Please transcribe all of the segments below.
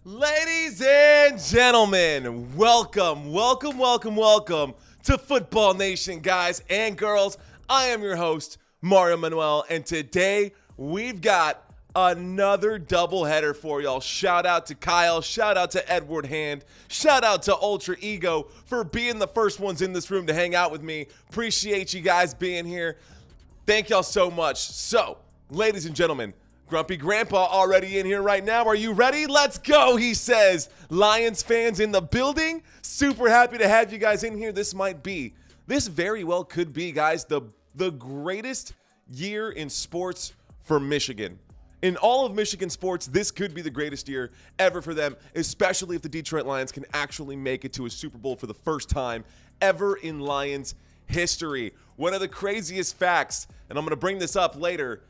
Ladies and gentlemen, welcome to Football Nation, guys and girls. I am your host, Manuel, and today we've got another doubleheader for y'all. Shout out to Kyle, shout out to Edward Hand, shout out to Ultra Ego for being the first ones in this room to hang out with me. Appreciate you guys being here. Thank y'all so much. So, ladies and gentlemen, Grumpy Grandpa already in here right now. Are you ready? Let's go, he says. Lions fans in the building. Super happy to have you guys in here. This very well could be, guys, the greatest year in sports for Michigan. In all of Michigan sports, this could be the greatest year ever for them, especially if the Detroit Lions can actually make it to a Super Bowl for the first time ever in Lions history. One of the craziest facts, and I'm going to bring this up later,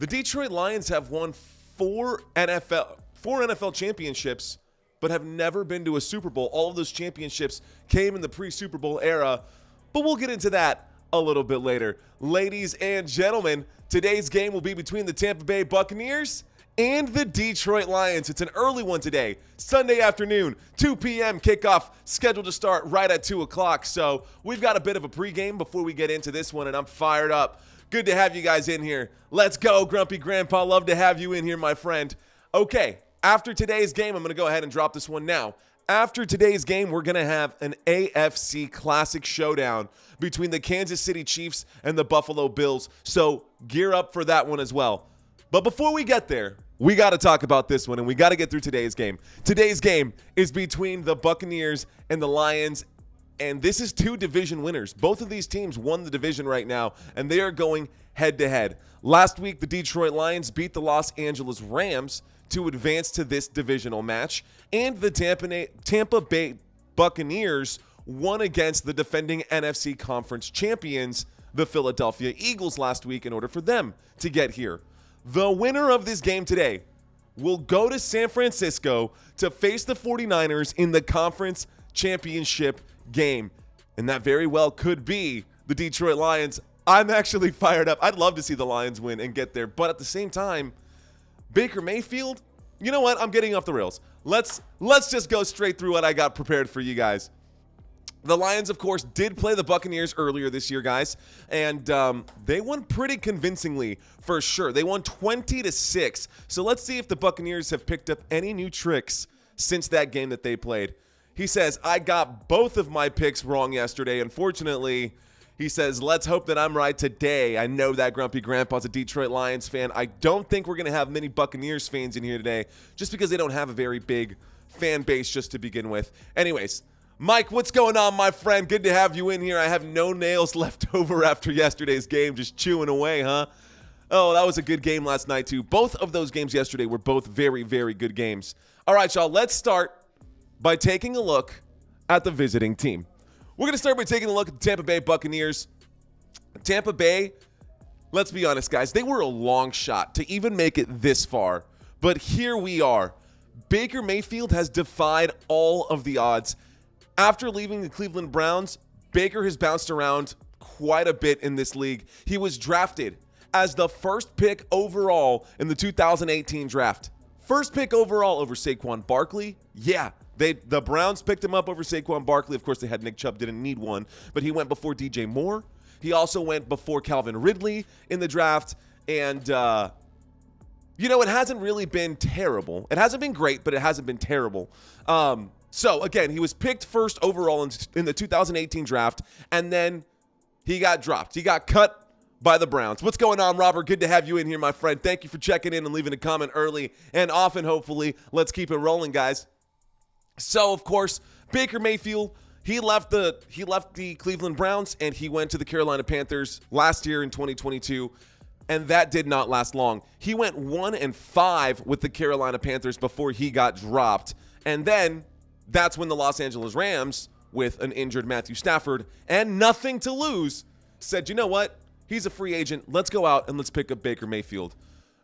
the Detroit Lions have won four NFL championships, but have never been to a Super Bowl. All of those championships came in the pre-Super Bowl era, but we'll get into that a little bit later. Ladies and gentlemen, today's game will be between the Tampa Bay Buccaneers and the Detroit Lions. It's an early one today, Sunday afternoon, 2 p.m. kickoff, scheduled to start right at 2 o'clock. So we've got a bit of a pregame before we get into this one, and I'm fired up. Good to have you guys in here. Let's go, Grumpy Grandpa. Love to have you in here, my friend. Okay, after today's game, I'm going to go ahead and drop this one now. After today's game, we're going to have an AFC Classic showdown between the Kansas City Chiefs and the Buffalo Bills. So gear up for that one as well. But before we get there, we got to talk about this one, and we got to get through today's game. Today's game is between the Buccaneers and the Lions, and this is two division winners. Both of these teams won the division right now, and they are going head-to-head. Last week, the Detroit Lions beat the Los Angeles Rams to advance to this divisional match, and the Tampa Bay Buccaneers won against the defending NFC Conference champions, the Philadelphia Eagles, last week in order for them to get here. The winner of this game today will go to San Francisco to face the 49ers in the conference championship game, and that very well could be the Detroit Lions. I'm actually fired up. I'd love to see the Lions win and get there, but at the same time, Baker Mayfield, you know what? I'm getting off the rails. Let's just go straight through what I got prepared for you guys. The Lions, of course, did play the Buccaneers earlier this year, guys, and they won pretty convincingly for sure. They won 20-6. So let's see if the Buccaneers have picked up any new tricks since that game that they played. He says, I got both of my picks wrong yesterday. Unfortunately, he says, let's hope that I'm right today. I know that Grumpy Grandpa's a Detroit Lions fan. I don't think we're going to have many Buccaneers fans in here today just because they don't have a very big fan base just to begin with. Anyways, Mike, what's going on, my friend? Good to have you in here. I have no nails left over after yesterday's game, just chewing away, huh? Oh, that was a good game last night, too. Both of those games yesterday were both very, very good games. All right, y'all, let's start by taking a look at the visiting team. We're going to start by taking a look at the Tampa Bay Buccaneers. Tampa Bay, let's be honest, guys, they were a long shot to even make it this far. But here we are. Baker Mayfield has defied all of the odds. After leaving the Cleveland Browns, Baker has bounced around quite a bit in this league. He was drafted as the first pick overall in the 2018 draft. First pick overall over Saquon Barkley. Yeah, the Browns picked him up over Saquon Barkley. Of course, they had Nick Chubb, didn't need one, but he went before DJ Moore. He also went before Calvin Ridley in the draft, and it hasn't really been terrible. It hasn't been great, but it hasn't been terrible. So, again, he was picked first overall in the 2018 draft, and then he got dropped. He got cut by the Browns. What's going on, Robert? Good to have you in here, my friend. Thank you for checking in and leaving a comment early and often, hopefully. Let's keep it rolling, guys. So, of course, Baker Mayfield, he left the Cleveland Browns, and he went to the Carolina Panthers last year in 2022, and that did not last long. He went 1-5 with the Carolina Panthers before he got dropped, and then that's when the Los Angeles Rams, with an injured Matthew Stafford and nothing to lose, said, you know what? He's a free agent. Let's go out and let's pick up Baker Mayfield.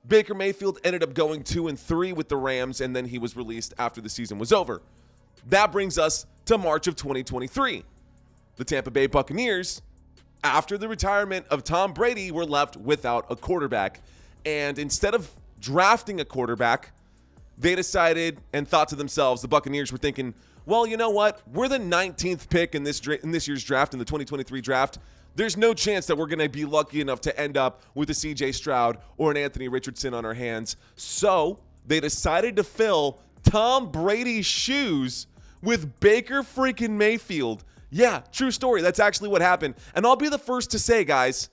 Baker Mayfield ended up going 2-3 with the Rams, and then he was released after the season was over. That brings us to March of 2023. The Tampa Bay Buccaneers, after the retirement of Tom Brady, were left without a quarterback. And instead of drafting a quarterback, they decided and thought to themselves, the Buccaneers were thinking, well, you know what? We're the 19th pick in this year's draft, in the 2023 draft. There's no chance that we're going to be lucky enough to end up with a C.J. Stroud or an Anthony Richardson on our hands. So they decided to fill Tom Brady's shoes with Baker freaking Mayfield. Yeah, true story. That's actually what happened. And I'll be the first to say, guys,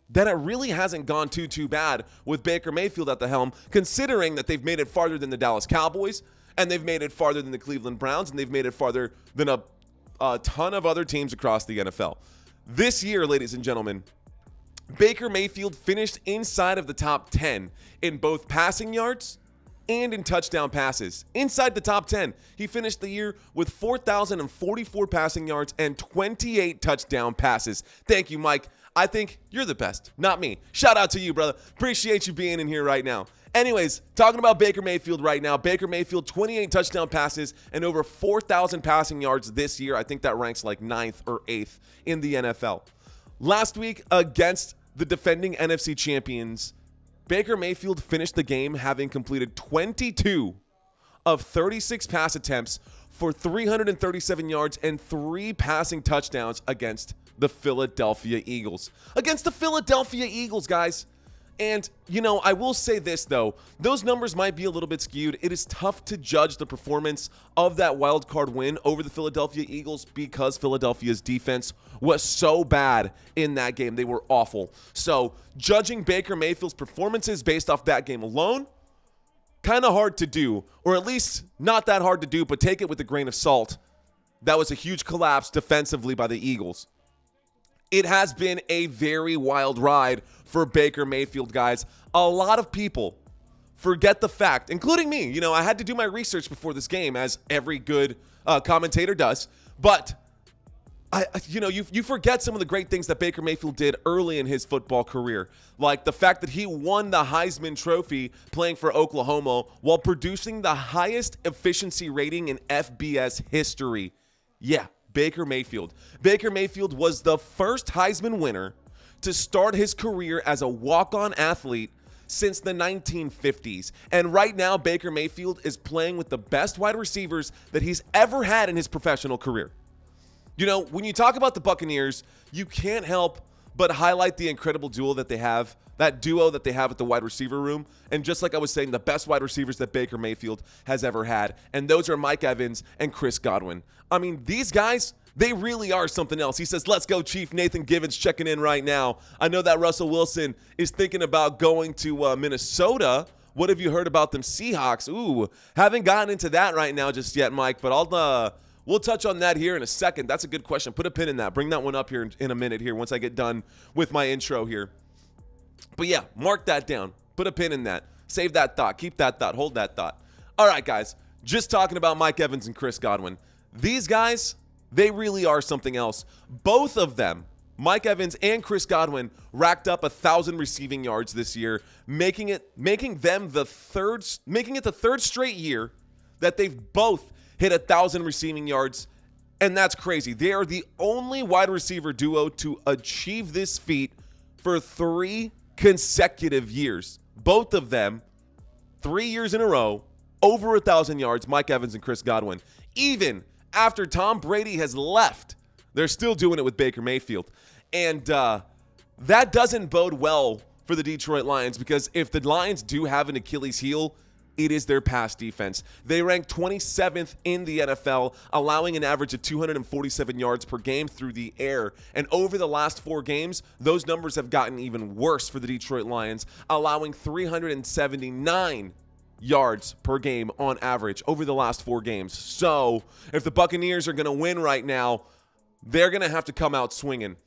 that it really hasn't gone too bad with Baker Mayfield at the helm, considering that they've made it farther than the Dallas Cowboys, and they've made it farther than the Cleveland Browns, and they've made it farther than a ton of other teams across the NFL. This year, ladies and gentlemen, Baker Mayfield finished inside of the top 10 in both passing yards and in touchdown passes. Inside the top 10, he finished the year with 4,044 passing yards and 28 touchdown passes. Thank you, Mike. I think you're the best, not me. Shout out to you, brother. Appreciate you being in here right now. Anyways, talking about Baker Mayfield right now. Baker Mayfield, 28 touchdown passes and over 4,000 passing yards this year. I think that ranks like 9th or 8th in the NFL. Last week against the defending NFC champions, Baker Mayfield finished the game having completed 22 of 36 pass attempts for 337 yards and 3 passing touchdowns against the Philadelphia Eagles. Against the Philadelphia Eagles, guys. And, you know, I will say this, though. Those numbers might be a little bit skewed. It is tough to judge the performance of that wild card win over the Philadelphia Eagles because Philadelphia's defense was so bad in that game. They were awful. So, judging Baker Mayfield's performances based off that game alone, kind of hard to do, or at least not that hard to do, but take it with a grain of salt. That was a huge collapse defensively by the Eagles. It has been a very wild ride for Baker Mayfield, guys. A lot of people forget the fact, including me. You know, I had to do my research before this game, as every good commentator does. But, you forget some of the great things that Baker Mayfield did early in his football career. Like the fact that he won the Heisman Trophy playing for Oklahoma while producing the highest efficiency rating in FBS history. Yeah. Baker Mayfield. Baker Mayfield was the first Heisman winner to start his career as a walk-on athlete since the 1950s. And right now, Baker Mayfield is playing with the best wide receivers that he's ever had in his professional career. You know, when you talk about the Buccaneers, you can't help but highlight the incredible duo that they have at the wide receiver room. And just like I was saying, the best wide receivers that Baker Mayfield has ever had. And those are Mike Evans and Chris Godwin. I mean, these guys, they really are something else. He says, let's go, Chief. Nathan Givens checking in right now. I know that Russell Wilson is thinking about going to Minnesota. What have you heard about them Seahawks? Ooh, haven't gotten into that right now just yet, Mike. But we'll touch on that here in a second. That's a good question. Put a pin in that. Bring that one up here in a minute here once I get done with my intro here. But yeah, mark that down. Put a pin in that. Save that thought. Keep that thought. Hold that thought. All right, guys. Just talking about Mike Evans and Chris Godwin. These guys, they really are something else. Both of them, Mike Evans and Chris Godwin, racked up 1,000 receiving yards this year, making it the third straight year that they've both hit 1,000 receiving yards. And that's crazy. They are the only wide receiver duo to achieve this feat for 3 consecutive years. Both of them, 3 years in a row, over 1,000 yards, Mike Evans and Chris Godwin. Even after Tom Brady has left, they're still doing it with Baker Mayfield. And that doesn't bode well for the Detroit Lions, because if the Lions do have an Achilles heel, it is their pass defense. They rank 27th in the NFL, allowing an average of 247 yards per game through the air. And over the last 4 games, those numbers have gotten even worse for the Detroit Lions, allowing 379 yards per game on average over the last 4 games. So if the Buccaneers are going to win right now, they're going to have to come out swinging.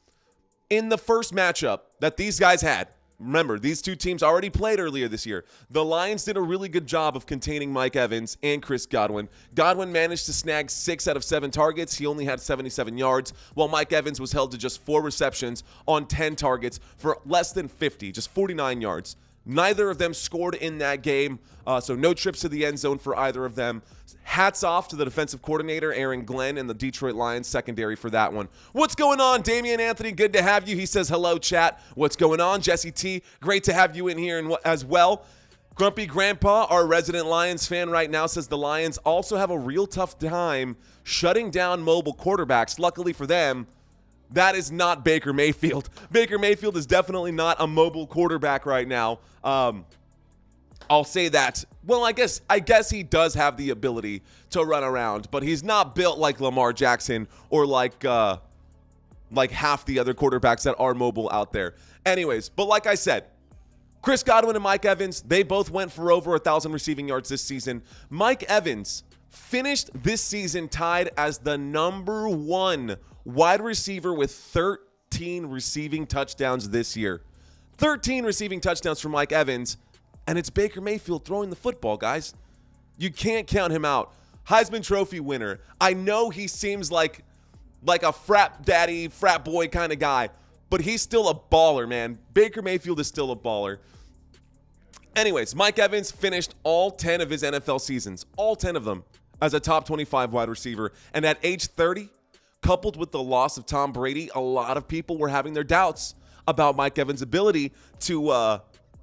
In the first matchup that these guys had, remember, these two teams already played earlier this year. The Lions did a really good job of containing Mike Evans and Chris Godwin. Godwin managed to snag 6 out of 7 targets. He only had 77 yards, while Mike Evans was held to just 4 receptions on 10 targets for less than 50, just 49 yards. Neither of them scored in that game, so no trips to the end zone for either of them. Hats off to the defensive coordinator, Aaron Glenn, and the Detroit Lions secondary for that one. What's going on, Damian Anthony? Good to have you. He says, hello, chat. What's going on, Jesse T? Great to have you in here as well. Grumpy Grandpa, our resident Lions fan right now, says the Lions also have a real tough time shutting down mobile quarterbacks. Luckily for them, that is not Baker Mayfield. Baker Mayfield is definitely not a mobile quarterback right now. I'll say that. Well, I guess he does have the ability to run around, but he's not built like Lamar Jackson or like half the other quarterbacks that are mobile out there. Anyways, but like I said, Chris Godwin and Mike Evans, they both went for over 1,000 receiving yards this season. Mike Evans finished this season tied as the number 1 wide receiver with 13 receiving touchdowns this year. 13 receiving touchdowns for Mike Evans, and it's Baker Mayfield throwing the football, guys. You can't count him out. Heisman Trophy winner. I know he seems like a frat daddy, frat boy kind of guy, but he's still a baller, man. Baker Mayfield is still a baller. Anyways, Mike Evans finished all 10 of his NFL seasons, all 10 of them, as a top 25 wide receiver. And at age 30, coupled with the loss of Tom Brady, a lot of people were having their doubts about Mike Evans' ability to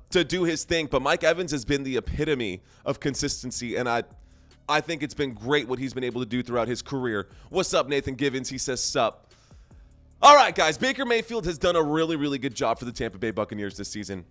do his thing. But Mike Evans has been the epitome of consistency, and I think it's been great what he's been able to do throughout his career. What's up, Nathan Givens? He says, sup. All right, guys, Baker Mayfield has done a really, really good job for the Tampa Bay Buccaneers this season.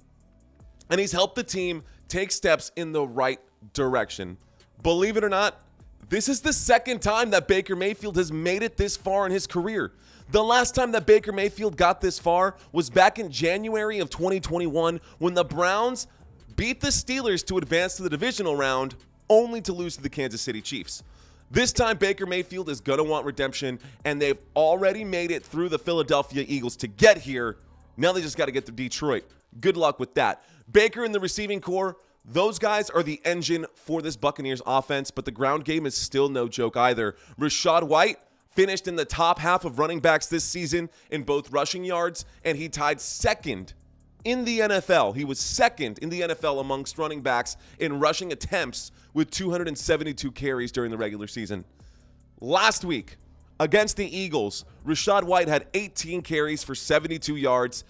And he's helped the team take steps in the right direction. Believe it or not, this is the second time that Baker Mayfield has made it this far in his career. The last time that Baker Mayfield got this far was back in January of 2021 when the Browns beat the Steelers to advance to the divisional round, only to lose to the Kansas City Chiefs. This time, Baker Mayfield is going to want redemption, and they've already made it through the Philadelphia Eagles to get here. Now they just got to get to Detroit. Good luck with that. Baker in the receiving core, those guys are the engine for this Buccaneers offense, but the ground game is still no joke either. Rachaad White finished in the top half of running backs this season in both rushing yards, and he tied second in the NFL. He was second in the NFL amongst running backs in rushing attempts with 272 carries during the regular season. Last week, against the Eagles, Rachaad White had 18 carries for 72 yards.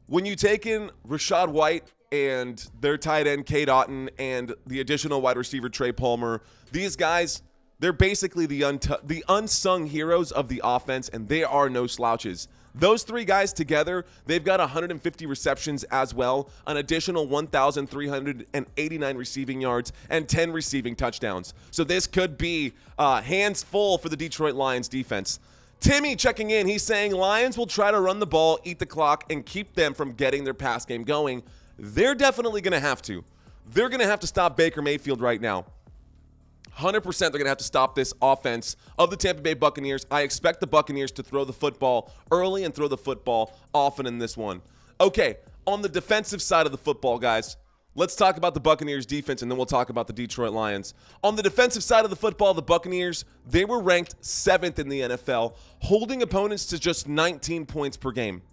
When you take in Rachaad White and their tight end, Cade Otton, and the additional wide receiver, Trey Palmer, these guys, they're basically the unsung heroes of the offense, and they are no slouches. Those three guys together, they've got 150 receptions as well, an additional 1,389 receiving yards, and 10 receiving touchdowns. So this could be hands full for the Detroit Lions defense. Timmy checking in, he's saying Lions will try to run the ball, eat the clock, and keep them from getting their pass game going. They're definitely going to have to. They're going to have to stop Baker Mayfield right now. 100% they're going to have to stop this offense of the Tampa Bay Buccaneers. I expect the Buccaneers to throw the football early and throw the football often in this one. Okay, on the defensive side of the football, guys, let's talk about the Buccaneers defense, and then we'll talk about the Detroit Lions. On the defensive side of the football, the Buccaneers, they were ranked 7th in the NFL, holding opponents to just 19 points per game.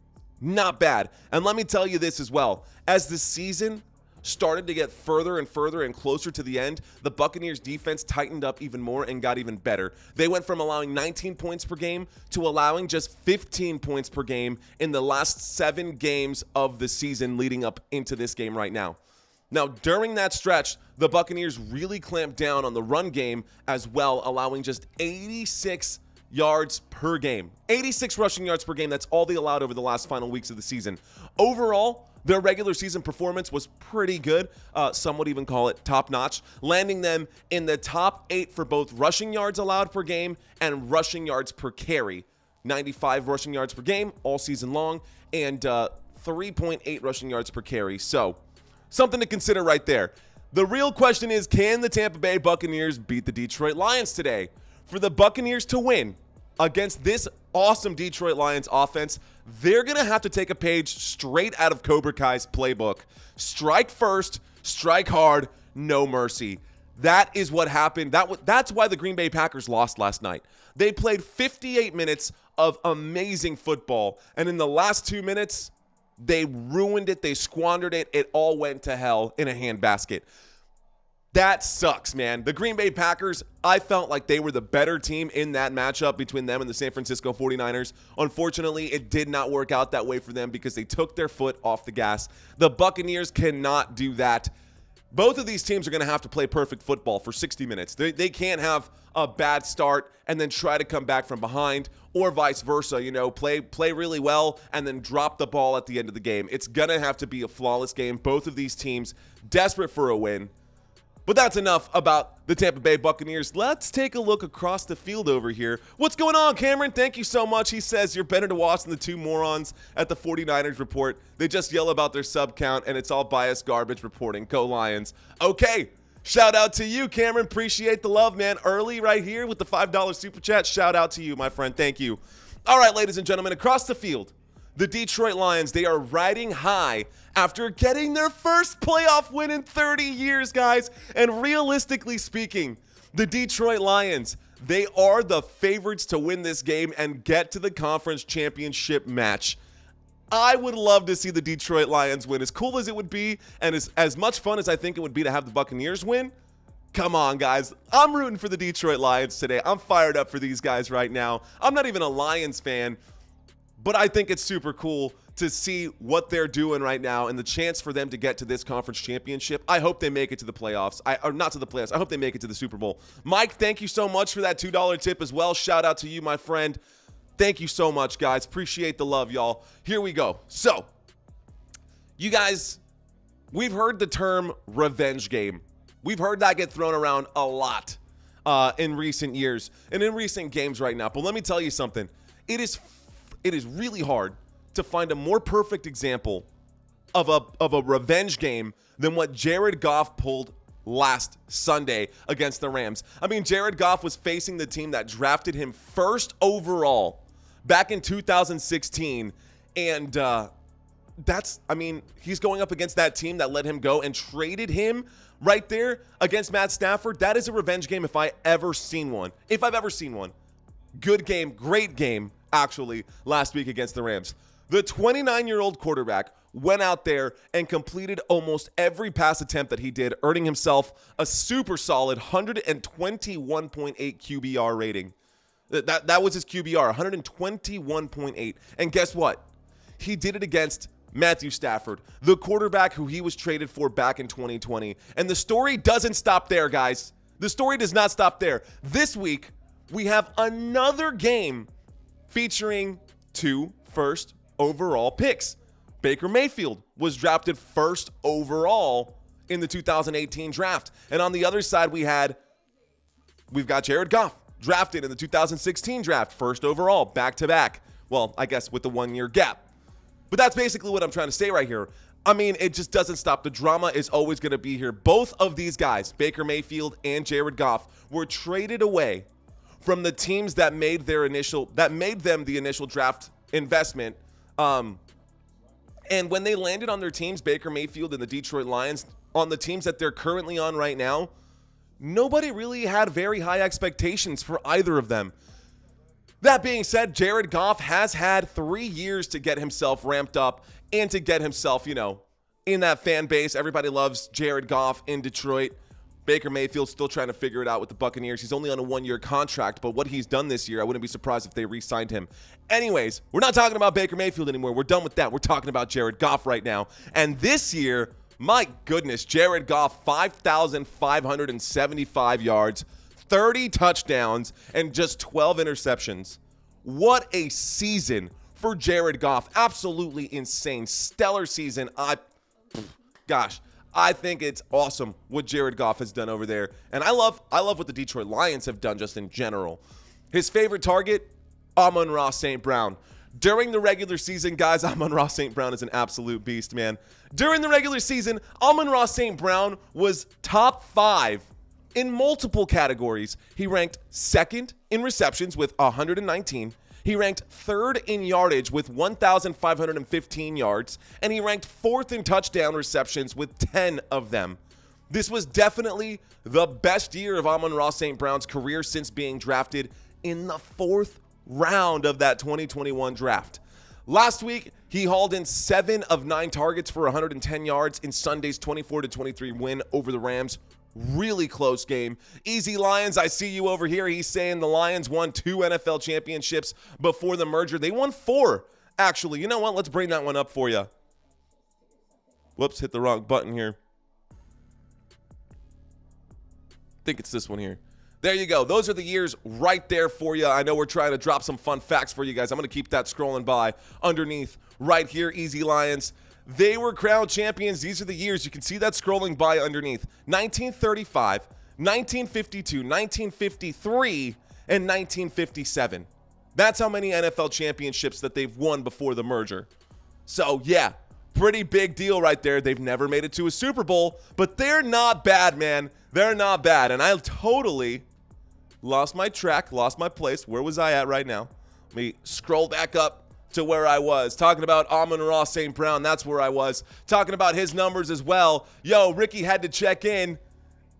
Not bad. And let me tell you this as well. As the season started to get further and further and closer to the end, the Buccaneers defense tightened up even more and got even better. They went from allowing 19 points per game to allowing just 15 points per game in the last 7 games of the season leading up into this game right now. Now, during that stretch, the Buccaneers really clamped down on the run game as well, allowing just 86 yards per game. 86 rushing yards per game. That's all they allowed over the last final weeks of the season. Overall, their regular season performance was pretty good. Some would even call it top-notch, landing them in the top 8 for both rushing yards allowed per game and rushing yards per carry. 95 rushing yards per game all season long and 3.8 rushing yards per carry. So, something to consider right there. The real question is, can the Tampa Bay Buccaneers beat the Detroit Lions today? For the Buccaneers to win against this awesome Detroit Lions offense, they're going to have to take a page straight out of Cobra Kai's playbook. Strike first, strike hard, no mercy. That is what happened. That's why the Green Bay Packers lost last night. They played 58 minutes of amazing football, and in the last 2 minutes, they ruined it. They squandered it. It all went to hell in a handbasket. That sucks, man. The Green Bay Packers, I felt like they were the better team in that matchup between them and the San Francisco 49ers. Unfortunately, it did not work out that way for them because they took their foot off the gas. The Buccaneers cannot do that. both of these teams are going to have to play perfect football for 60 minutes. They can't have a bad start and then try to come back from behind, or vice versa, play really well and then drop the ball at the end of the game. It's going to have to be a flawless game. Both of these teams desperate for a win. But that's enough about the Tampa Bay Buccaneers. Let's take a look across the field over here. What's going on, Cameron? Thank you so much. He says, you're better to watch than the two morons at the 49ers report. They just yell about their sub count, and it's all biased garbage reporting. Go Lions. Okay, shout out to you, Cameron. Appreciate the love, man. Early right here with the $5 super chat. Shout out to you, my friend. Thank you. All right, ladies and gentlemen, across the field, the Detroit Lions, they are riding high after getting their first playoff win in 30 years, guys. And realistically speaking, the Detroit Lions, they are the favorites to win this game and get to the conference championship match. I would love to see the Detroit Lions win. As cool as it would be, and as much fun as I think it would be to have the Buccaneers win, come on, guys. I'm rooting for the Detroit Lions today. I'm fired up for these guys right now. I'm not even a Lions fan, but I think it's super cool to see what they're doing right now and the chance for them to get to this conference championship. I hope they make it to the playoffs. Or not to the playoffs. I hope they make it to the Super Bowl. Mike, thank you so much for that $2 tip as well. Shout out to you, my friend. Thank you so much, guys. Appreciate the love, y'all. Here we go. So, you guys, we've heard the term revenge game. We've heard that get thrown around a lot in recent years and in recent games right now. But let me tell you something. It is really hard to find a more perfect example of a revenge game than what Jared Goff pulled last Sunday against the Rams. I mean, Jared Goff was facing the team that drafted him first overall back in 2016, and he's going up against that team that let him go and traded him right there against Matt Stafford. That is a revenge game if I've ever seen one. Good game, great game, actually, last week against the Rams. The 29-year-old quarterback went out there and completed almost every pass attempt that he did, earning himself a super solid 121.8 QBR rating. That was his QBR, 121.8. And guess what? He did it against Matthew Stafford, the quarterback who he was traded for back in 2020. And the story doesn't stop there, guys. The story does not stop there. This week, we have another game featuring two first overall picks. Baker Mayfield was drafted first overall in the 2018 draft. And on the other side, we've got Jared Goff, drafted in the 2016 draft, first overall, back-to-back. Well, I guess with the 1-year gap. But that's basically what I'm trying to say right here. I mean, it just doesn't stop. The drama is always going to be here. Both of these guys, Baker Mayfield and Jared Goff, were traded away from the teams that made them the initial draft investment. And when they landed on their teams, Baker Mayfield and the Detroit Lions, on the teams that they're currently on right now, nobody really had very high expectations for either of them. That being said, Jared Goff has had 3 years to get himself ramped up and to get himself, in that fan base. Everybody loves Jared Goff in Detroit. Baker Mayfield's still trying to figure it out with the Buccaneers. He's only on a 1-year contract, but what he's done this year, I wouldn't be surprised if they re-signed him. Anyways, we're not talking about Baker Mayfield anymore. We're done with that. We're talking about Jared Goff right now. And this year, my goodness, Jared Goff, 5,575 yards, 30 touchdowns, and just 12 interceptions. What a season for Jared Goff. Absolutely insane. Stellar season. I think it's awesome what Jared Goff has done over there. And I love what the Detroit Lions have done just in general. His favorite target, Amon-Ra St. Brown. During the regular season, guys, Amon-Ra St. Brown is an absolute beast, man. During the regular season, Amon-Ra St. Brown was top 5 in multiple categories. He ranked second in receptions with 119. He ranked third in yardage with 1,515 yards, and he ranked fourth in touchdown receptions with 10 of them. This was definitely the best year of Amon-Ra St. Brown's career since being drafted in the 4th round of that 2021 draft. Last week, he hauled in 7 of 9 targets for 110 yards in Sunday's 24-23 win over the Rams. Really close game. Easy Lions, I see you over here. He's saying the Lions won 2 NFL championships before the merger. They won 4, actually. You know what? Let's bring that one up for you. Whoops, hit the wrong button here. think it's this one here. There you go. Those are the years right there for you. I know we're trying to drop some fun facts for you guys. I'm going to keep that scrolling by underneath right here. Easy Lions. They were crowned champions. These are the years. You can see that scrolling by underneath. 1935, 1952, 1953, and 1957. That's how many NFL championships that they've won before the merger. So, yeah, pretty big deal right there. They've never made it to a Super Bowl, but they're not bad, man. They're not bad. And I totally lost my track, lost my place. Where was I at right now? Let me scroll back up to where I was. Talking about Amon-Ra St. Brown. That's where I was. Talking about his numbers as well. Yo, Ricky had to check in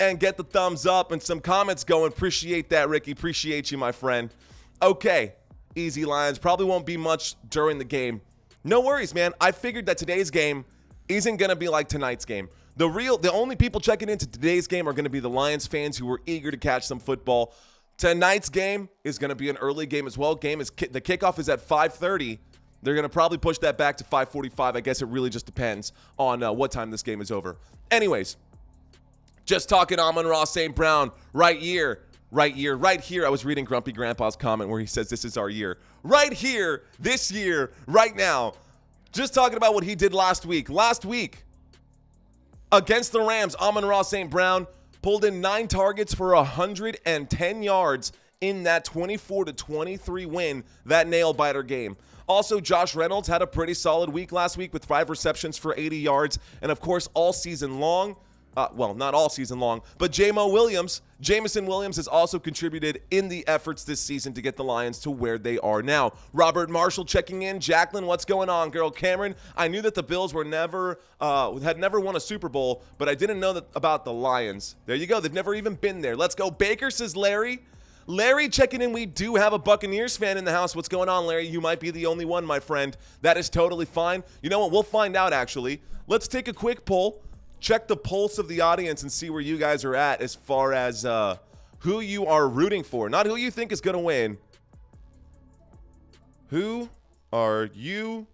and get the thumbs up and some comments going. Appreciate that, Ricky. Appreciate you, my friend. Okay, Easy Lions. Probably won't be much during the game. No worries, man. I figured that today's game isn't going to be like tonight's game. The only people checking into today's game are going to be the Lions fans who were eager to catch some football. Tonight's game is going to be an early game as well. The kickoff is at 5:30. They're going to probably push that back to 5:45. I guess it really just depends on what time this game is over. Anyways, just talking Amon-Ra St. Brown right here. I was reading Grumpy Grandpa's comment where he says this is our year. Right here, this year, right now. Just talking about what he did last week. Last week, against the Rams, Amon-Ra St. Brown pulled in 9 targets for 110 yards in that 24-23 win, that nail-biter game. Also, Josh Reynolds had a pretty solid week last week with 5 receptions for 80 yards. And, of course, all season long, not all season long, but Jameson Williams has also contributed in the efforts this season to get the Lions to where they are now. Robert Marshall checking in. Jacqueline, what's going on, girl? Cameron, I knew that the Bills had never won a Super Bowl, but I didn't know about the Lions. There you go. They've never even been there. Let's go. Baker, says Larry. Larry checking in. We do have a Buccaneers fan in the house. What's going on, Larry? You might be the only one, my friend. That is totally fine. You know what? We'll find out, actually. Let's take a quick poll. Check the pulse of the audience and see where you guys are at as far as who you are rooting for. Not who you think is going to win. Who are you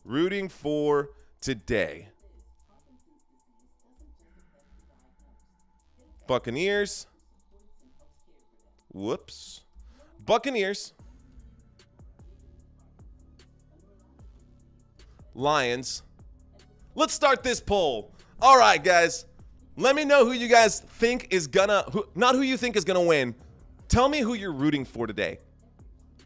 rooting for today? Buccaneers. Whoops. Buccaneers. Lions. Let's start this poll. All right, guys. Let me know who you guys think is not who you think is gonna win. Tell me who you're rooting for today.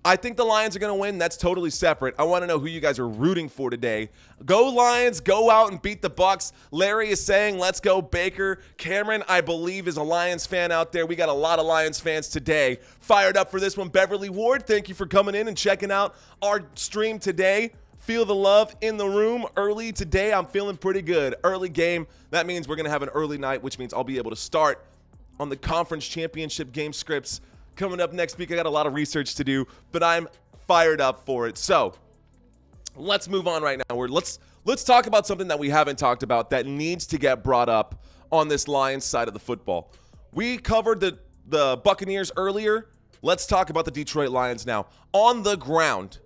I think the Lions are gonna win. That's totally separate. I want to know who you guys are rooting for today. Go Lions. Go out and beat the Bucs. Larry is saying, let's go Baker. Cameron, I believe, is a Lions fan out there. We got a lot of Lions fans today. Fired up for this one. Beverly Ward, thank you for coming in and checking out our stream today. Feel the love in the room early today. I'm feeling pretty good. Early game. That means we're going to have an early night, which means I'll be able to start on the conference championship game scripts coming up next week. I got a lot of research to do, but I'm fired up for it. So let's move on right now. Let's talk about something that we haven't talked about that needs to get brought up on this Lions side of the football. We covered the Buccaneers earlier. Let's talk about the Detroit Lions now. On the ground.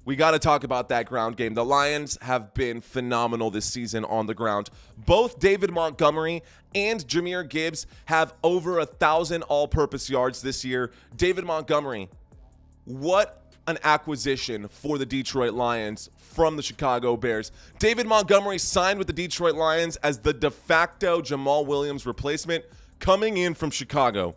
We got to talk about that ground game. The Lions have been phenomenal this season on the ground. Both David Montgomery and Jahmyr Gibbs have over 1,000 all-purpose yards this year. David Montgomery, what an acquisition for the Detroit Lions from the Chicago Bears. David Montgomery signed with the Detroit Lions as the de facto Jamal Williams replacement coming in from Chicago.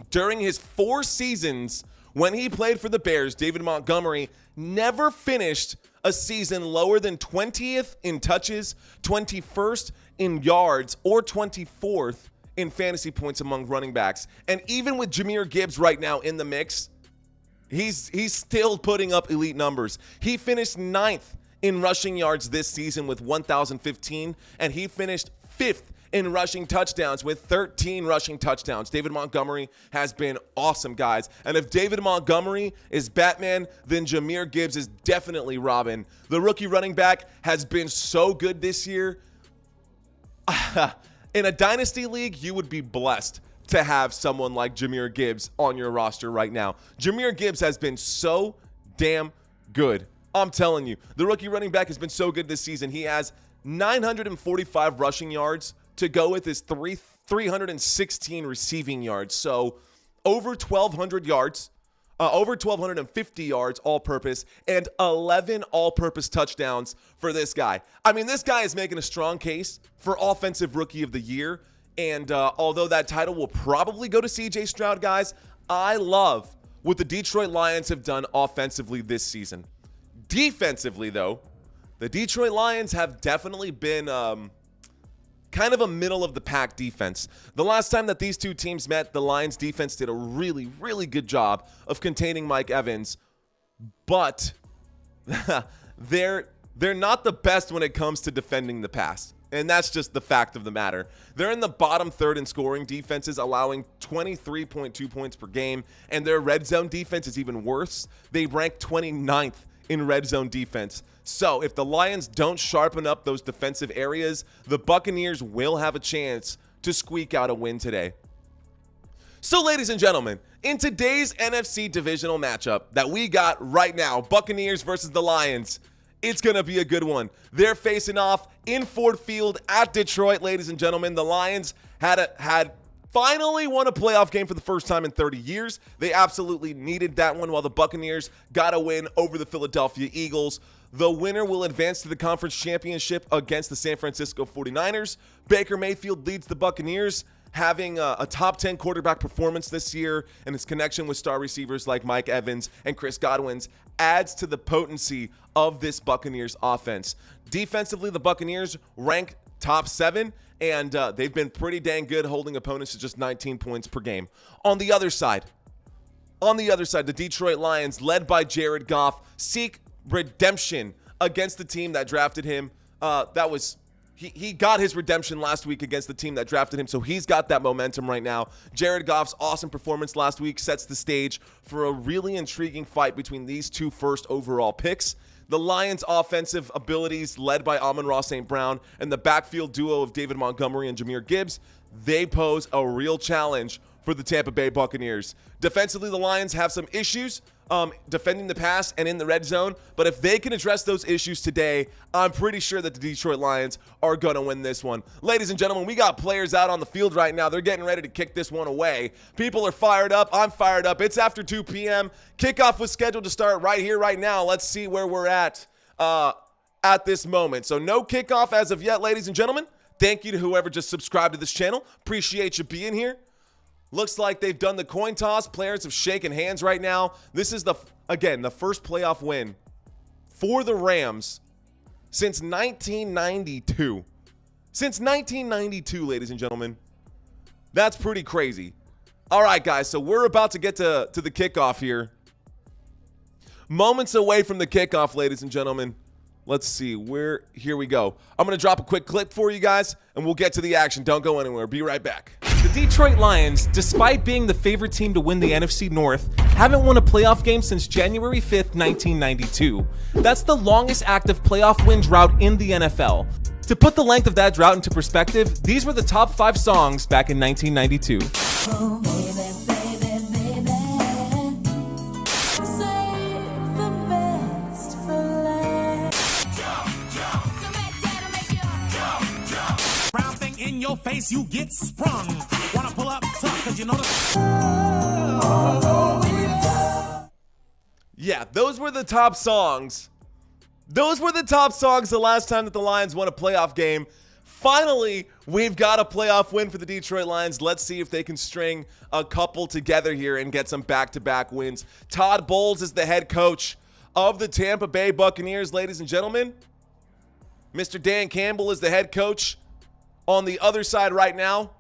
During his 4 seasons when he played for the Bears, David Montgomery never finished a season lower than 20th in touches, 21st in yards, or 24th in fantasy points among running backs. And even with Jahmyr Gibbs right now in the mix, he's still putting up elite numbers. He finished 9th in rushing yards this season with 1,015, and he finished 5th in rushing touchdowns with 13 rushing touchdowns. David Montgomery has been awesome, guys. And if David Montgomery is Batman, then Jahmyr Gibbs is definitely Robin. The rookie running back has been so good this year. In a dynasty league, you would be blessed to have someone like Jahmyr Gibbs on your roster right now. Jahmyr Gibbs has been so damn good. I'm telling you, the rookie running back has been so good this season. He has 945 rushing yards to go with his 316 receiving yards. So over 1,200 yards, over 1,250 yards all-purpose, and 11 all-purpose touchdowns for this guy. I mean, this guy is making a strong case for Offensive Rookie of the Year. And although that title will probably go to C.J. Stroud, guys, I love what the Detroit Lions have done offensively this season. Defensively, though, the Detroit Lions have definitely been kind of a middle-of-the-pack defense. The last time that these two teams met, the Lions defense did a really, really good job of containing Mike Evans, but they're not the best when it comes to defending the pass. And that's just the fact of the matter. They're in the bottom third in scoring defenses, allowing 23.2 points per game, and their red zone defense is even worse. They rank 29th in red zone defense. So if the Lions don't sharpen up those defensive areas, the Buccaneers will have a chance to squeak out a win today. So, ladies and gentlemen, in today's NFC divisional matchup that we got right now, Buccaneers versus the Lions, it's going to be a good one. They're facing off in Ford Field at Detroit, ladies and gentlemen. The Lions had finally won a playoff game for the first time in 30 years. They absolutely needed that one, while the Buccaneers got a win over the Philadelphia Eagles. The winner will advance to the conference championship against the San Francisco 49ers. Baker Mayfield leads the Buccaneers, having a top 10 quarterback performance this year, and his connection with star receivers like Mike Evans and Chris Godwin adds to the potency of this Buccaneers offense. Defensively, the Buccaneers rank top 7, and they've been pretty dang good, holding opponents to just 19 points per game. On the other side, the Detroit Lions, led by Jared Goff, seek redemption against the team that drafted him. He got his redemption last week against the team that drafted him, so he's got that momentum right now. Jared Goff's awesome performance last week sets the stage for a really intriguing fight between these two first overall picks. The Lions' offensive abilities, led by Amon-Ra St. Brown, and the backfield duo of David Montgomery and Jahmyr Gibbs, they pose a real challenge for the Tampa Bay Buccaneers. Defensively, the Lions have some issues defending the pass and in the red zone, but if they can address those issues today, I'm pretty sure that the Detroit Lions are going to win this one. Ladies and gentlemen, we got players out on the field right now. They're getting ready to kick this one away. People are fired up. I'm fired up. It's after 2 p.m. Kickoff was scheduled to start right here, right now. Let's see where we're at this moment. So no kickoff as of yet, ladies and gentlemen. Thank you to whoever just subscribed to this channel. Appreciate you being here. Looks like they've done the coin toss. Players have shaken hands right now. This is the first playoff win for the Rams since 1992. Since 1992, ladies and gentlemen. That's pretty crazy. All right, guys, so we're about to get to the kickoff here. Moments away from the kickoff, ladies and gentlemen. Let's see. Here we go. I'm going to drop a quick clip for you guys, and we'll get to the action. Don't go anywhere. Be right back. The Detroit Lions, despite being the favorite team to win the NFC North, haven't won a playoff game since January 5th, 1992. That's the longest active playoff win drought in the NFL. To put the length of that drought into perspective, these were the top 5 songs back in 1992. Oh, baby, baby, baby. Save the best for last. Round thing in your face, you get sprung. Wanna pull up tough, cause you know Yeah, those were the top songs. Those were the top songs the last time that the Lions won a playoff game. Finally, we've got a playoff win for the Detroit Lions. Let's see if they can string a couple together here and get some back-to-back wins. Todd Bowles is the head coach of the Tampa Bay Buccaneers, ladies and gentlemen. Mr. Dan Campbell is the head coach on the other side right now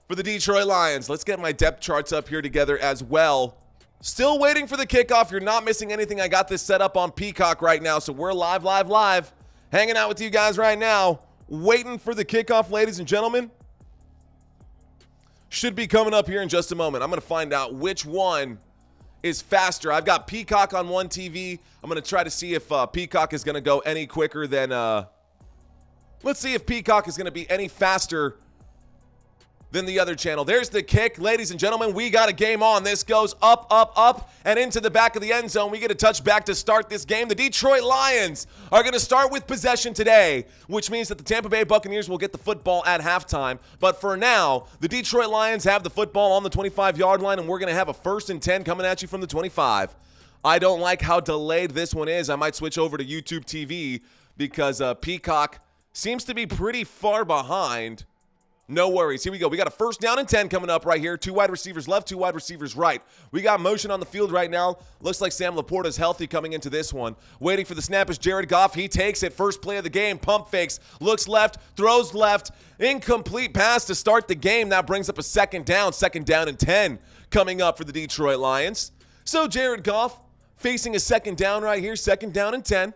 for the Detroit Lions. Let's get my depth charts up here together as well. Still waiting for the kickoff. You're not missing anything. I got this set up on Peacock right now, so we're live. Hanging out with you guys right now. Waiting for the kickoff, ladies and gentlemen. Should be coming up here in just a moment. I'm going to find out which one is faster. I've got Peacock on one TV. I'm going to try to see if Peacock is going to go any quicker than... let's see if Peacock is going to be any faster than the other channel. There's the kick. Ladies and gentlemen, we got a game on. This goes up, up, up, and into the back of the end zone. We get a touchback to start this game. The Detroit Lions are going to start with possession today, which means that the Tampa Bay Buccaneers will get the football at halftime. But for now, the Detroit Lions have the football on the 25-yard line, and we're going to have a 1st and 10 coming at you from the 25. I don't like how delayed this one is. I might switch over to YouTube TV because Peacock seems to be pretty far behind. No worries. Here we go. We got a 1st down and 10 coming up right here. 2 wide receivers left, 2 wide receivers right. We got motion on the field right now. Looks like Sam Laporta is healthy coming into this one. Waiting for the snap is Jared Goff. He takes it. First play of the game. Pump fakes. Looks left. Throws left. Incomplete pass to start the game. That brings up a 2nd down. 2nd down and 10 coming up for the Detroit Lions. So Jared Goff facing a 2nd down right here. 2nd down and 10.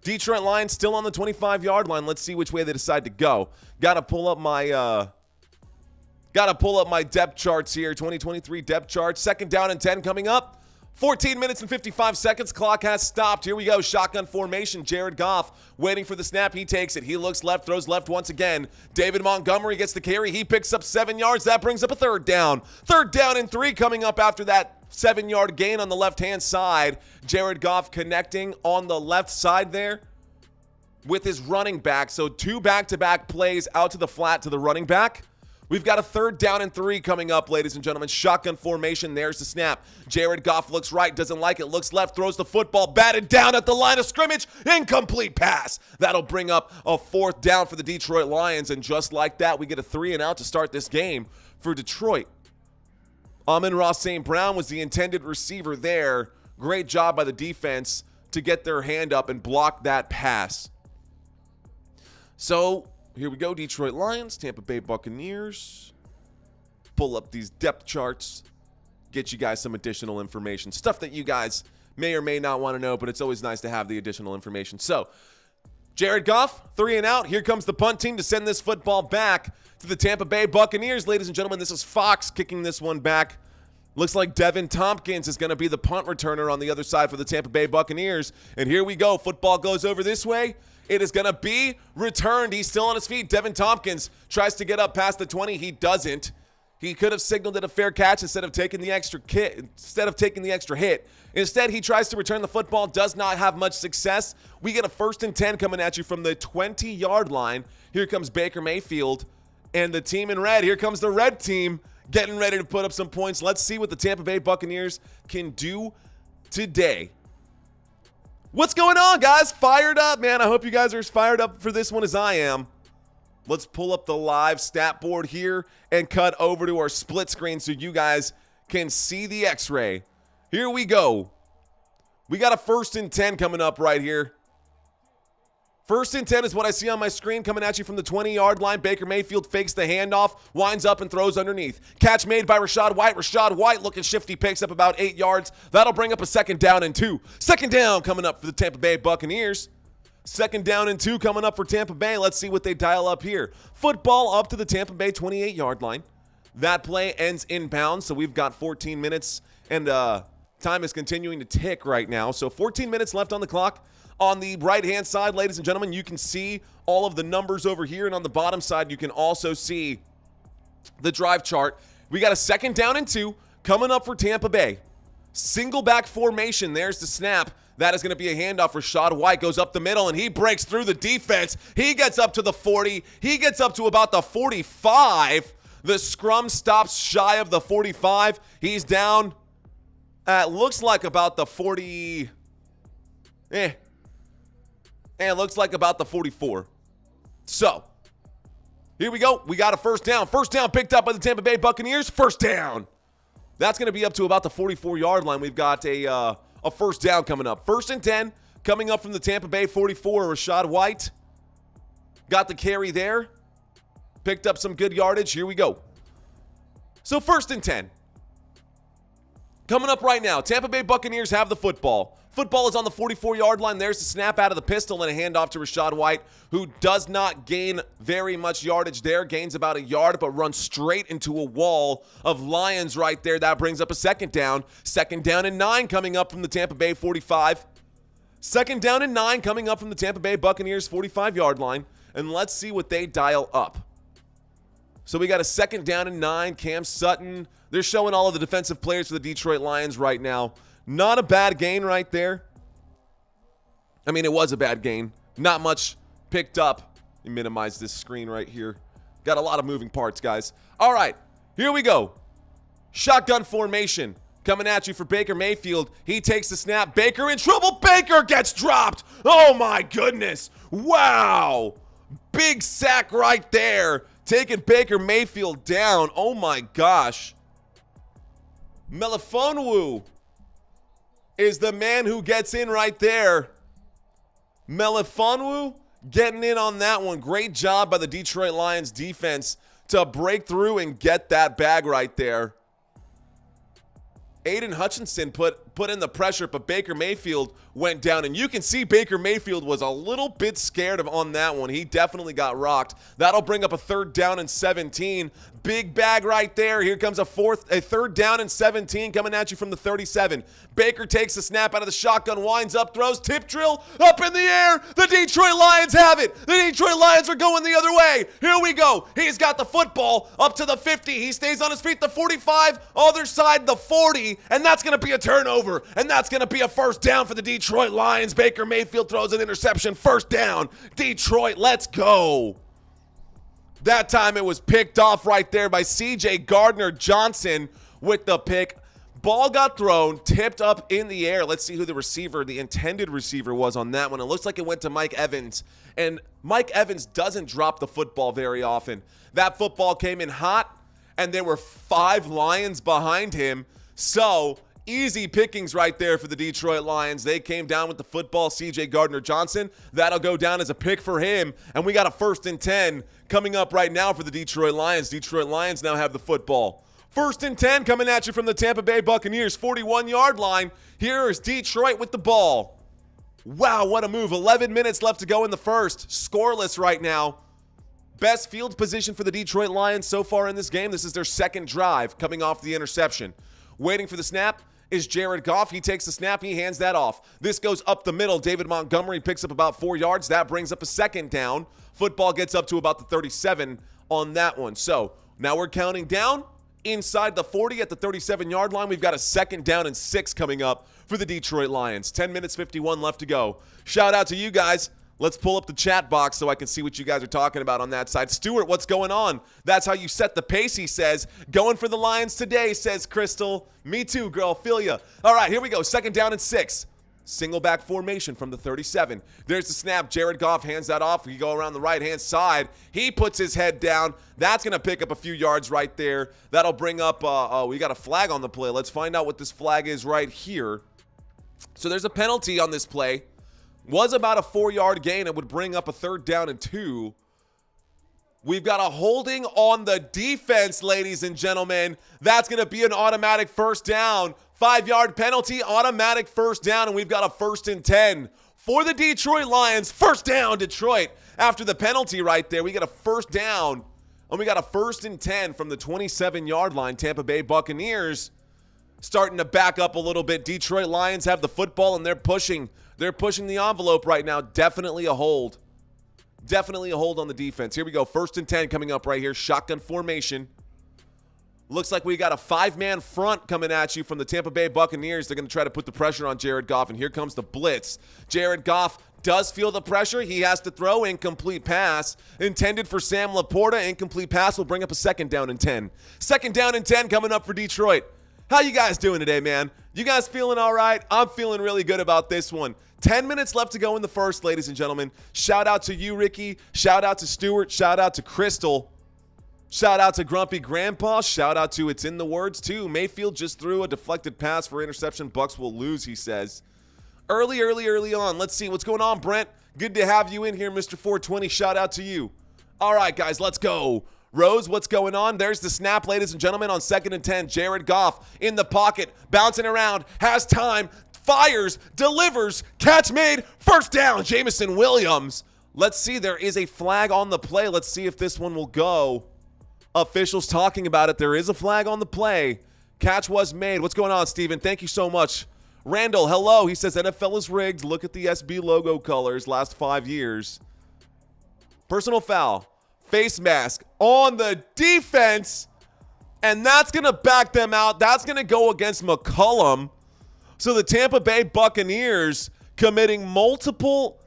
Detroit Lions still on the 25-yard line. Let's see which way they decide to go. Got to pull up my depth charts here. 2023 depth charts. 2nd down and 10 coming up. 14 minutes and 55 seconds. Clock has stopped. Here we go. Shotgun formation. Jared Goff waiting for the snap. He takes it. He looks left, throws left once again. David Montgomery gets the carry. He picks up 7 yards. That brings up a 3rd down. 3rd down and 3 coming up after that 7-yard gain on the left-hand side. Jared Goff connecting on the left side there with his running back. So 2 back-to-back plays out to the flat to the running back. We've got a 3rd down and 3 coming up, ladies and gentlemen. Shotgun formation. There's the snap. Jared Goff looks right, doesn't like it, looks left, throws the football, batted down at the line of scrimmage. Incomplete pass. That'll bring up a 4th down for the Detroit Lions. And just like that, we get a 3 and out to start this game for Detroit. Amon-Ra St. Brown was the intended receiver there. Great job by the defense to get their hand up and block that pass. So here we go, Detroit Lions, Tampa Bay Buccaneers. Pull up these depth charts, get you guys some additional information. Stuff that you guys may or may not want to know, but it's always nice to have the additional information. So Jared Goff, 3 and out. Here comes the punt team to send this football back to the Tampa Bay Buccaneers. Ladies and gentlemen, this is Fox kicking this one back. Looks like Devin Tompkins is going to be the punt returner on the other side for the Tampa Bay Buccaneers. And here we go. Football goes over this way. It is going to be returned. He's still on his feet. Devin Tompkins tries to get up past the 20. He doesn't. He could have signaled it a fair catch instead of taking the extra hit. Instead, he tries to return the football, does not have much success. We get a 1st and 10 coming at you from the 20-yard line. Here comes Baker Mayfield and the team in red. Here comes the red team getting ready to put up some points. Let's see what the Tampa Bay Buccaneers can do today. What's going on, guys? Fired up, man. I hope you guys are as fired up for this one as I am. Let's pull up the live stat board here and cut over to our split screen so you guys can see the x-ray. Here we go. We got a 1st and 10 coming up right here. 1st and 10 is what I see on my screen coming at you from the 20-yard line. Baker Mayfield fakes the handoff, winds up and throws underneath. Catch made by Rachaad White. Rachaad White looking shifty, picks up about 8 yards. That'll bring up a 2nd down and 2. 2nd down coming up for the Tampa Bay Buccaneers. 2nd down and 2 coming up for Tampa Bay. Let's see what they dial up here. Football up to the Tampa Bay 28-yard line. That play ends inbounds, so we've got 14 minutes, and time is continuing to tick right now. So 14 minutes left on the clock. On the right-hand side, ladies and gentlemen, you can see all of the numbers over here, and on the bottom side, you can also see the drive chart. We got a 2nd down and 2 coming up for Tampa Bay. Single back formation. There's the snap. That is going to be a handoff. Rachaad White goes up the middle, and he breaks through the defense. He gets up to the 40. He gets up to about the 45. The scrum stops shy of the 45. He's down at looks like about the 40. It looks like about the 44. So, here we go. We got a 1st down. 1st down picked up by the Tampa Bay Buccaneers. 1st down. That's going to be up to about the 44-yard line. We've got a 1st down coming up. 1st and 10 coming up from the Tampa Bay 44. Rachaad White got the carry there. Picked up some good yardage. Here we go. So 1st and 10. Coming up right now, Tampa Bay Buccaneers have the football. Football is on the 44-yard line. There's the snap out of the pistol and a handoff to Rachaad White, who does not gain very much yardage there. Gains about a yard, but runs straight into a wall of Lions right there. That brings up a 2nd down. 2nd down and 9 coming up from the Tampa Bay 45. 2nd down and 9 coming up from the Tampa Bay Buccaneers 45-yard line. And let's see what they dial up. So we got a 2nd down and 9. Cam Sutton. They're showing all of the defensive players for the Detroit Lions right now. Not a bad gain right there. I mean, it was a bad gain. Not much picked up. Let me minimize this screen right here. Got a lot of moving parts, guys. All right, here we go. Shotgun formation coming at you for Baker Mayfield. He takes the snap. Baker in trouble. Baker gets dropped. Oh, my goodness. Wow. Big sack right there. Taking Baker Mayfield down. Oh, my gosh. Melifonwu is the man who gets in right there. Melifonwu getting in on that one. Great job by the Detroit Lions defense to break through and get that bag right there. Aiden Hutchinson put in the pressure, but Baker Mayfield went down. And you can see Baker Mayfield was a little bit scared on that one. He definitely got rocked. That'll bring up a 3rd down and 17. Big bag right there. Here comes a 3rd down and 17 coming at you from the 37. Baker takes the snap out of the shotgun, winds up, throws, tip drill, up in the air. The Detroit Lions have it. The Detroit Lions are going the other way. Here we go. He's got the football up to the 50. He stays on his feet, the 45, other side, the 40, and that's going to be a turnover, and that's going to be a 1st down for the Detroit Lions. Baker Mayfield throws an interception. 1st down. Detroit, let's go. That time it was picked off right there by C.J. Gardner-Johnson with the pick. Ball got thrown, tipped up in the air. Let's see who the intended receiver was on that one. It looks like it went to Mike Evans. And Mike Evans doesn't drop the football very often. That football came in hot, and there were 5 Lions behind him. So easy pickings right there for the Detroit Lions. They came down with the football. C.J. Gardner-Johnson, that'll go down as a pick for him. And we got a 1st and 10 coming up right now for the Detroit Lions. Detroit Lions now have the football. 1st and 10 coming at you from the Tampa Bay Buccaneers, 41-yard line. Here is Detroit with the ball. Wow, what a move. 11 minutes left to go in the first. Scoreless right now. Best field position for the Detroit Lions so far in this game. This is their 2nd drive coming off the interception. Waiting for the snap is Jared Goff. He takes the snap. He hands that off. This goes up the middle. David Montgomery picks up about 4 yards. That brings up a 2nd down. Football gets up to about the 37 on that one. So now we're counting down. Inside the 40 at the 37-yard line, we've got a 2nd down and 6 coming up for the Detroit Lions. 10 minutes, 51 left to go. Shout out to you guys. Let's pull up the chat box so I can see what you guys are talking about on that side. Stuart, what's going on? That's how you set the pace, he says. Going for the Lions today, says Crystal. Me too, girl. Feel ya. All right, here we go. 2nd down and 6. Single back formation from the 37. There's the snap. Jared Goff hands that off. We go around the right-hand side. He puts his head down. That's going to pick up a few yards right there. That'll bring up, we got a flag on the play. Let's find out what this flag is right here. So there's a penalty on this play. Was about a 4-yard gain. It would bring up a 3rd down and 2. We've got a holding on the defense, ladies and gentlemen. That's going to be an automatic 1st down. 5-yard penalty, automatic 1st down, and we've got a 1st and 10 for the Detroit Lions. 1st down, Detroit. After the penalty right there, we got a 1st down, and we got a 1st and 10 from the 27-yard line. Tampa Bay Buccaneers starting to back up a little bit. Detroit Lions have the football, and they're pushing the envelope right now. Definitely a hold. Definitely a hold on the defense. Here we go. 1st and 10 coming up right here. Shotgun formation. Looks like we got a 5-man front coming at you from the Tampa Bay Buccaneers. They're going to try to put the pressure on Jared Goff, and here comes the blitz. Jared Goff does feel the pressure. He has to throw. Incomplete pass. Intended for Sam Laporta. Incomplete pass will bring up a 2nd down and 10. 2nd down and 10 coming up for Detroit. How you guys doing today, man? You guys feeling all right? I'm feeling really good about this one. 10 minutes left to go in the first, ladies and gentlemen. Shout out to you, Ricky. Shout out to Stuart. Shout out to Crystal. Shout out to Grumpy Grandpa. Shout out to It's in the Words, too. Mayfield just threw a deflected pass for interception. Bucs will lose, he says. Early on. Let's see what's going on, Brent. Good to have you in here, Mr. 420. Shout out to you. All right, guys, let's go. Rose, what's going on? There's the snap, ladies and gentlemen, on 2nd and 10. Jared Goff in the pocket, bouncing around, has time, fires, delivers, catch made, 1st down, Jameson Williams. Let's see, there is a flag on the play. Let's see if this one will go. Officials talking about it. There is a flag on the play. Catch was made. What's going on, Steven? Thank you so much. Randall, hello. He says NFL is rigged. Look at the SB logo colors last 5 years. Personal foul. face mask on the defense, and that's going to back them out. That's going to go against McCollum. So the Tampa Bay Buccaneers committing multiple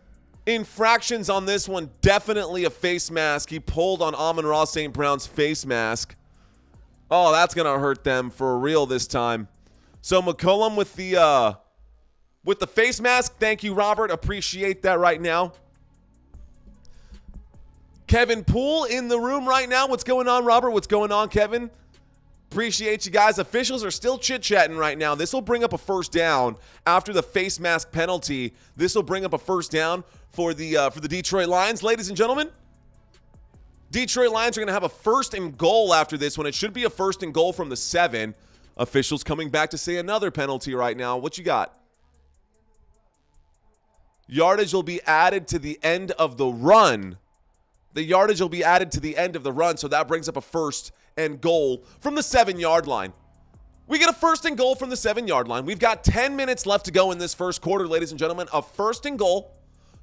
infractions on this one. Definitely a face mask. He pulled on Amon-Ra St. Brown's face mask. Oh, that's going to hurt them for real this time. So McCollum with the face mask. Thank you, Robert. Appreciate that right now. Kevin Poole in the room right now. What's going on, Robert? What's going on, Kevin? Appreciate you guys. Officials are still chit-chatting right now. This will bring up a first down after the face mask penalty. This will bring up a first down for the Detroit Lions. Ladies and gentlemen, Detroit Lions are going to have a first and goal after this one. It should be a first and goal from the 7. Officials coming back to say another penalty right now. What you got? Yardage will be added to the end of the run. The yardage will be added to the end of the run, so that brings up a first and goal from the 7-yard line. We get a first and goal from the 7-yard line. We've got 10 minutes left to go in this first quarter, ladies and gentlemen. A first and goal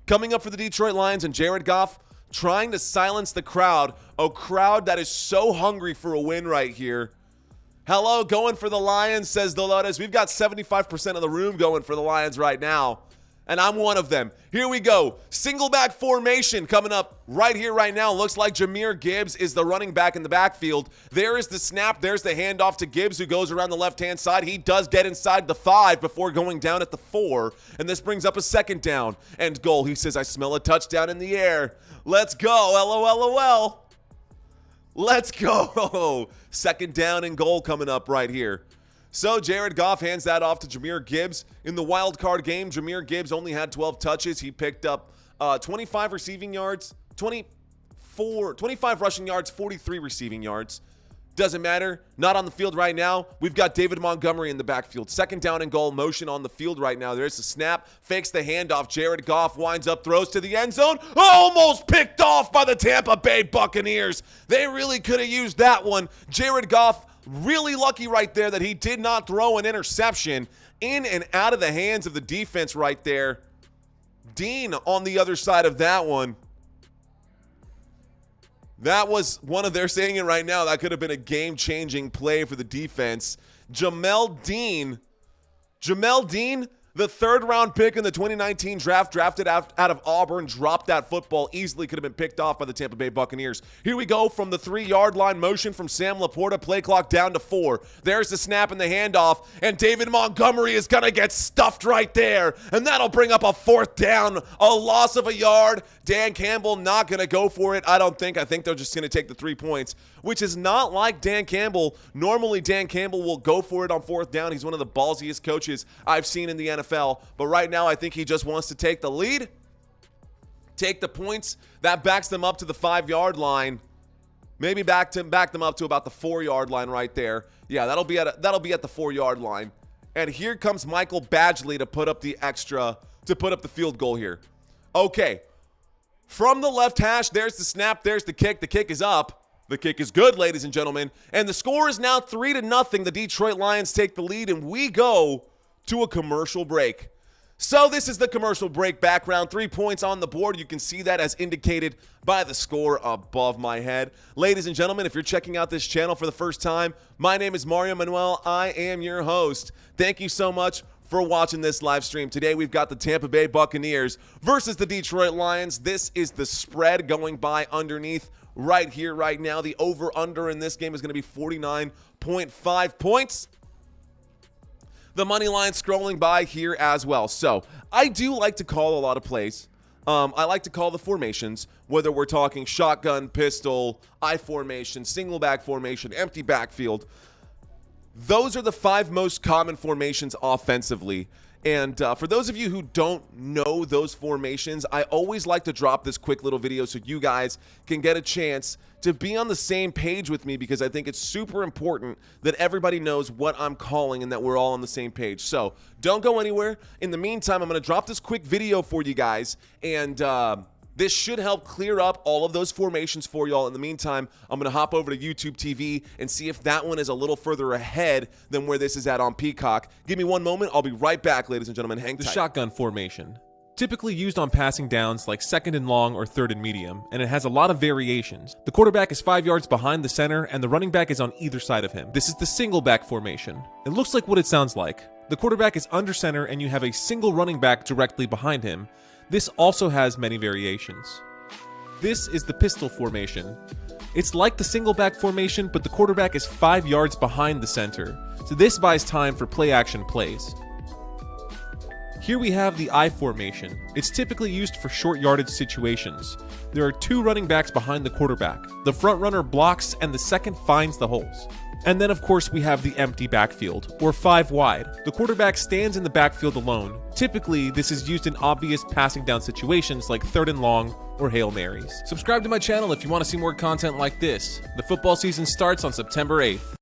coming up for the Detroit Lions, and Jared Goff trying to silence the crowd, a crowd that is so hungry for a win right here. Hello, going for the Lions, says Dolores. We've got 75% of the room going for the Lions right now, and I'm one of them. Here we go. Single back formation coming up right here, right now. Looks like Jahmyr Gibbs is the running back in the backfield. There is the snap. There's the handoff to Gibbs, who goes around the left-hand side. He does get inside the 5 before going down at the 4, and this brings up a second down and goal. He says, I smell a touchdown in the air. Let's go. LOL. Let's go. Second down and goal coming up right here. So Jared Goff hands that off to Jahmyr Gibbs. In the wild card game, Jahmyr Gibbs only had 12 touches. He picked up 25 receiving yards, 25 rushing yards, 43 receiving yards. Doesn't matter. Not on the field right now. We've got David Montgomery in the backfield. Second down and goal, motion on the field right now. There's the snap, fakes the handoff. Jared Goff winds up, throws to the end zone. Almost picked off by the Tampa Bay Buccaneers. They really could have used that one. Jared Goff really lucky right there that he did not throw an interception. In and out of the hands of the defense right there. Dean on the other side of that one. That was one of, they're saying it right now, that could have been a game-changing play for the defense. Jamel Dean, the third-round pick in the 2019 draft, drafted out of Auburn, dropped that football, easily could have been picked off by the Tampa Bay Buccaneers. Here we go from the 3-yard line, motion from Sam Laporta, play clock down to 4. There's the snap and the handoff, and David Montgomery is going to get stuffed right there, and that'll bring up a fourth down, a loss of a yard. Dan Campbell not going to go for it, I don't think. I think they're just going to take the 3 points, which is not like Dan Campbell. Normally, Dan Campbell will go for it on fourth down. He's one of the ballsiest coaches I've seen in the NFL. But right now, I think he just wants to take the lead, take the points. That backs them up to the 5-yard line. Maybe back them up to about the 4-yard line right there. Yeah, that'll be at the 4-yard line. And here comes Michael Badgley to put up the field goal here. Okay. From the left hash, there's the snap, there's the kick. The kick is up. The kick is good, ladies and gentlemen. And the score is now 3-0. The Detroit Lions take the lead, and we go to a commercial break. So this is the commercial break background. 3 points on the board. You can see that as indicated by the score above my head. Ladies and gentlemen, if you're checking out this channel for the first time, my name is Manuel. I am your host. Thank you so much for watching this live stream. Today we've got the Tampa Bay Buccaneers versus the Detroit Lions. This is the spread going by underneath right here, right now. The over-under in this game is going to be 49.5 points. The money line scrolling by here as well. So I do like to call a lot of plays. I like to call the formations, whether we're talking shotgun, pistol, I formation, single back formation, empty backfield. Those are the 5 most common formations offensively. And for those of you who don't know those formations, I always like to drop this quick little video so you guys can get a chance to be on the same page with me, because I think it's super important that everybody knows what I'm calling and that we're all on the same page. So don't go anywhere. In the meantime, I'm going to drop this quick video for you guys, and this should help clear up all of those formations for y'all. In the meantime, I'm going to hop over to YouTube TV and see if that one is a little further ahead than where this is at on Peacock. Give me one moment. I'll be right back, ladies and gentlemen. Hang tight. The shotgun formation. typically used on passing downs like 2nd and long or 3rd and medium, and it has a lot of variations. The quarterback is 5 yards behind the center, and the running back is on either side of him. This is the single back formation. It looks like what it sounds like. The quarterback is under center, and you have a single running back directly behind him. This also has many variations. This is the pistol formation. It's like the single back formation, but the quarterback is 5 yards behind the center, so this buys time for play action plays. Here we have the I formation. It's typically used for short yardage situations. There are 2 running backs behind the quarterback. The front runner blocks and the second finds the holes. And then of course we have the empty backfield, or 5 wide. The quarterback stands in the backfield alone. Typically, this is used in obvious passing down situations like 3rd and long or Hail Marys. Subscribe to my channel if you want to see more content like this. The football season starts on September 8th.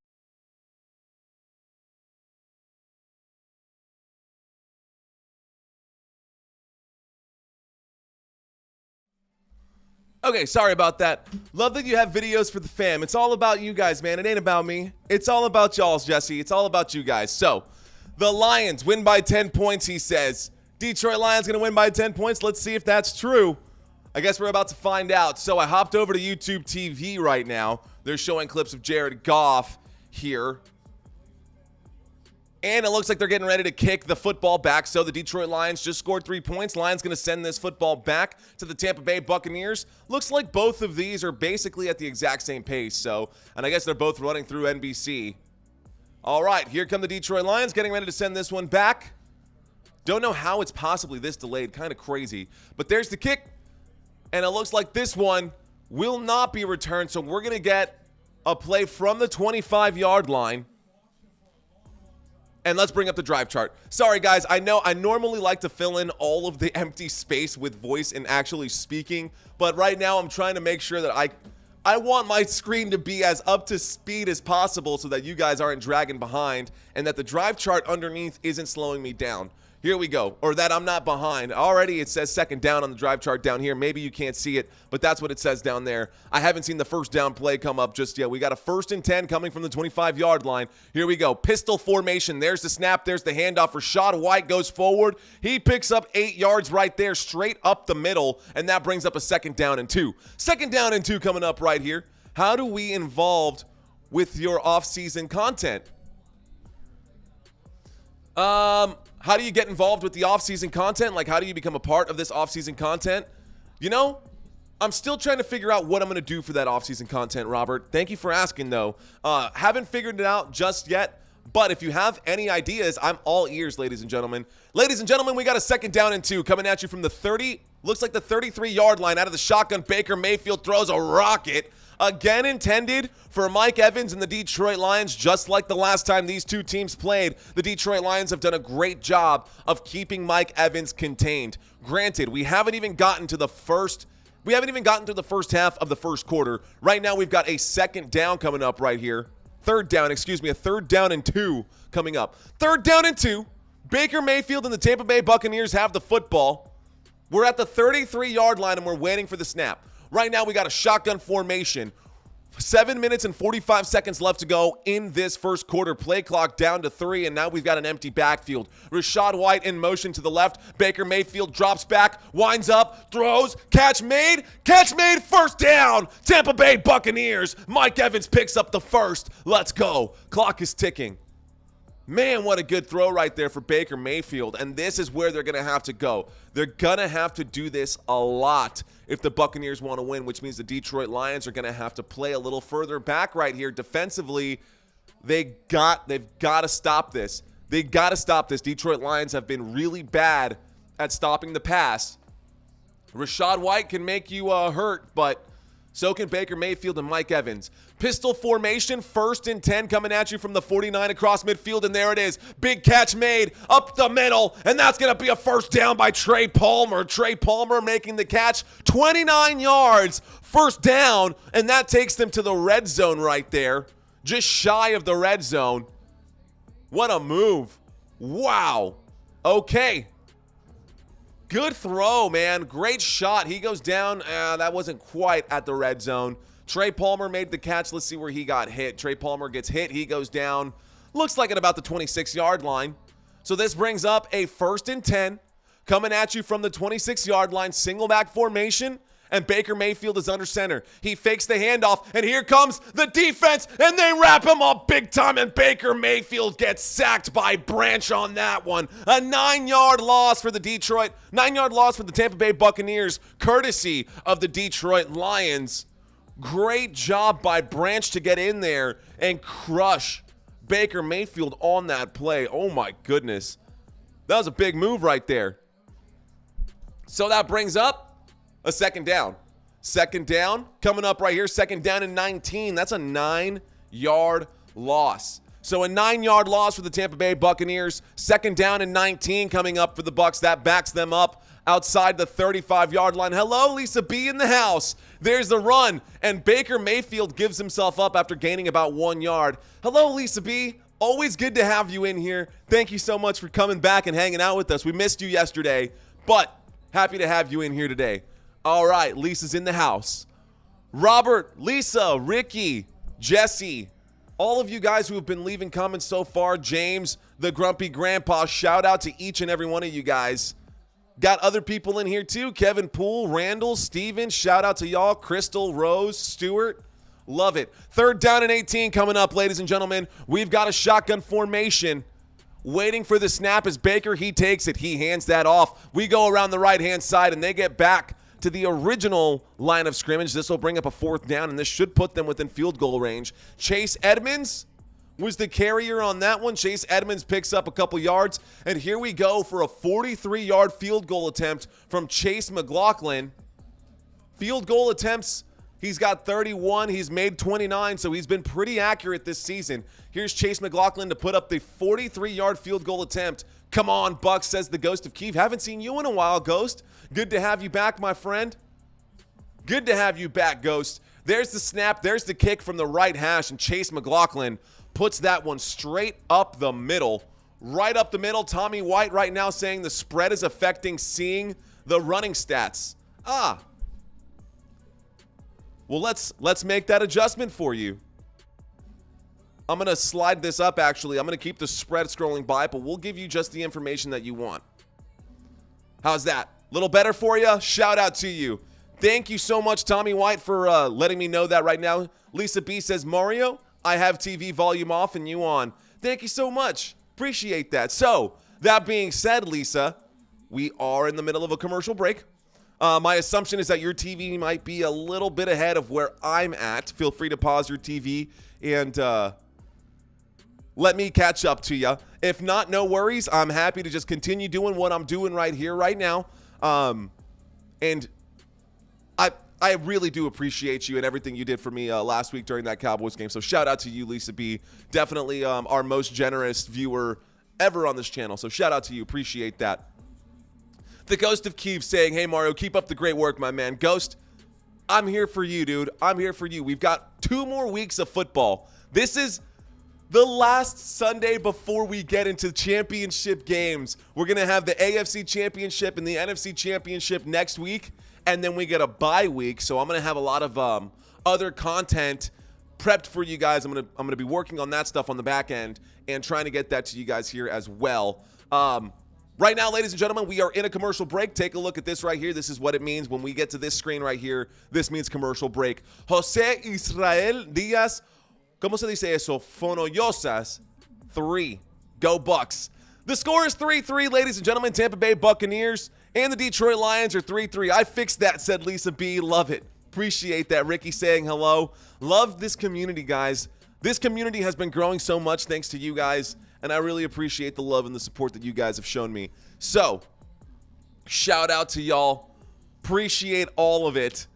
Okay, sorry about that. Love that you have videos for the fam. It's all about you guys, man. It ain't about me. It's all about y'all's, Jesse. It's all about you guys. So, the Lions win by 10 points, he says. Detroit Lions going to win by 10 points. Let's see if that's true. I guess we're about to find out. So, I hopped over to YouTube TV right now. They're showing clips of Jared Goff here. And it looks like they're getting ready to kick the football back. So the Detroit Lions just scored 3 points. Lions going to send this football back to the Tampa Bay Buccaneers. Looks like both of these are basically at the exact same pace. So, and I guess they're both running through NBC. All right, here come the Detroit Lions getting ready to send this one back. Don't know how it's possibly this delayed. Kind of crazy. But there's the kick. And it looks like this one will not be returned. So we're going to get a play from the 25-yard line. And let's bring up the drive chart. Sorry, guys. I know I normally like to fill in all of the empty space with voice and actually speaking. But right now, I'm trying to make sure that I want my screen to be as up to speed as possible so that you guys aren't dragging behind and that the drive chart underneath isn't slowing me down. Here we go. Or that I'm not behind. Already it says 2nd down on the drive chart down here. Maybe you can't see it, but that's what it says down there. I haven't seen the 1st down play come up just yet. We got a 1st and 10 coming from the 25-yard line. Here we go. Pistol formation. There's the snap. There's the handoff. Rashad White goes forward. He picks up 8 yards right there, straight up the middle, and that brings up a 2nd down and 2. 2nd down and 2 coming up right here. How do we involved with your off-season content? How do you get involved with the off-season content? Like, how do you become a part of this off-season content? You know, I'm still trying to figure out what I'm going to do for that off-season content, Robert. Thank you for asking, though. Haven't figured it out just yet, but if you have any ideas, I'm all ears, ladies and gentlemen. Ladies and gentlemen, we got a 2nd down and 2 coming at you from the 30, looks like the 33-yard line. Out of the shotgun, Baker Mayfield throws a rocket. Again intended for Mike Evans and the Detroit Lions, just like the last time these two teams played. The Detroit Lions have done a great job of keeping Mike Evans contained. Granted, we haven't even gotten to the first half of the first quarter. Right now, we've got a 2nd down coming up right here. 3rd down, a 3rd down and 2 coming up. 3rd down and 2. Baker Mayfield and the Tampa Bay Buccaneers have the football. We're at the 33-yard line, and we're waiting for the snap. Right now, we got a shotgun formation. 7 minutes and 45 seconds left to go in this first quarter. Play clock down to 3, and now we've got an empty backfield. Rashad White in motion to the left. Baker Mayfield drops back, winds up, throws, catch made, 1st down. Tampa Bay Buccaneers. Mike Evans picks up the 1st. Let's go. Clock is ticking. Man, what a good throw right there for Baker Mayfield. And this is where they're going to have to go. They're going to have to do this a lot if the Buccaneers want to win, which means the Detroit Lions are going to have to play a little further back right here. Defensively, they've got to stop this. They got to stop this. Detroit Lions have been really bad at stopping the pass. Rashad White can make you hurt, but so can Baker Mayfield and Mike Evans. Pistol formation, 1st and 10 coming at you from the 49 across midfield, and there it is. Big catch made up the middle, and that's going to be a 1st down by Trey Palmer. Trey Palmer making the catch, 29 yards, 1st down, and that takes them to the red zone right there, just shy of the red zone. What a move. Wow. Okay. Good throw, man. Great shot. He goes down. That wasn't quite at the red zone. Trey Palmer made the catch. Let's see where he got hit. Trey Palmer gets hit. He goes down. Looks like at about the 26-yard line. So this brings up a 1st and 10 coming at you from the 26-yard line, single back formation, and Baker Mayfield is under center. He fakes the handoff, and here comes the defense, and they wrap him up big time, and Baker Mayfield gets sacked by Branch on that one. A 9-yard loss for the 9-yard loss for the Tampa Bay Buccaneers, courtesy of the Detroit Lions. Great job by Branch to get in there and crush Baker Mayfield on that play. Oh my goodness. That was a big move right there. So that brings up a second down. Second down coming up right here. Second down and 19. That's a 9-yard loss. So a 9-yard loss for the Tampa Bay Buccaneers. Second down and 19 coming up for the Bucs. That backs them up outside the 35-yard line. Hello, Lisa B in the house. There's the run, and Baker Mayfield gives himself up after gaining about 1 yard. Hello, Lisa B. Always good to have you in here. Thank you so much for coming back and hanging out with us. We missed you yesterday, but happy to have you in here today. All right, Lisa's in the house. Robert, Lisa, Ricky, Jesse, all of you guys who have been leaving comments so far, James, the Grumpy Grandpa, shout out to each and every one of you guys. Got other people in here too. Kevin Poole, Randall, Steven, shout out to y'all. Crystal, Rose, Stewart. Love it. Third down and 18 coming up, ladies and gentlemen. We've got a shotgun formation. Waiting for the snap as Baker, he takes it. He hands that off. We go around the right-hand side, and they get back to the original line of scrimmage. This will bring up a fourth down, and this should put them within field goal range. Chase Edmonds was the carrier on that one. Chase Edmonds picks up a couple yards, and here we go for a 43-yard field goal attempt from Chase McLaughlin. Field goal attempts, he's got 31. He's made 29, so he's been pretty accurate this season. Here's Chase McLaughlin to put up the 43-yard field goal attempt. Come on, Bucs, says the Ghost of Keith. Haven't seen you in a while, Ghost. Good to have you back, my friend. Good to have you back, Ghost. There's the snap. There's the kick from the right hash, and Chase McLaughlin puts that one straight up the middle. Right up the middle. Tommy White right now saying the spread is affecting seeing the running stats. Well, let's make that adjustment for you. I'm going to slide this up, actually. I'm going to keep the spread scrolling by, but we'll give you just the information that you want. How's that? A little better for you? Shout out to you. Thank you so much, Tommy White, for letting me know that right now. Lisa B says, Mario, I have TV volume off and you on. Thank you so much. Appreciate that. So, that being said, Lisa, we are in the middle of a commercial break. My assumption is that your TV might be a little bit ahead of where I'm at. Feel free to pause your TV and let me catch up to you. If not, no worries. I'm happy to just continue doing what I'm doing right here, right now. And I really do appreciate you and everything you did for me last week during that Cowboys game. So shout out to you, Lisa B. Definitely our most generous viewer ever on this channel. So shout out to you. Appreciate that. The Ghost of Keith saying, hey, Mario, keep up the great work, my man. Ghost, I'm here for you, dude. I'm here for you. We've got 2 more weeks of football. This is the last Sunday before we get into championship games. We're going to have the AFC Championship and the NFC Championship next week, and then we get a bye week. So I'm going to have a lot of other content prepped for you guys. I'm going to be working on that stuff on the back end and trying to get that to you guys here as well. Right now, ladies and gentlemen, we are in a commercial break. Take a look at this right here. This is what it means when we get to this screen right here. This means commercial break. Jose Israel Diaz, ¿cómo se dice eso? Fonollosas, 3. Go Bucs. The score is 3-3, ladies and gentlemen. Tampa Bay Buccaneers and the Detroit Lions are 3-3. I fixed that, said Lisa B. Love it. Appreciate that. Ricky saying hello. Love this community, guys. This community has been growing so much thanks to you guys, and I really appreciate the love and the support that you guys have shown me. So, shout out to y'all. Appreciate all of it.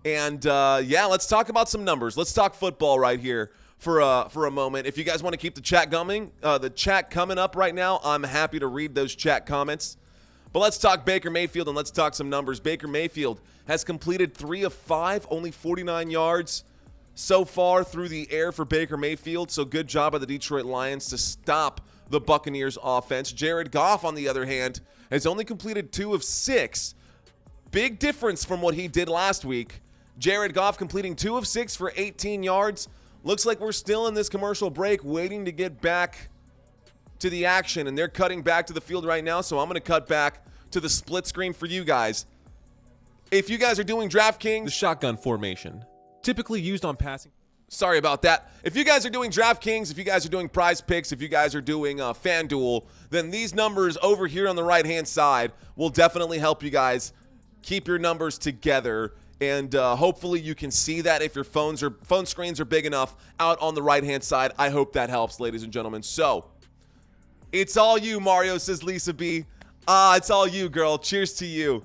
And, yeah, let's talk about some numbers. Let's talk football right here for a moment. If you guys want to keep the chat coming up right now, I'm happy to read those chat comments. But let's talk Baker Mayfield and let's talk some numbers. Baker Mayfield has completed 3 of 5, only 49 yards so far through the air for Baker Mayfield. So good job by the Detroit Lions to stop the Buccaneers offense. Jared Goff, on the other hand, has only completed 2 of 6. Big difference from what he did last week. Jared Goff completing 2 of 6 for 18 yards. Looks like we're still in this commercial break waiting to get back to the action, and they're cutting back to the field right now, so I'm going to cut back to the split screen for you guys. If you guys are doing DraftKings, The shotgun formation, typically used on passing. sorry about that. If you guys are doing DraftKings, if you guys are doing Prize Picks, if you guys are doing FanDuel, then these numbers over here on the right-hand side will definitely help you guys keep your numbers together. And hopefully you can see that if your phone screens are big enough out on the right-hand side. I hope that helps, ladies and gentlemen. So, it's all you, Mario, says Lisa B. It's all you, girl. Cheers to you.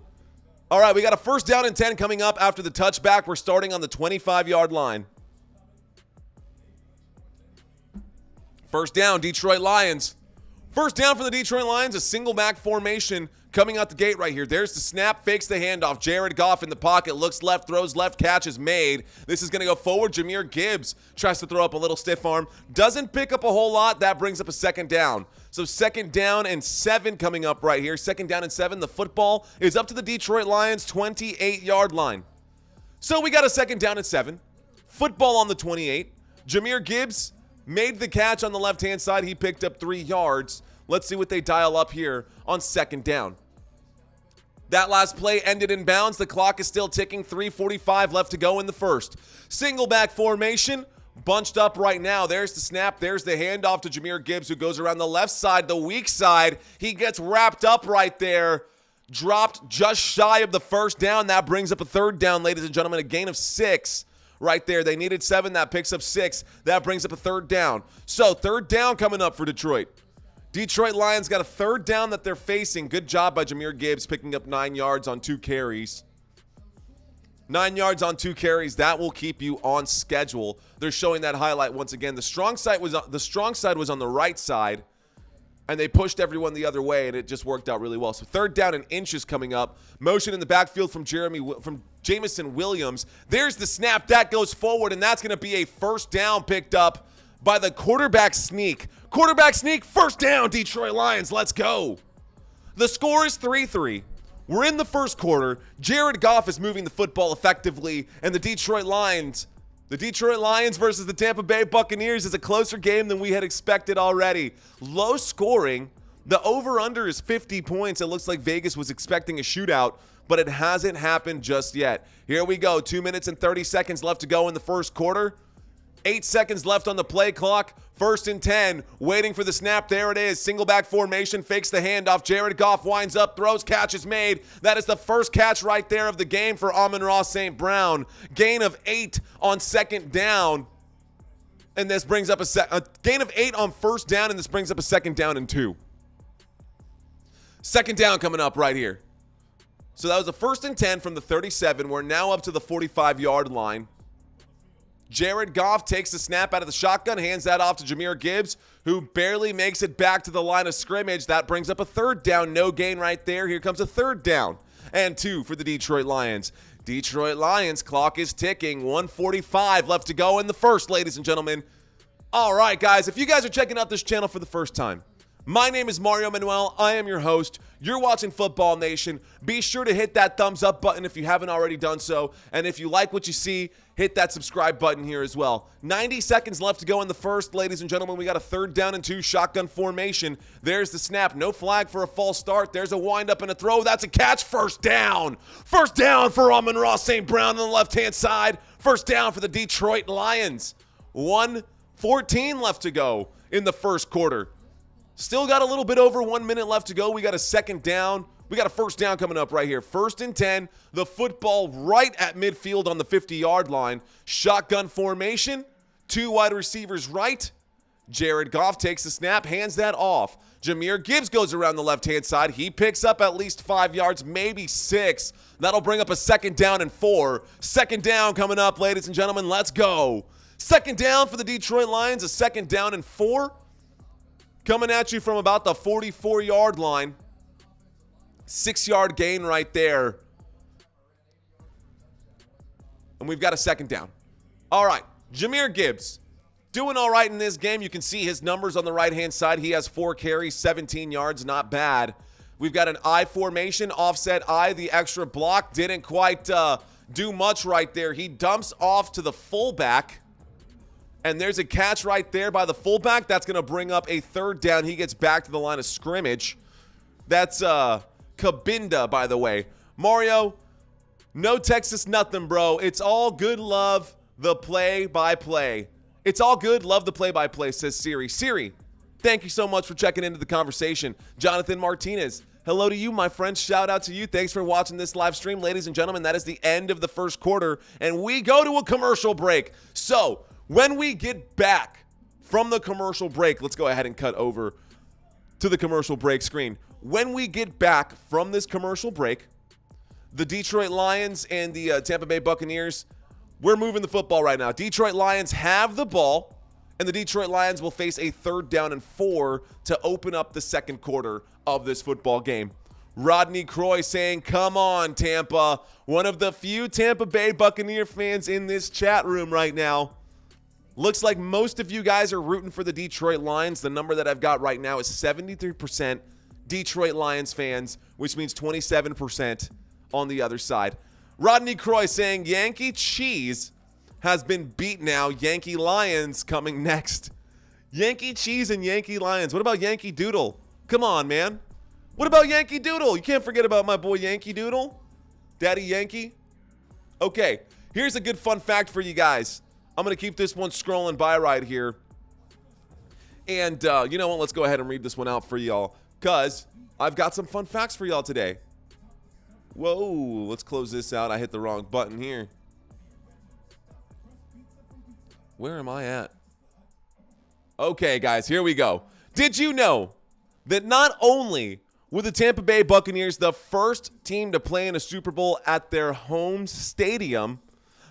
All right, we got a 1st down and 10 coming up after the touchback. We're starting on the 25-yard line. 1st down, Detroit Lions. 1st down for the Detroit Lions, a single back formation coming out the gate right here. There's the snap, fakes the handoff. Jared Goff in the pocket, looks left, throws left, catch is made. This is going to go forward. Jahmyr Gibbs tries to throw up a little stiff arm. Doesn't pick up a whole lot. That brings up a 2nd down. So 2nd down and 7 coming up right here. 2nd down and 7. The football is up to the Detroit Lions 28-yard line. So we got a 2nd down and 7. Football on the 28. Jahmyr Gibbs made the catch on the left-hand side. He picked up 3 yards. Let's see what they dial up here on 2nd down. That last play ended in bounds. The clock is still ticking. 3:45 left to go in the first. Single back formation. Bunched up right now. There's the snap. There's the handoff to Jahmyr Gibbs, who goes around the left side, the weak side. He gets wrapped up right there. Dropped just shy of the 1st down. That brings up a 3rd down, ladies and gentlemen. A gain of 6 right there. They needed 7. That picks up 6. That brings up a 3rd down. So 3rd down coming up for Detroit. Detroit Lions got a 3rd down that they're facing. Good job by Jahmyr Gibbs picking up 9 yards on 2 carries. 9 yards on 2 carries. That will keep you on schedule. They're showing that highlight once again. The strong side was on the right side, and they pushed everyone the other way, and it just worked out really well. So 3rd down and inches coming up. Motion in the backfield from Jamison Williams. There's the snap. That goes forward, and that's going to be a 1st down picked up by the quarterback sneak. Quarterback sneak, 1st down, Detroit Lions. Let's go. The score is 3-3. We're in the 1st quarter. Jared Goff is moving the football effectively, and the Detroit Lions versus the Tampa Bay Buccaneers is a closer game than we had expected already. Low scoring. The over-under is 50 points. It looks like Vegas was expecting a shootout, but it hasn't happened just yet. Here we go. 2 minutes and 30 seconds left to go in the 1st quarter. 8 seconds left on the play clock. 1st and 10. Waiting for the snap. There it is. Single back formation. Fakes the handoff. Jared Goff winds up. Throws. Catch is made. That is the first catch right there of the game for Amon-Ra St. Brown. Gain of 8 on 2nd down. And this brings up a gain of 8 on 1st down. And this brings up a 2nd down and 2. 2nd down coming up right here. So that was a 1st and 10 from the 37. We're now up to the 45-yard line. Jared Goff takes the snap out of the shotgun, hands that off to Jahmyr Gibbs, who barely makes it back to the line of scrimmage. That brings up a 3rd down. No gain right there. Here comes a 3rd down and 2 for the Detroit Lions. Detroit Lions, clock is ticking. 1:45 left to go in the 1st, ladies and gentlemen. All right, guys, if you guys are checking out this channel for the first time, my name is Manuel. I am your host. You're watching Football Nation. Be sure to hit that thumbs up button if you haven't already done so. And if you like what you see, hit that subscribe button here as well. 90 seconds left to go in the 1st, ladies and gentlemen. We got a 3rd down and 2 shotgun formation. There's the snap. No flag for a false start. There's a windup and a throw. That's a catch. 1st down. 1st down for Amon-Ra St. Brown on the left-hand side. 1st down for the Detroit Lions. 1:14 left to go in the 1st quarter. Still got a little bit over 1 minute left to go. We got a 2nd down. We got a 1st down coming up right here. 1st and 10. The football right at midfield on the 50-yard line. Shotgun formation. 2 wide receivers right. Jared Goff takes the snap, hands that off. Jahmyr Gibbs goes around the left-hand side. He picks up at least 5 yards, maybe 6. That'll bring up a 2nd down and 4. 2nd down coming up, ladies and gentlemen. Let's go. 2nd down for the Detroit Lions. A 2nd down and 4. Coming at you from about the 44-yard line. 6-yard gain right there. And we've got a 2nd down. All right, Jahmyr Gibbs doing all right in this game. You can see his numbers on the right-hand side. He has 4 carries, 17 yards, not bad. We've got an I formation, offset I. The extra block didn't quite do much right there. He dumps off to the fullback. And there's a catch right there by the fullback. That's going to bring up a 3rd down. He gets back to the line of scrimmage. That's Cabinda, by the way. Mario, no Texas nothing, bro. It's all good love, the play-by-play. It's all good, love the play-by-play, says Siri. Siri, thank you so much for checking into the conversation. Jonathan Martinez, hello to you, my friend. Shout out to you. Thanks for watching this live stream. Ladies and gentlemen, that is the end of the first quarter, and we go to a commercial break. So, when we get back from the commercial break, let's go ahead and cut over to the commercial break screen. When we get back from this commercial break, the Detroit Lions and the Tampa Bay Buccaneers, we're moving the football right now. Detroit Lions have the ball, and the Detroit Lions will face a 3rd down and 4 to open up the second quarter of this football game. Rodney Croy saying, come on, Tampa. One of the few Tampa Bay Buccaneer fans in this chat room right now. Looks like most of you guys are rooting for the Detroit Lions. The number that I've got right now is 73% Detroit Lions fans, which means 27% on the other side. Rodney Croy saying Yankee cheese has been beat now. Yankee Lions coming next. Yankee cheese and Yankee Lions. What about Yankee Doodle? Come on, man. What about Yankee Doodle? You can't forget about my boy Yankee Doodle. Daddy Yankee. Okay, here's a good fun fact for you guys. I'm going to keep this one scrolling by right here. And you know what? Let's go ahead and read this one out for y'all, because I've got some fun facts for y'all today. Whoa, let's close this out. I hit the wrong button here. Where am I at? Okay, guys, here we go. Did you know that not only were the Tampa Bay Buccaneers the first team to play in a Super Bowl at their home stadium,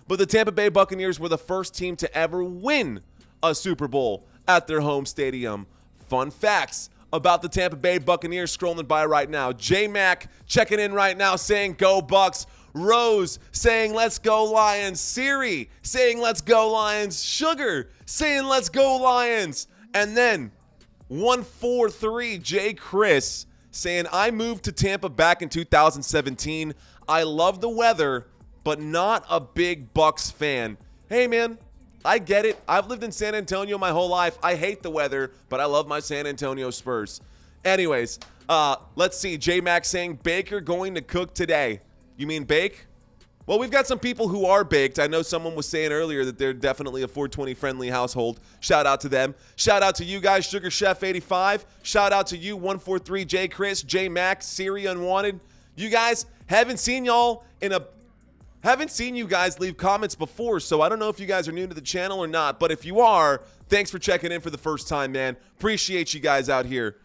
but the Tampa Bay Buccaneers were the first team to ever win a Super Bowl at their home stadium? Fun facts about the Tampa Bay Buccaneers scrolling by right now. J-Mac checking in right now saying, go Bucs. Rose saying, let's go Lions. Siri saying, let's go Lions. Sugar saying, let's go Lions. And then 143 J. Chris saying, I moved to Tampa back in 2017. I love the weather, but not a big Bucs fan. Hey, man, I get it. I've lived in San Antonio my whole life. I hate the weather, but I love my San Antonio Spurs. Anyways, let's see. J-Mac saying, Baker going to cook today. You mean bake? Well, we've got some people who are baked. I know someone was saying earlier that they're definitely a 420 friendly household. Shout out to them. Shout out to you guys, Sugar Chef 85. Shout out to you, 143 J Chris, J Mac, Siri Unwanted. You guys, haven't seen you guys leave comments before, so I don't know if you guys are new to the channel or not, but if you are, thanks for checking in for the first time, man. Appreciate you guys out here.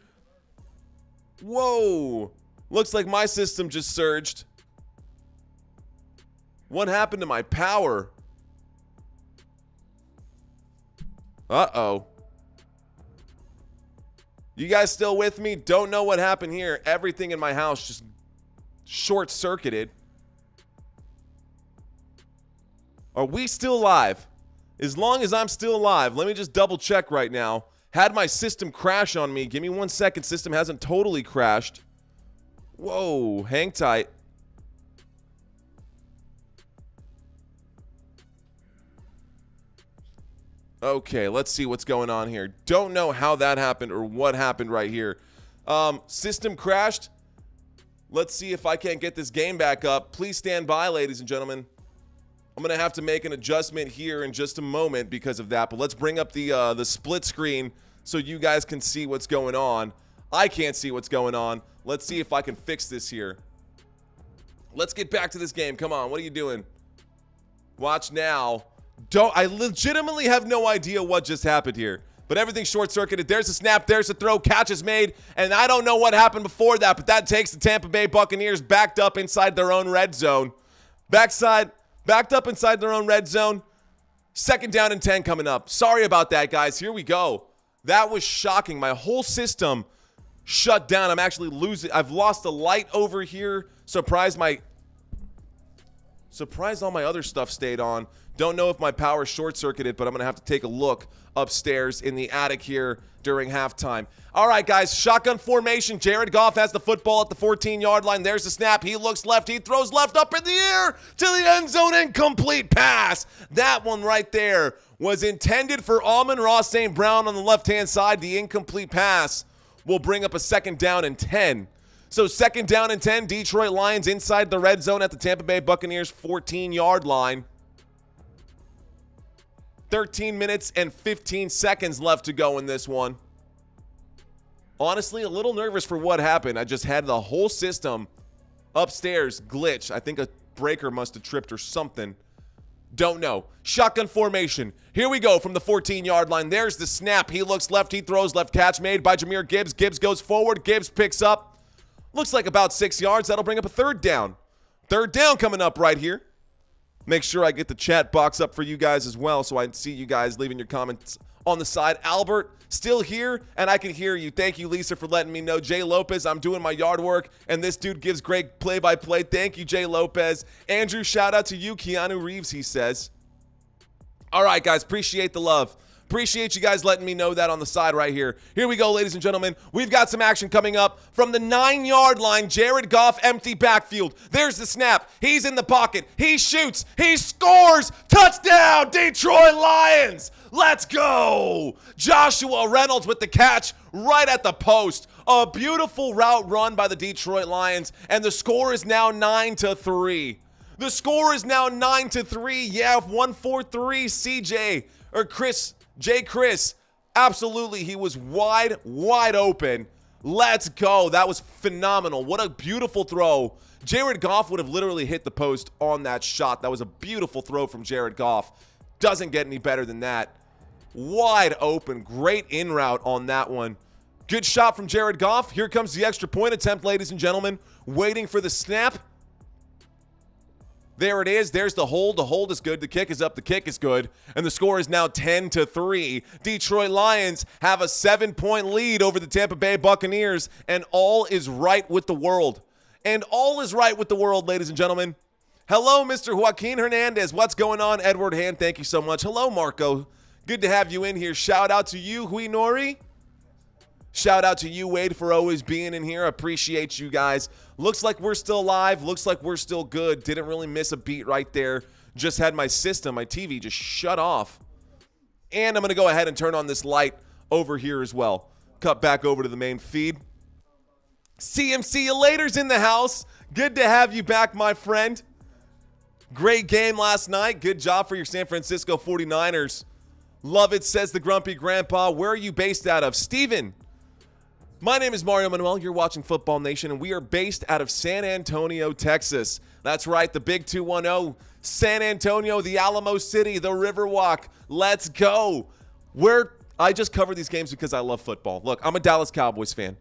Whoa. Looks like my system just surged. What happened to my power? Uh-oh. You guys still with me? Don't know what happened here. Everything in my house just short-circuited. Are we still live? As long as I'm still alive, let me just double check right now. Had my system crash on me. Give me 1 second. System hasn't totally crashed. Whoa, hang tight. Okay, let's see what's going on here. Don't know how that happened or what happened right here. System crashed. Let's see if I can't get this game back up. Please stand by, ladies and gentlemen. I'm going to have to make an adjustment here in just a moment because of that. But let's bring up the split screen so you guys can see what's going on. I can't see what's going on. Let's see if I can fix this here. Let's get back to this game. Come on, what are you doing? Watch now. I legitimately have no idea what just happened here. But everything's short-circuited. There's a snap. There's a throw. Catch is made. And I don't know what happened before that, but that takes the Tampa Bay Buccaneers backed up inside their own red zone. Backed up inside their own red zone. 2nd down and 10 coming up. Sorry about that, guys. Here we go. That was shocking. My whole system shut down. I'm actually losing. I've lost a light over here. Surprised all my other stuff stayed on. Don't know if my power short-circuited, but I'm going to have to take a look upstairs in the attic here during halftime. All right, guys, shotgun formation. Jared Goff has the football at the 14-yard line. There's the snap. He looks left. He throws left up in the air to the end zone. Incomplete pass. That one right there was intended for Amon-Ra St. Brown on the left-hand side. The incomplete pass will bring up a 2nd down and 10. So 2nd down and 10, Detroit Lions inside the red zone at the Tampa Bay Buccaneers 14-yard line. 13 minutes and 15 seconds left to go in this one. Honestly, a little nervous for what happened. I just had the whole system upstairs glitch. I think a breaker must have tripped or something. Don't know. Shotgun formation. Here we go from the 14-yard line. There's the snap. He looks left. He throws left. Catch made by Jahmyr Gibbs. Gibbs goes forward. Gibbs picks up. Looks like about 6 yards. That'll bring up a 3rd down. 3rd down coming up right here. Make sure I get the chat box up for you guys as well so I can see you guys leaving your comments on the side. Albert, still here, and I can hear you. Thank you, Lisa, for letting me know. Jay Lopez, I'm doing my yard work, and this dude gives great play-by-play. Thank you, Jay Lopez. Andrew, shout out to you. Keanu Reeves, he says. All right, guys, appreciate the love. Appreciate you guys letting me know that on the side right here. Here we go, ladies and gentlemen. We've got some action coming up from the 9-yard line. Jared Goff, empty backfield. There's the snap. He's in the pocket. He shoots. He scores. Touchdown, Detroit Lions. Let's go. Joshua Reynolds with the catch right at the post. A beautiful route run by the Detroit Lions, and the score is now 9-3. The score is now 9-3. Yeah, 1-4-3. CJ or Chris. Chris, absolutely, he was wide open. Let's go. That was phenomenal. What a beautiful throw. Jared Goff would have literally hit the post on that shot. That was a beautiful throw from Jared Goff. Doesn't get any better than that. Wide open. Great in route on that one. Good shot from Jared Goff. Here comes the extra point attempt, ladies and gentlemen. Waiting for the snap. There it is. There's the hold. The hold is good. The kick is up. The kick is good. And the score is now 10-3. Detroit Lions have a 7-point lead over the Tampa Bay Buccaneers. And all is right with the world. And all is right with the world, ladies and gentlemen. Hello, Mr. Joaquin Hernandez. What's going on? Edward Hand, thank you so much. Hello, Marco. Good to have you in here. Shout out to you, Hui Nori. Shout out to you, Wade, for always being in here. Appreciate you guys. Looks like we're still live. Looks like we're still good. Didn't really miss a beat right there. Just had my system, my TV, just shut off. And I'm going to go ahead and turn on this light over here as well. Cut back over to the main feed. CMC Elator's in the house. Good to have you back, my friend. Great game last night. Good job for your San Francisco 49ers. Love it, says the Grumpy Grandpa. Where are you based out of? Steven. My name is Mario Manuel. You're watching Football Nation, and we are based out of San Antonio, Texas. That's right, the Big 210. San Antonio, the Alamo City, the Riverwalk. Let's go. I just cover these games because I love football. Look, I'm a Dallas Cowboys fan.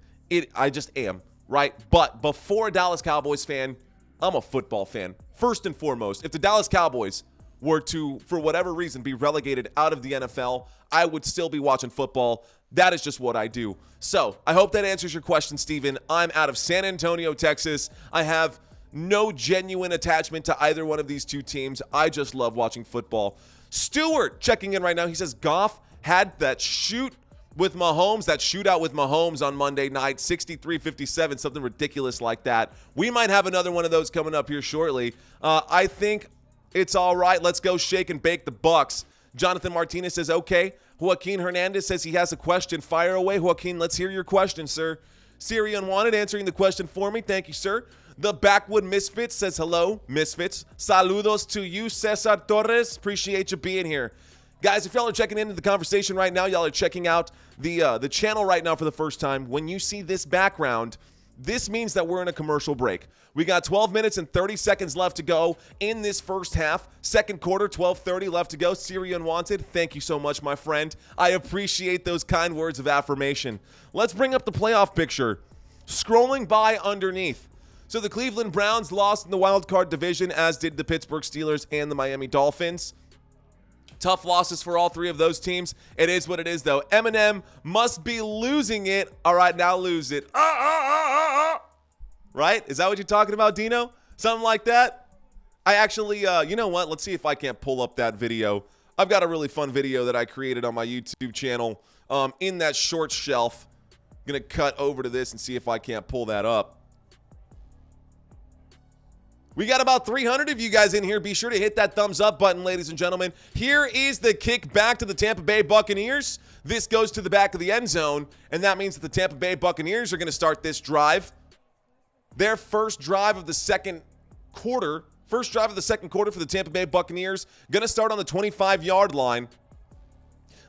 I just am, right? But before a Dallas Cowboys fan, I'm a football fan. First and foremost, if the Dallas Cowboys were to, for whatever reason, be relegated out of the NFL, I would still be watching football. That is just what I do. So I hope that answers your question, Steven. I'm out of San Antonio, Texas. I have no genuine attachment to either one of these two teams. I just love watching football. Stuart checking in right now. He says Goff had that shootout with Mahomes on Monday night, 63-57, something ridiculous like that. We might have another one of those coming up here shortly. I think it's all right. Let's go shake and bake the Bucs. Jonathan Martinez says, okay. Joaquin Hernandez says he has a question. Fire away, Joaquin. Let's hear your question, sir. Siri Unwanted answering the question for me. Thank you, sir. The Backwood Misfits says, hello, Misfits. Saludos to you, Cesar Torres. Appreciate you being here. Guys, if y'all are checking into the conversation right now, y'all are checking out the channel right now for the first time. When you see this background, this means that we're in a commercial break. We got 12 minutes and 30 seconds left to go in this first half. Second quarter, 12:30 left to go. Siri Unwanted, thank you so much, my friend. I appreciate those kind words of affirmation. Let's bring up the playoff picture. Scrolling by underneath. So the Cleveland Browns lost in the wild card division, as did the Pittsburgh Steelers and the Miami Dolphins. Tough losses for all three of those teams. It is what it is, though. Eminem must be losing it. All right, now lose it. Right? Is that what you're talking about, Dino? Something like that? I actually, you know what? Let's see if I can't pull up that video. I've got a really fun video that I created on my YouTube channel in that short shelf. I'm going to cut over to this and see if I can't pull that up. We got about 300 of you guys in here. Be sure to hit that thumbs up button, ladies and gentlemen. Here is the kick back to the Tampa Bay Buccaneers. This goes to the back of the end zone, and that means that the Tampa Bay Buccaneers are going to start this drive Their first drive of the second quarter for the Tampa Bay Buccaneers. Going to start on the 25-yard line.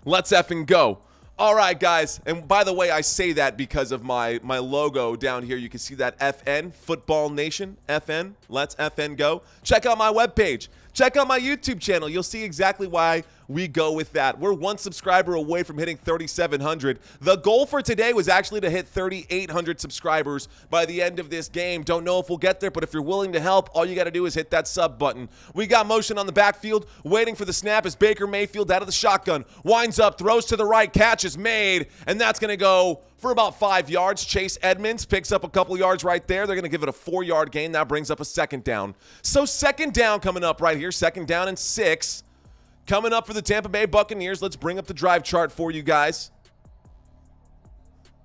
Let's effing go. All right, guys. And by the way, I say that because of my logo down here. You can see that FN, Football Nation, FN. Let's FN go. Check out my webpage. Check out my YouTube channel. You'll see exactly why we go with that. We're one subscriber away from hitting 3,700. The goal for today was actually to hit 3,800 subscribers by the end of this game. Don't know if we'll get there, but if you're willing to help, all you got to do is hit that sub button. We got motion on the backfield. Waiting for the snap is Baker Mayfield out of the shotgun. Winds up, throws to the right, catch is made, and that's going to go for about 5 yards. Chase Edmonds picks up a couple yards right there. They're going to give it a 4-yard gain. That brings up a second down. So second down coming up right here. Second down and 6. Coming up for the Tampa Bay Buccaneers. Let's bring up the drive chart for you guys.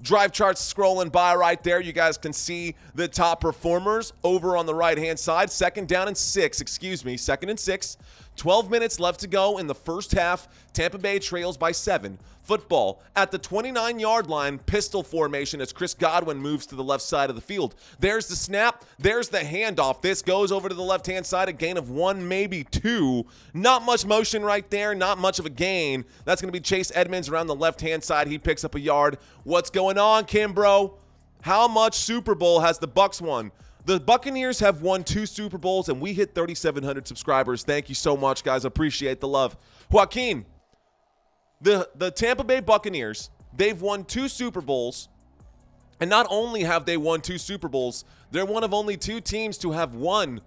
Drive chart's scrolling by right there. You guys can see the top performers over on the right-hand side. Second and 6. 12 minutes left to go in the first half. Tampa Bay trails by 7. Football at the 29-yard line, pistol formation as Chris Godwin moves to the left side of the field. There's the snap. There's the handoff. This goes over to the left-hand side, a gain of 1, maybe 2. Not much motion right there, not much of a gain. That's going to be Chase Edmonds around the left-hand side. He picks up a yard. What's going on, Kimbro? How much Super Bowl has the Bucs won? The Buccaneers have won 2 Super Bowls, and we hit 3,700 subscribers. Thank you so much, guys. Appreciate the love. Joaquin, the Tampa Bay Buccaneers, they've won 2 Super Bowls, and not only have they won 2 Super Bowls, they're one of only 2 teams to have won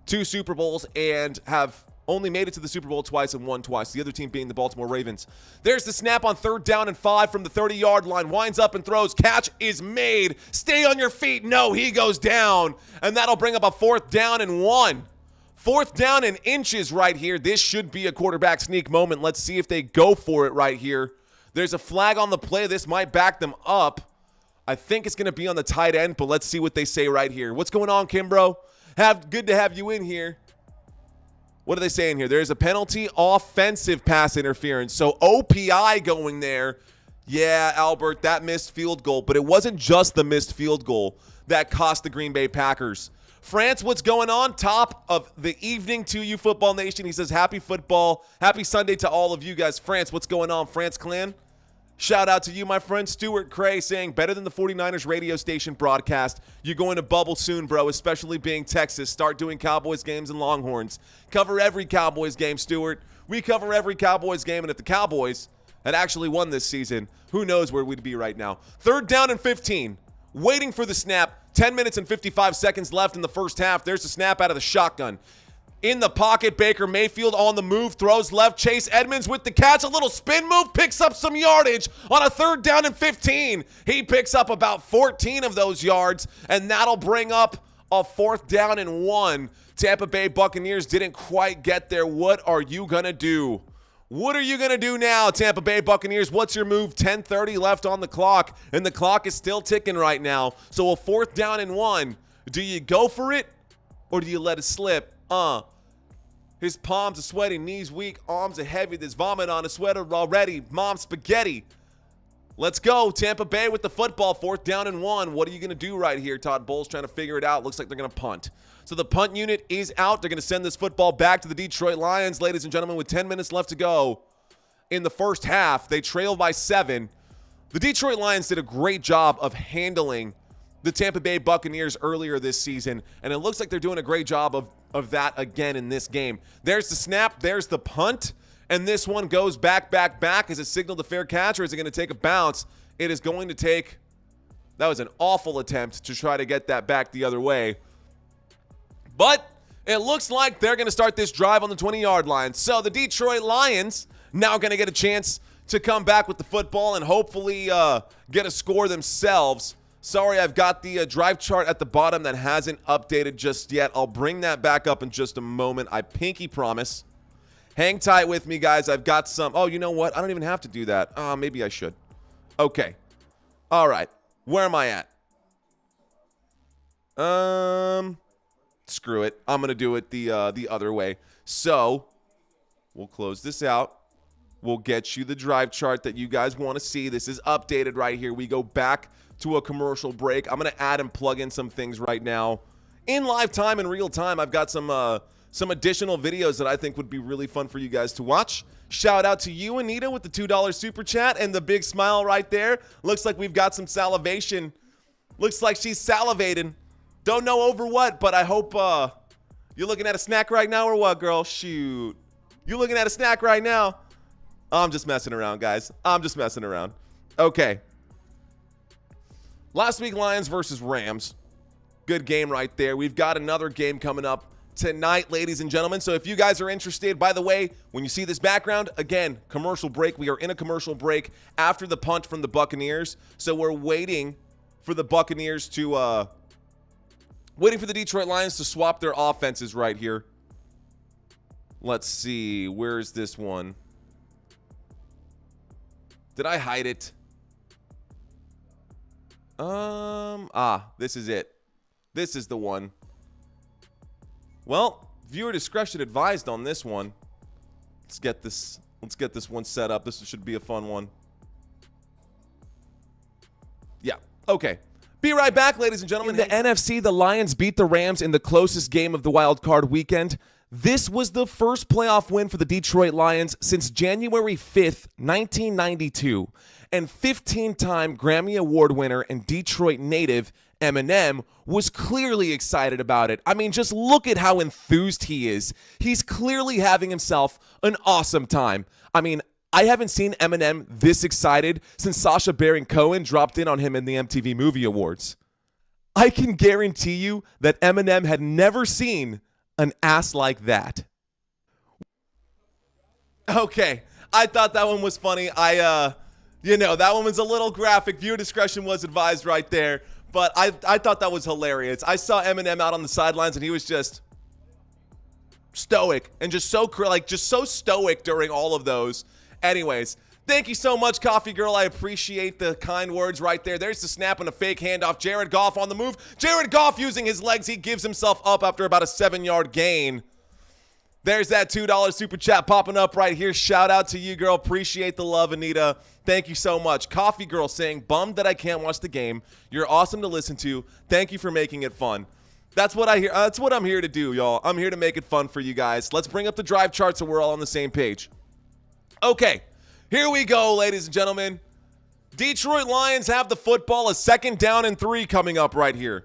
2 Super Bowls and have only made it to the Super Bowl twice and won twice, the other team being the Baltimore Ravens. There's the snap on 3rd down and 5 from the 30-yard line. Winds up and throws. Catch is made. Stay on your feet. No, he goes down. And that'll bring up a 4th down and 1. 4th down and inches right here. This should be a quarterback sneak moment. Let's see if they go for it right here. There's a flag on the play. This might back them up. I think it's going to be on the tight end, but let's see what they say right here. What's going on, Kimbro? Good to have you in here. What are they saying here? There's a penalty, offensive pass interference. So OPI going there. Yeah, Albert, that missed field goal. But it wasn't just the missed field goal that cost the Green Bay Packers. France, what's going on? Top of the evening to you, Football Nation. He says, happy football. Happy Sunday to all of you guys. France, what's going on? France Clan. Shout out to you, my friend Stuart Cray, saying better than the 49ers radio station broadcast. You're going to bubble soon, bro, especially being Texas. Start doing Cowboys games and Longhorns. Cover every Cowboys game, Stuart. We cover every Cowboys game, and if the Cowboys had actually won this season, who knows where we'd be right now. 3rd down and 15. Waiting for the snap. 10 minutes and 55 seconds left in the first half. There's the snap out of the shotgun. In the pocket, Baker Mayfield on the move, throws left. Chase Edmonds with the catch, a little spin move, picks up some yardage on a 3rd down and 15. He picks up about 14 of those yards, and that'll bring up a 4th down and 1. Tampa Bay Buccaneers didn't quite get there. What are you going to do? What are you going to do now, Tampa Bay Buccaneers? What's your move? 10:30 left on the clock, and the clock is still ticking right now. So a 4th down and 1. Do you go for it, or do you let it slip? His palms are sweaty, knees weak, arms are heavy. There's vomit on his sweater already. Mom spaghetti. Let's go. Tampa Bay with the football. 4th down and 1. What are you going to do right here? Todd Bowles trying to figure it out. Looks like they're going to punt. So the punt unit is out. They're going to send this football back to the Detroit Lions, ladies and gentlemen, with 10 minutes left to go in the first half. They trail by 7. The Detroit Lions did a great job of handling the Tampa Bay Buccaneers earlier this season, and it looks like they're doing a great job of that again in this game. There's the snap, there's the punt, and this one goes back. Is it signaled a fair catch, or is it going to take a bounce? It is going to take, that was an awful attempt to try to get that back the other way. But it looks like they're going to start this drive on the 20-yard line. So the Detroit Lions now going to get a chance to come back with the football and hopefully get a score themselves. Sorry, I've got the drive chart at the bottom that hasn't updated just yet. I'll bring that back up in just a moment. I pinky promise. Hang tight with me, guys. I've got some. Oh, you know what? I don't even have to do that. Maybe I should. Okay. All right. Where am I at? Screw it. I'm going to do it the other way. So, we'll close this out. We'll get you the drive chart that you guys want to see. This is updated right here. We go back to a commercial break. I'm going to add and plug in some things right now. In live time, in real time, I've got some additional videos that I think would be really fun for you guys to watch. Shout out to you, Anita, with the $2 super chat and the big smile right there. Looks like we've got some salivation. Looks like she's salivating. Don't know over what, but I hope you're looking at a snack right now or what, girl? Shoot. You looking at a snack right now? I'm just messing around, guys. I'm just messing around. Okay. Last week, Lions versus Rams. Good game right there. We've got another game coming up tonight, ladies and gentlemen. So if you guys are interested, by the way, when you see this background, again, commercial break. We are in a commercial break after the punt from the Buccaneers. So we're waiting for the Buccaneers to waiting for the Detroit Lions to swap their offenses right here. Let's see. Where is this one? Did I hide it? This is it. This is the one. Well, viewer discretion advised on this one. Let's get this one set up. This should be a fun one. Yeah. Okay. Be right back, ladies and gentlemen. In the NFC, the Lions beat the Rams in the closest game of the wild card weekend. This was the first playoff win for the Detroit Lions since January 5th, 1992. And 15-time Grammy Award winner and Detroit native Eminem was clearly excited about it. I mean, just look at how enthused he is. He's clearly having himself an awesome time. I mean, I haven't seen Eminem this excited since Sacha Baron Cohen dropped in on him in the MTV Movie Awards. I can guarantee you that Eminem had never seen an ass like that. Okay, I thought that one was funny. That one was a little graphic. Viewer discretion was advised right there. But I thought that was hilarious. I saw Eminem out on the sidelines, and he was just stoic and just so stoic during all of those. Anyways, thank you so much, Coffee Girl. I appreciate the kind words right there. There's the snap and a fake handoff. Jared Goff on the move. Jared Goff using his legs. He gives himself up after about a 7-yard gain. There's that $2 super chat popping up right here. Shout out to you, girl. Appreciate the love, Anita. Thank you so much. Coffee Girl saying, bummed that I can't watch the game. You're awesome to listen to. Thank you for making it fun. That's what I hear. That's what I'm here to do, y'all. I'm here to make it fun for you guys. Let's bring up the drive chart so we're all on the same page. Okay, here we go, ladies and gentlemen. Detroit Lions have the football. A 2nd down and 3 coming up right here.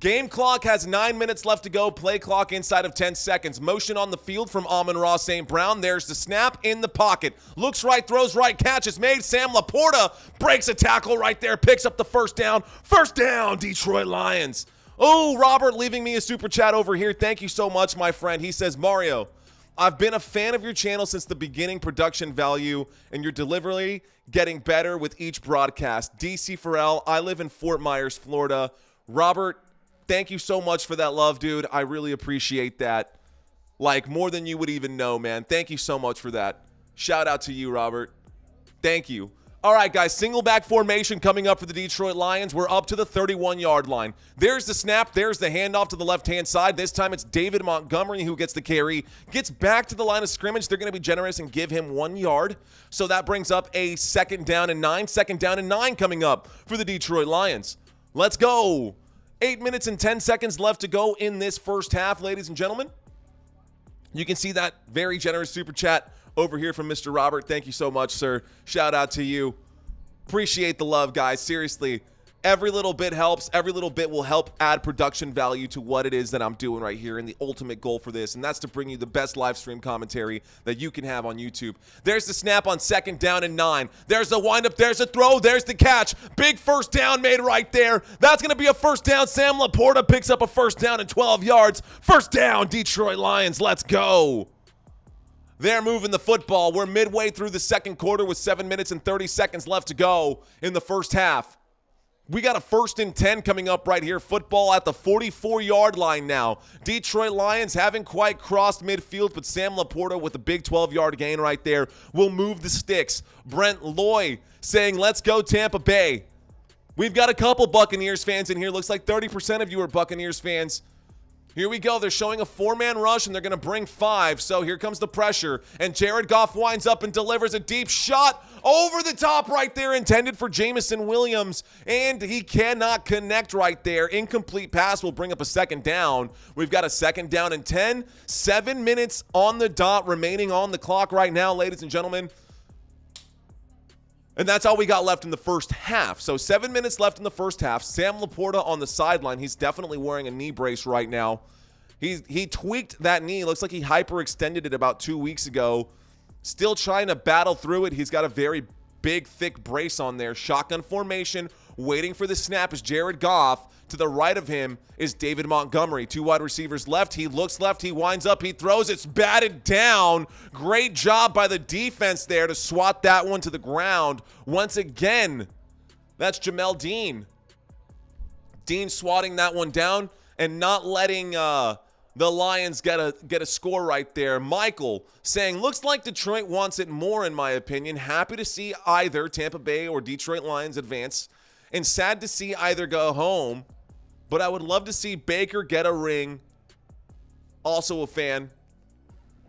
Game clock has 9 minutes left to go. Play clock inside of 10 seconds. Motion on the field from Amon-Ra St. Brown. There's the snap in the pocket. Looks right, throws right, catch is made. Sam Laporta breaks a tackle right there, picks up the first down. First down, Detroit Lions. Oh, Robert leaving me a super chat over here. Thank you so much, my friend. He says, Mario, I've been a fan of your channel since the beginning. Production value and your delivery getting better with each broadcast. DC Farrell, I live in Fort Myers, Florida. Robert, thank you so much for that love, dude. I really appreciate that. Like, more than you would even know, man. Thank you so much for that. Shout out to you, Robert. Thank you. All right, guys, single back formation coming up for the Detroit Lions. We're up to the 31-yard line. There's the snap. There's the handoff to the left-hand side. This time it's David Montgomery who gets the carry. Gets back to the line of scrimmage. They're going to be generous and give him 1 yard. So that brings up a 2nd down and 9. 2nd down and 9 coming up for the Detroit Lions. Let's go. 8 minutes and 10 seconds left to go in this first half, ladies and gentlemen. You can see that very generous super chat over here from Mr. Robert. Thank you so much, sir. Shout out to you. Appreciate the love, guys. Seriously, every little bit helps. Every little bit will help add production value to what it is that I'm doing right here. And the ultimate goal for this, and that's to bring you the best live stream commentary that you can have on YouTube. There's the snap on 2nd down and 9. There's the windup. There's the throw. There's the catch. Big first down made right there. That's going to be a first down. Sam Laporta picks up a first down and 12 yards. First down, Detroit Lions. Let's go. They're moving the football. We're midway through the second quarter with 7 minutes and 30 seconds left to go in the first half. We got a 1st and 10 coming up right here. Football at the 44-yard line now. Detroit Lions haven't quite crossed midfield, but Sam Laporta with a big 12-yard gain right there will move the sticks. Brent Loy saying, let's go Tampa Bay. We've got a couple Buccaneers fans in here. Looks like 30% of you are Buccaneers fans. Here we go. They're showing a 4-man rush, and they're going to bring 5. So here comes the pressure. And Jared Goff winds up and delivers a deep shot over the top right there, intended for Jamison Williams. And he cannot connect right there. Incomplete pass will bring up a second down. We've got a second down and 10. 7 minutes on the dot remaining on the clock right now, ladies and gentlemen. And that's all we got left in the first half. So 7 minutes left in the first half. Sam Laporta on the sideline. He's definitely wearing a knee brace right now. He tweaked that knee. Looks like he hyperextended it about 2 weeks ago. Still trying to battle through it. He's got a very big, thick brace on there. Shotgun formation. Waiting for the snap is Jared Goff. To the right of him is David Montgomery. 2 wide receivers left. He looks left. He winds up. He throws. It's batted down. Great job by the defense there to swat that one to the ground. Once again, that's Jamel Dean. Dean swatting that one down and not letting the Lions get a score right there. Michael saying, looks like Detroit wants it more, in my opinion. Happy to see either Tampa Bay or Detroit Lions advance, and sad to see either go home. But I would love to see Baker get a ring. Also a fan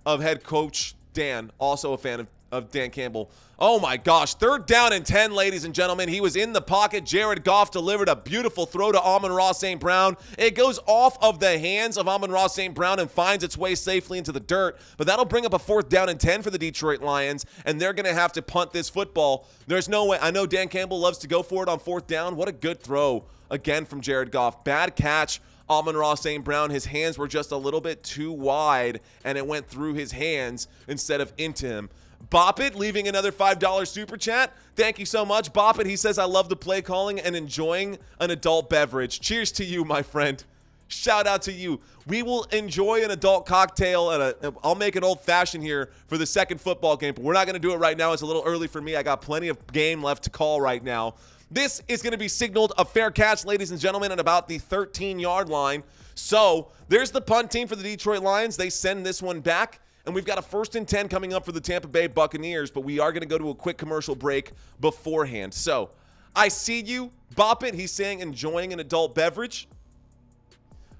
of head coach Dan. Also a fan of Dan Campbell. Oh my gosh. 3rd down and 10, ladies and gentlemen. He was in the pocket. Jared Goff delivered a beautiful throw to Amon-Ra St. Brown. It goes off of the hands of Amon-Ra St. Brown and finds its way safely into the dirt. But that'll bring up a 4th down and 10 for the Detroit Lions. And they're going to have to punt this football. There's no way. I know Dan Campbell loves to go for it on 4th down. What a good throw. Again from Jared Goff. Bad catch. Amon-Ra St. Brown, his hands were just a little bit too wide, and it went through his hands instead of into him. Bop It leaving another $5 super chat. Thank you so much, Bop It. He says, I love the play calling and enjoying an adult beverage. Cheers to you, my friend. Shout out to you. We will enjoy an adult cocktail, and I'll make it old-fashioned here for the second football game, but we're not going to do it right now. It's a little early for me. I got plenty of game left to call right now. This is going to be signaled a fair catch, ladies and gentlemen, at about the 13-yard line. So there's the punt team for the Detroit Lions. They send this one back, and we've got a 1st and 10 coming up for the Tampa Bay Buccaneers, but we are going to go to a quick commercial break beforehand. So I see you. Bop It. He's saying enjoying an adult beverage.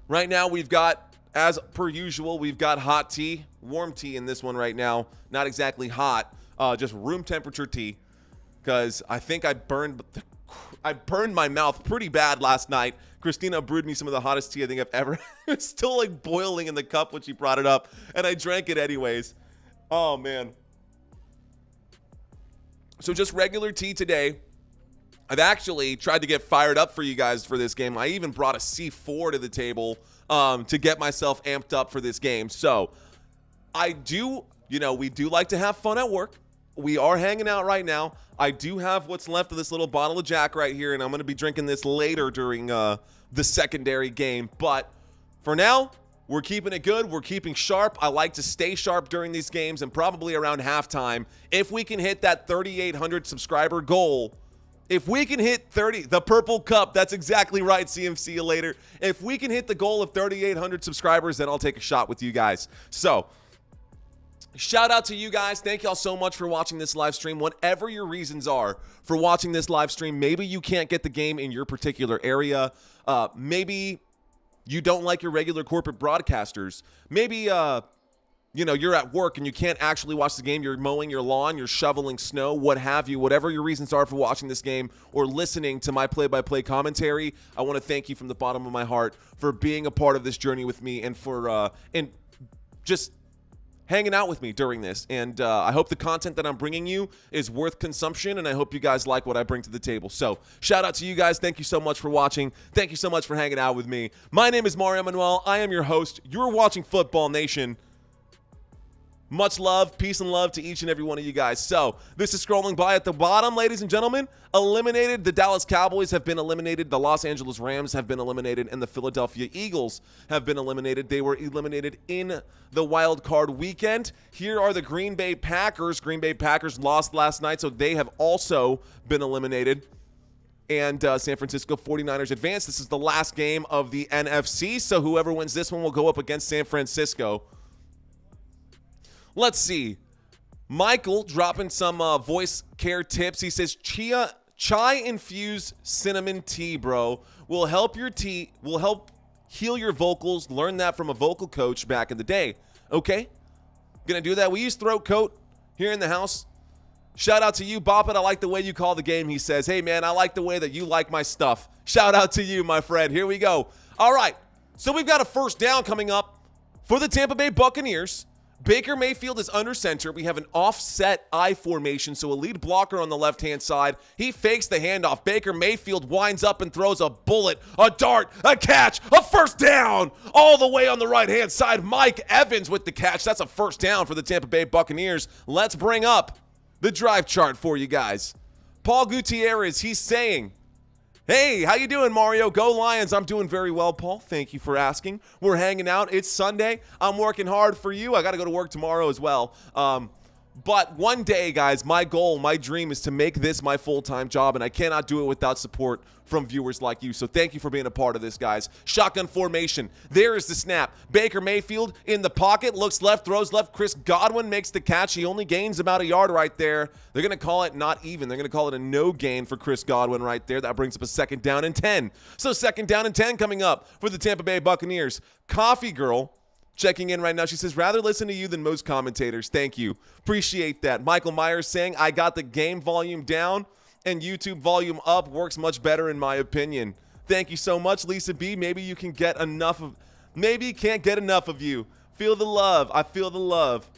Right now we've got, as per usual, we've got hot tea, warm tea in this one right now. Not exactly hot, just room temperature tea, because I think I burned my mouth pretty bad last night. Christina brewed me some of the hottest tea I think I've ever. It's still like boiling in the cup when she brought it up, and I drank it anyways. Oh, man. So just regular tea today. I've actually tried to get fired up for you guys for this game. I even brought a C4 to the table to get myself amped up for this game. So we do like to have fun at work. We are hanging out right now. I do have what's left of this little bottle of Jack right here, and I'm going to be drinking this later during the secondary game. But for now, we're keeping it good. We're keeping sharp. I like to stay sharp during these games, and probably around halftime, if we can hit that 3,800 subscriber goal, if we can hit 30, the Purple Cup, that's exactly right, CMC, see you later. If we can hit the goal of 3,800 subscribers, then I'll take a shot with you guys. So, shout out to you guys. Thank y'all so much for watching this live stream. Whatever your reasons are for watching this live stream, maybe you can't get the game in your particular area. Maybe you don't like your regular corporate broadcasters. Maybe, you're at work and you can't actually watch the game. You're mowing your lawn, you're shoveling snow, what have you. Whatever your reasons are for watching this game or listening to my play-by-play commentary, I want to thank you from the bottom of my heart for being a part of this journey with me and for just hanging out with me during this. And I hope the content that I'm bringing you is worth consumption, and I hope you guys like what I bring to the table. So shout out to you guys. Thank you so much for watching. Thank you so much for hanging out with me. My name is Manuel. I am your host. You're watching Football Nation. Much love, peace and love to each and every one of you guys. So this is scrolling by at the bottom, ladies and gentlemen. Eliminated. The Dallas Cowboys have been eliminated. The Los Angeles Rams have been eliminated. And the Philadelphia Eagles have been eliminated. They were eliminated in the wild card weekend. Here are the Green Bay Packers. Green Bay Packers lost last night, so they have also been eliminated. And San Francisco 49ers advanced. This is the last game of the NFC, so whoever wins this one will go up against San Francisco. Let's see. Michael dropping some voice care tips. He says chai infused cinnamon tea, bro, will help Heal your vocals. Learn that from a vocal coach back in the day. Okay? Gonna do that. We use throat coat here in the house. Shout out to you, Bop It. I like the way you call the game, he says. Hey, man, I like the way that you like my stuff. Shout out to you, my friend. Here we go. All right. So we've got a first down coming up for the Tampa Bay Buccaneers. Baker Mayfield is under center. We have an offset I formation, so a lead blocker on the left-hand side. He fakes the handoff. Baker Mayfield winds up and throws a bullet, a dart, a catch, a first down all the way on the right-hand side. Mike Evans with the catch. That's a first down for the Tampa Bay Buccaneers. Let's bring up the drive chart for you guys. Paul Gutierrez, he's saying, hey, how you doing, Mario? Go Lions. I'm doing very well, Paul. Thank you for asking. We're hanging out. It's Sunday. I'm working hard for you. I got to go to work tomorrow as well. But one day, guys, my goal, my dream is to make this my full-time job, and I cannot do it without support from viewers like you. So thank you for being a part of this, guys. Shotgun formation. There is the snap. Baker Mayfield in the pocket, looks left, throws left. Chris Godwin makes the catch. He only gains about a yard right there. They're going to call it not even. They're going to call it a no gain for Chris Godwin right there. That brings up a second down and 10. So second down and 10 coming up for the Tampa Bay Buccaneers. Coffee Girl checking in right now. She says, rather listen to you than most commentators. Thank you. Appreciate that. Michael Myers saying, I got the game volume down and YouTube volume up. Works much better in my opinion. Thank you so much, Lisa B. Maybe you can get enough of, maybe you can't get enough of you. Feel the love. I feel the love.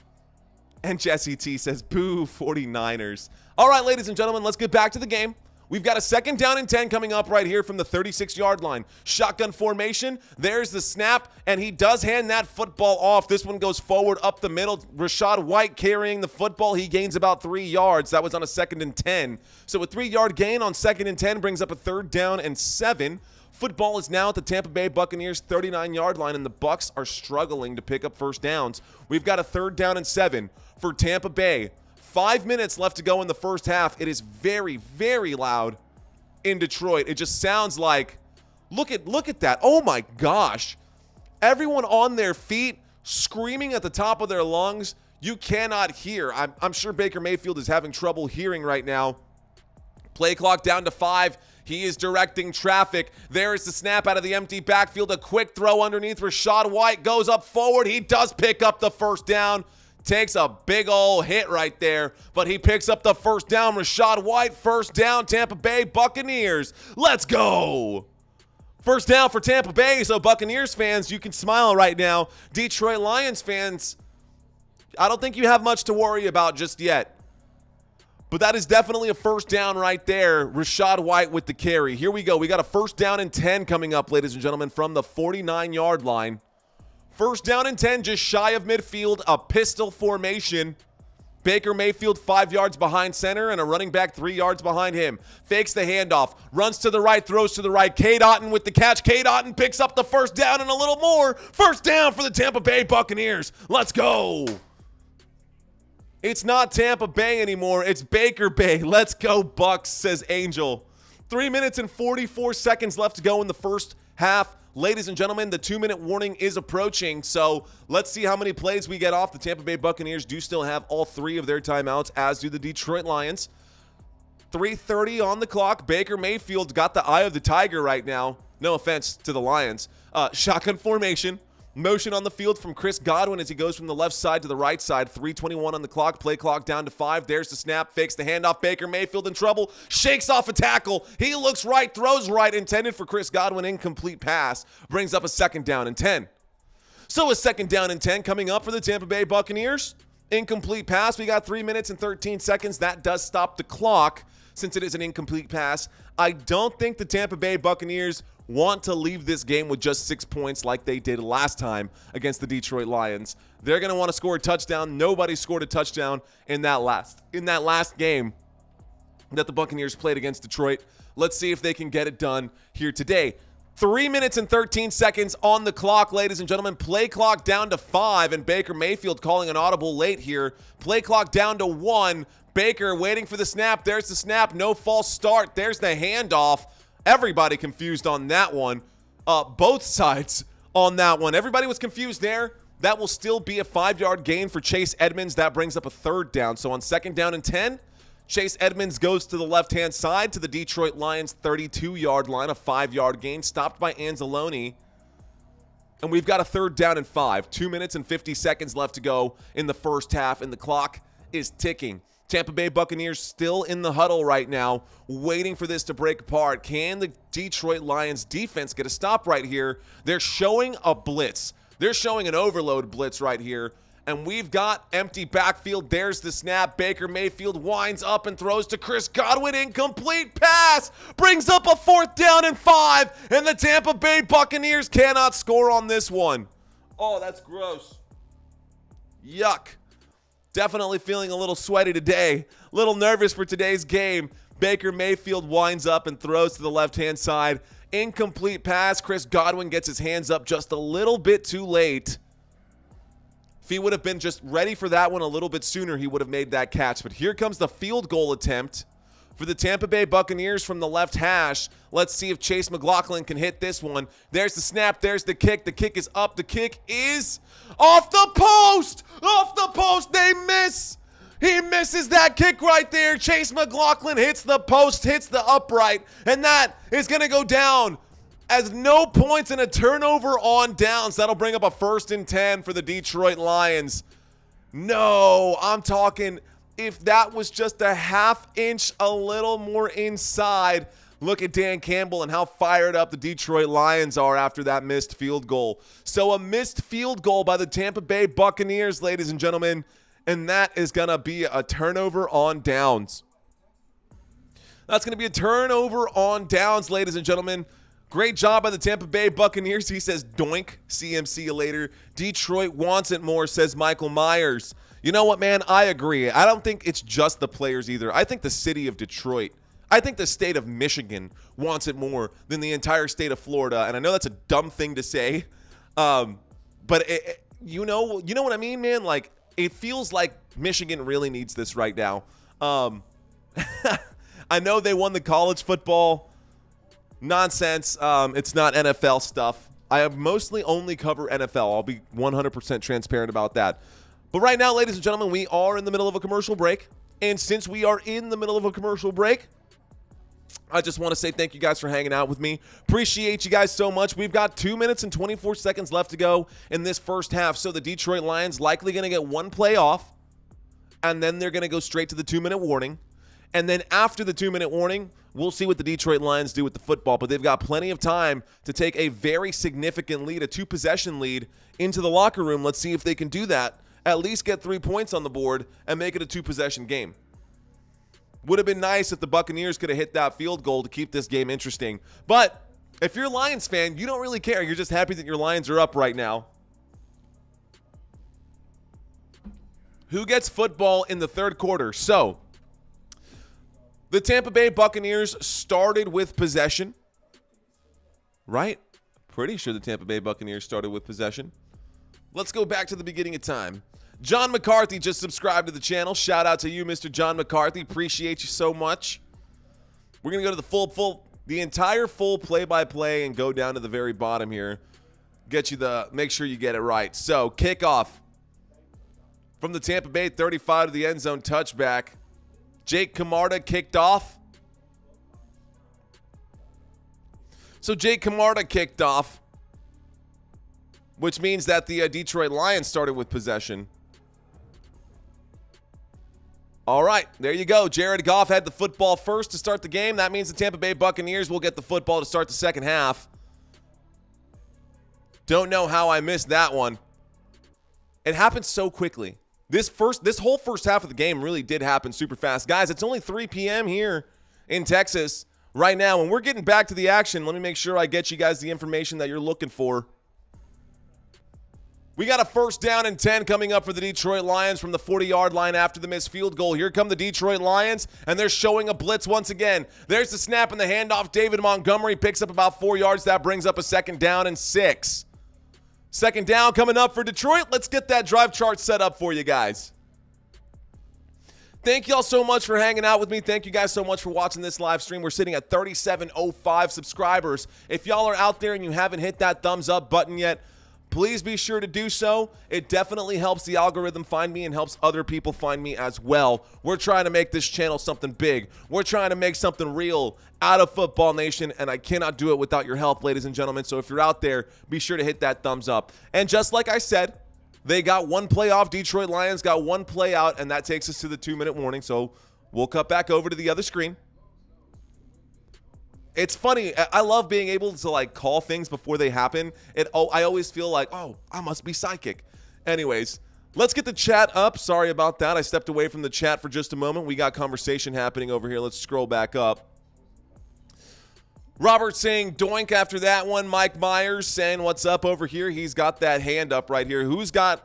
And Jesse T says, boo 49ers. All right, ladies and gentlemen, let's get back to the game. We've got a second down and 10 coming up right here from the 36-yard line. Shotgun formation. There's the snap, and he does hand that football off. This one goes forward up the middle. Rachaad White carrying the football. He gains about 3 yards. That was on a second and 10. So a 3-yard gain on second and 10 brings up a third down and 7. Football is now at the Tampa Bay Buccaneers 39-yard line, and the Bucs are struggling to pick up first downs. We've got a third down and 7 for Tampa Bay. 5 minutes left to go in the first half. It is very, very loud in Detroit. It just sounds like, look at that. Oh my gosh. Everyone on their feet screaming at the top of their lungs. You cannot hear. I'm sure Baker Mayfield is having trouble hearing right now. Play clock down to 5. He is directing traffic. There is the snap out of the empty backfield. A quick throw underneath. Rachaad White goes up forward. He does pick up the first down. Takes a big old hit right there, but he picks up the first down. Rachaad White, first down, Tampa Bay Buccaneers. Let's go. First down for Tampa Bay, so Buccaneers fans, you can smile right now. Detroit Lions fans, I don't think you have much to worry about just yet. But that is definitely a first down right there. Rachaad White with the carry. Here we go. We got a first down and 10 coming up, ladies and gentlemen, from the 49-yard line. First down and 10, just shy of midfield, a pistol formation. Baker Mayfield 5 yards behind center and a running back 3 yards behind him. Fakes the handoff, runs to the right, throws to the right. Cade Otton with the catch. Cade Otton picks up the first down and a little more. First down for the Tampa Bay Buccaneers. Let's go. It's not Tampa Bay anymore. It's Baker Bay. Let's go, Bucs, says Angel. 3 minutes and 44 seconds left to go in the first half. Ladies and gentlemen, the 2-minute warning is approaching, so let's see how many plays we get off. The Tampa Bay Buccaneers do still have all 3 of their timeouts, as do the Detroit Lions. 3:30 on the clock. Baker Mayfield got the eye of the tiger right now. No offense to the Lions. Shotgun formation. Motion on the field from Chris Godwin as he goes from the left side to the right side. 3:21 on the clock. Play clock down to 5. There's the snap. Fakes the handoff. Baker Mayfield in trouble. Shakes off a tackle. He looks right. Throws right. Intended for Chris Godwin. Incomplete pass. Brings up a second down and 10. So a second down and 10 coming up for the Tampa Bay Buccaneers. Incomplete pass. We got 3 minutes and 13 seconds. That does stop the clock since it is an incomplete pass. I don't think the Tampa Bay Buccaneers want to leave this game with just 6 points like they did last time against the Detroit Lions. They're going to want to score a touchdown. Nobody scored a touchdown in that last game that the Buccaneers played against Detroit. Let's see if they can get it done here today. 3 minutes and 13 seconds on the clock, ladies and gentlemen. Play clock down to 5, and Baker Mayfield calling an audible late here. Play clock down to 1. Baker waiting for the snap. There's the snap. No false start. There's the handoff. Everybody confused on that one. Both sides on that one. Everybody was confused there. That will still be a 5-yard gain for Chase Edmonds. That brings up a third down. So on second down and 10, Chase Edmonds goes to the left-hand side to the Detroit Lions 32-yard line. A 5-yard gain stopped by Anzalone. And we've got a 3rd down and 5. 2 minutes and 50 seconds left to go in the first half, and the clock is ticking. Tampa Bay Buccaneers still in the huddle right now, waiting for this to break apart. Can the Detroit Lions defense get a stop right here? They're showing a blitz. They're showing an overload blitz right here. And we've got empty backfield. There's the snap. Baker Mayfield winds up and throws to Chris Godwin. Incomplete pass. Brings up a 4th down and 5. And the Tampa Bay Buccaneers cannot score on this one. Oh, that's gross. Yuck. Definitely feeling a little sweaty today. A little nervous for today's game. Baker Mayfield winds up and throws to the left-hand side. Incomplete pass. Chris Godwin gets his hands up just a little bit too late. If he would have been just ready for that one a little bit sooner, he would have made that catch. But here comes the field goal attempt for the Tampa Bay Buccaneers from the left hash. Let's see if Chase McLaughlin can hit this one. There's the snap. There's the kick. The kick is up. The kick is off the post. Off the post. They miss. He misses that kick right there. Chase McLaughlin hits the post, hits the upright, and that is going to go down as no points and a turnover on downs. That'll bring up a 1st and 10 for the Detroit Lions. No, I'm talking if that was just a ½ inch a little more inside. Look at Dan Campbell and how fired up the Detroit Lions are after that missed field goal. So a missed field goal by the Tampa Bay Buccaneers, ladies and gentlemen, and that is going to be a turnover on downs. That's going to be a turnover on downs, ladies and gentlemen. Great job by the Tampa Bay Buccaneers. He says, doink, see you later. Detroit wants it more, says Michael Myers. You know what, man? I agree. I don't think it's just the players either. I think the city of Detroit, I think the state of Michigan wants it more than the entire state of Florida. And I know that's a dumb thing to say, but you know what I mean, man? Like, it feels like Michigan really needs this right now. I know they won the college football nonsense. It's not NFL stuff. I have mostly only cover NFL. I'll be 100% transparent about that. But right now, ladies and gentlemen, we are in the middle of a commercial break. And since we are in the middle of a commercial break, I just want to say thank you guys for hanging out with me. Appreciate you guys so much. We've got 2 minutes and 24 seconds left to go in this first half. So the Detroit Lions likely going to get one play off, and then they're going to go straight to the 2-minute warning. And then after the 2-minute warning, we'll see what the Detroit Lions do with the football. But they've got plenty of time to take a very significant lead, a 2-possession lead, into the locker room. Let's see if they can do that. At least get 3 points on the board and make it a 2-possession game. Would have been nice if the Buccaneers could have hit that field goal to keep this game interesting. But if you're a Lions fan, you don't really care. You're just happy that your Lions are up right now. Who gets football in the third quarter? So, the Tampa Bay Buccaneers started with possession, right? Pretty sure the Tampa Bay Buccaneers started with possession. Let's go back to the beginning of time. John McCarthy just subscribed to the channel. Shout out to you, Mr. John McCarthy. Appreciate you so much. We're going to go to the entire full play-by-play and go down to the very bottom here. Make sure you get it right. So, kickoff from the Tampa Bay 35 to the end zone touchback. Jake Camarda kicked off. So Jake Camarda kicked off, which means that the Detroit Lions started with possession. All right, there you go. Jared Goff had the football first to start the game. That means the Tampa Bay Buccaneers will get the football to start the second half. Don't know how I missed that one. It happened so quickly. This whole first half of the game really did happen super fast. Guys, it's only 3 p.m. here in Texas right now, and we're getting back to the action. Let me make sure I get you guys the information that you're looking for. We got a 1st down and 10 coming up for the Detroit Lions from the 40-yard line after the missed field goal. Here come the Detroit Lions, and they're showing a blitz once again. There's the snap and the handoff. David Montgomery picks up about 4 yards. That brings up a 2nd down and 6. 2nd down coming up for Detroit. Let's get that drive chart set up for you guys. Thank y'all so much for hanging out with me. Thank you guys so much for watching this live stream. We're sitting at 3705 subscribers. If y'all are out there and you haven't hit that thumbs up button yet, please be sure to do so. It definitely helps the algorithm find me and helps other people find me as well. We're trying to make this channel something big. We're trying to make something real out of Football Nation, and I cannot do it without your help, ladies and gentlemen. So if you're out there, be sure to hit that thumbs up. And just like I said, they got one play off. Detroit Lions got one play out, and that takes us to the 2-minute warning. So we'll cut back over to the other screen. It's funny. I love being able to like call things before they happen. I always feel like, oh, I must be psychic. Anyways, let's get the chat up. Sorry about that. I stepped away from the chat for just a moment. We got conversation happening over here. Let's scroll back up. Robert saying doink after that one. Mike Myers saying what's up over here. He's got that hand up right here. Who's got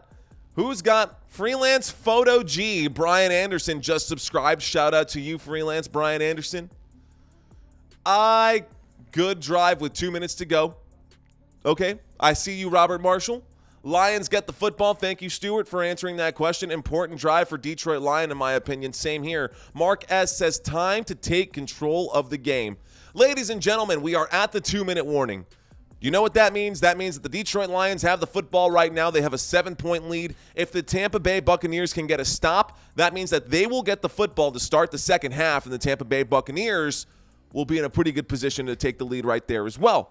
Freelance Photo G? Brian Anderson just subscribed. Shout out to you, Freelance Brian Anderson. Good drive with 2 minutes to go. Okay, I see you, Robert Marshall. Lions get the football. Thank you, Stuart, for answering that question. Important drive for Detroit Lion, in my opinion. Same here. Mark S. says, time to take control of the game. Ladies and gentlemen, we are at the 2-minute warning. You know what that means? That means that the Detroit Lions have the football right now. They have a 7-point lead. If the Tampa Bay Buccaneers can get a stop, that means that they will get the football to start the second half, and the Tampa Bay Buccaneers will be in a pretty good position to take the lead right there as well.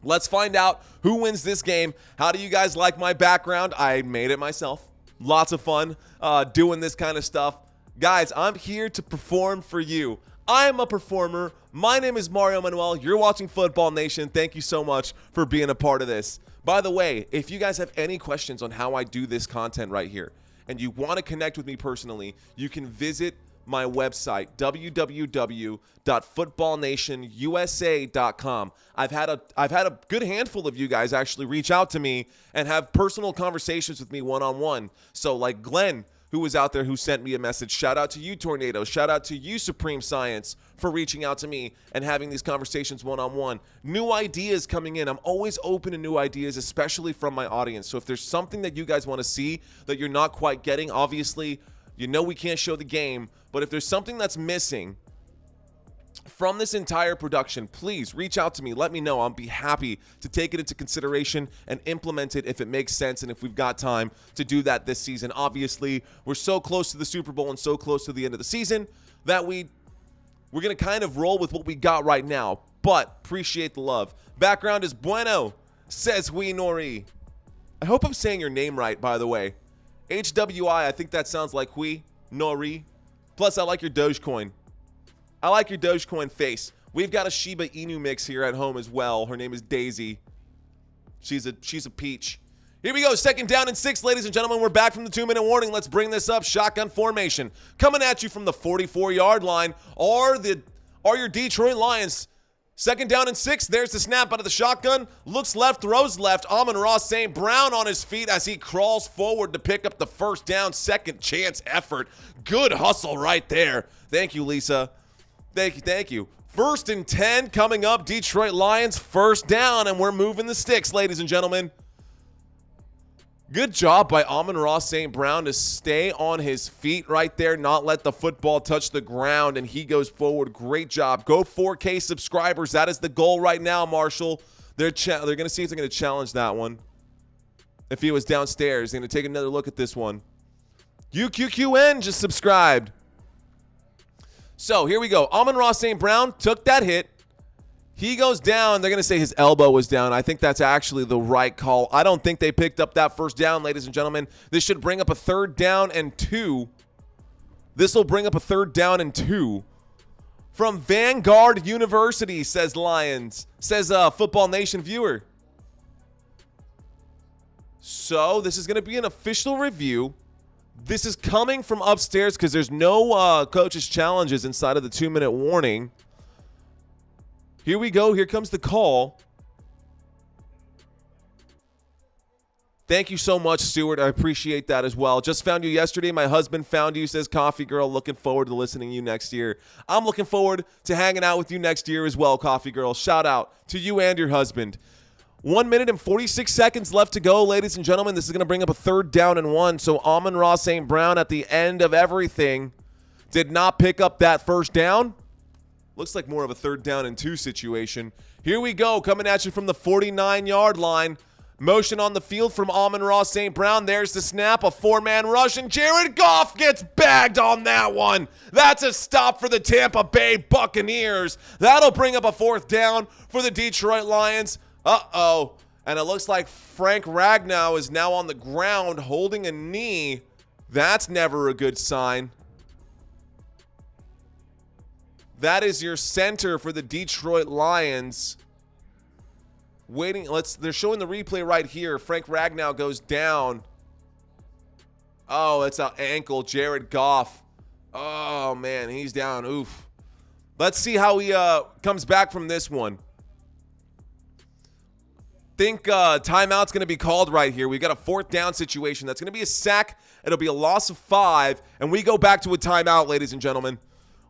Let's find out who wins this game. How do you guys like my background? I made it myself. Lots of fun doing this kind of stuff. Guys, I'm here to perform for you. I'm a performer. My name is Mario Manuel. You're watching Football Nation. Thank you so much for being a part of this. By the way, if you guys have any questions on how I do this content right here and you want to connect with me personally, you can visit my website, www.footballnationusa.com. I've had a good handful of you guys actually reach out to me and have personal conversations with me one-on-one. So like Glenn, who was out there, who sent me a message. Shout out to you, Tornado. Shout out to you, Supreme Science, for reaching out to me and having these conversations one-on-one. New ideas coming in. I'm always open to new ideas, especially from my audience. So if there's something that you guys want to see that you're not quite getting, obviously, you know we can't show the game, but if there's something that's missing from this entire production, please reach out to me. Let me know. I'll be happy to take it into consideration and implement it if it makes sense and if we've got time to do that this season. Obviously, we're so close to the Super Bowl and so close to the end of the season that we're going to kind of roll with what we got right now, but appreciate the love. Background is bueno, says we Nori. I hope I'm saying your name right, by the way. HWI, I think that sounds like Hui, Nori. Plus, I like your Dogecoin. I like your Dogecoin face. We've got a Shiba Inu mix here at home as well. Her name is Daisy. She's a peach. Here we go. 2nd down and 6, ladies and gentlemen. We're back from the 2-minute warning. Let's bring this up. Shotgun formation. Coming at you from the 44-yard line are your Detroit Lions. 2nd down and 6. There's the snap out of the shotgun. Looks left, throws left. Amon-Ra St. Brown on his feet as he crawls forward to pick up the first down. Second chance effort. Good hustle right there. Thank you, Lisa. Thank you. 1st and 10 coming up. Detroit Lions, 1st down, and we're moving the sticks, ladies and gentlemen. Good job by Amon-Ra St. Brown to stay on his feet right there, not let the football touch the ground, and he goes forward. Great job. Go 4K subscribers. That is the goal right now, Marshall. They're going to see if they're going to challenge that one. If he was downstairs, they're going to take another look at this one. UQQN just subscribed. So here we go. Amon-Ra St. Brown took that hit. He goes down. They're going to say his elbow was down. I think that's actually the right call. I don't think they picked up that first down, ladies and gentlemen. This should bring up a 3rd down and 2. This will bring up a 3rd down and 2. From Vanguard University, says Lions. Says Football Nation viewer. So this is going to be an official review. This is coming from upstairs because there's no coaches' challenges inside of the 2-minute warning. Here we go. Here comes the call. Thank you so much, Stuart. I appreciate that as well. Just found you yesterday. My husband found you, says Coffee Girl. Looking forward to listening to you next year. I'm looking forward to hanging out with you next year as well, Coffee Girl. Shout out to you and your husband. 1 minute and 46 seconds left to go, ladies and gentlemen. This is going to bring up a 3rd down and 1. So Amon-Ra St. Brown at the end of everything did not pick up that first down. Looks like more of a 3rd down and 2 situation. Here we go, coming at you from the 49-yard line. Motion on the field from Amon-Ra St. Brown. There's the snap, a four-man rush, and Jared Goff gets bagged on that one. That's a stop for the Tampa Bay Buccaneers. That'll bring up a fourth down for the Detroit Lions. Uh-oh. And it looks like Frank Ragnow is now on the ground holding a knee. That's never a good sign. That is your center for the Detroit Lions. Waiting, they're showing the replay right here. Frank Ragnow goes down. Oh, it's an ankle. Jared Goff. Oh, man, he's down. Oof. Let's see how he comes back from this one. Think timeout's going to be called right here. We've got a fourth down situation. That's going to be a sack. It'll be a loss of 5, and we go back to a timeout, ladies and gentlemen.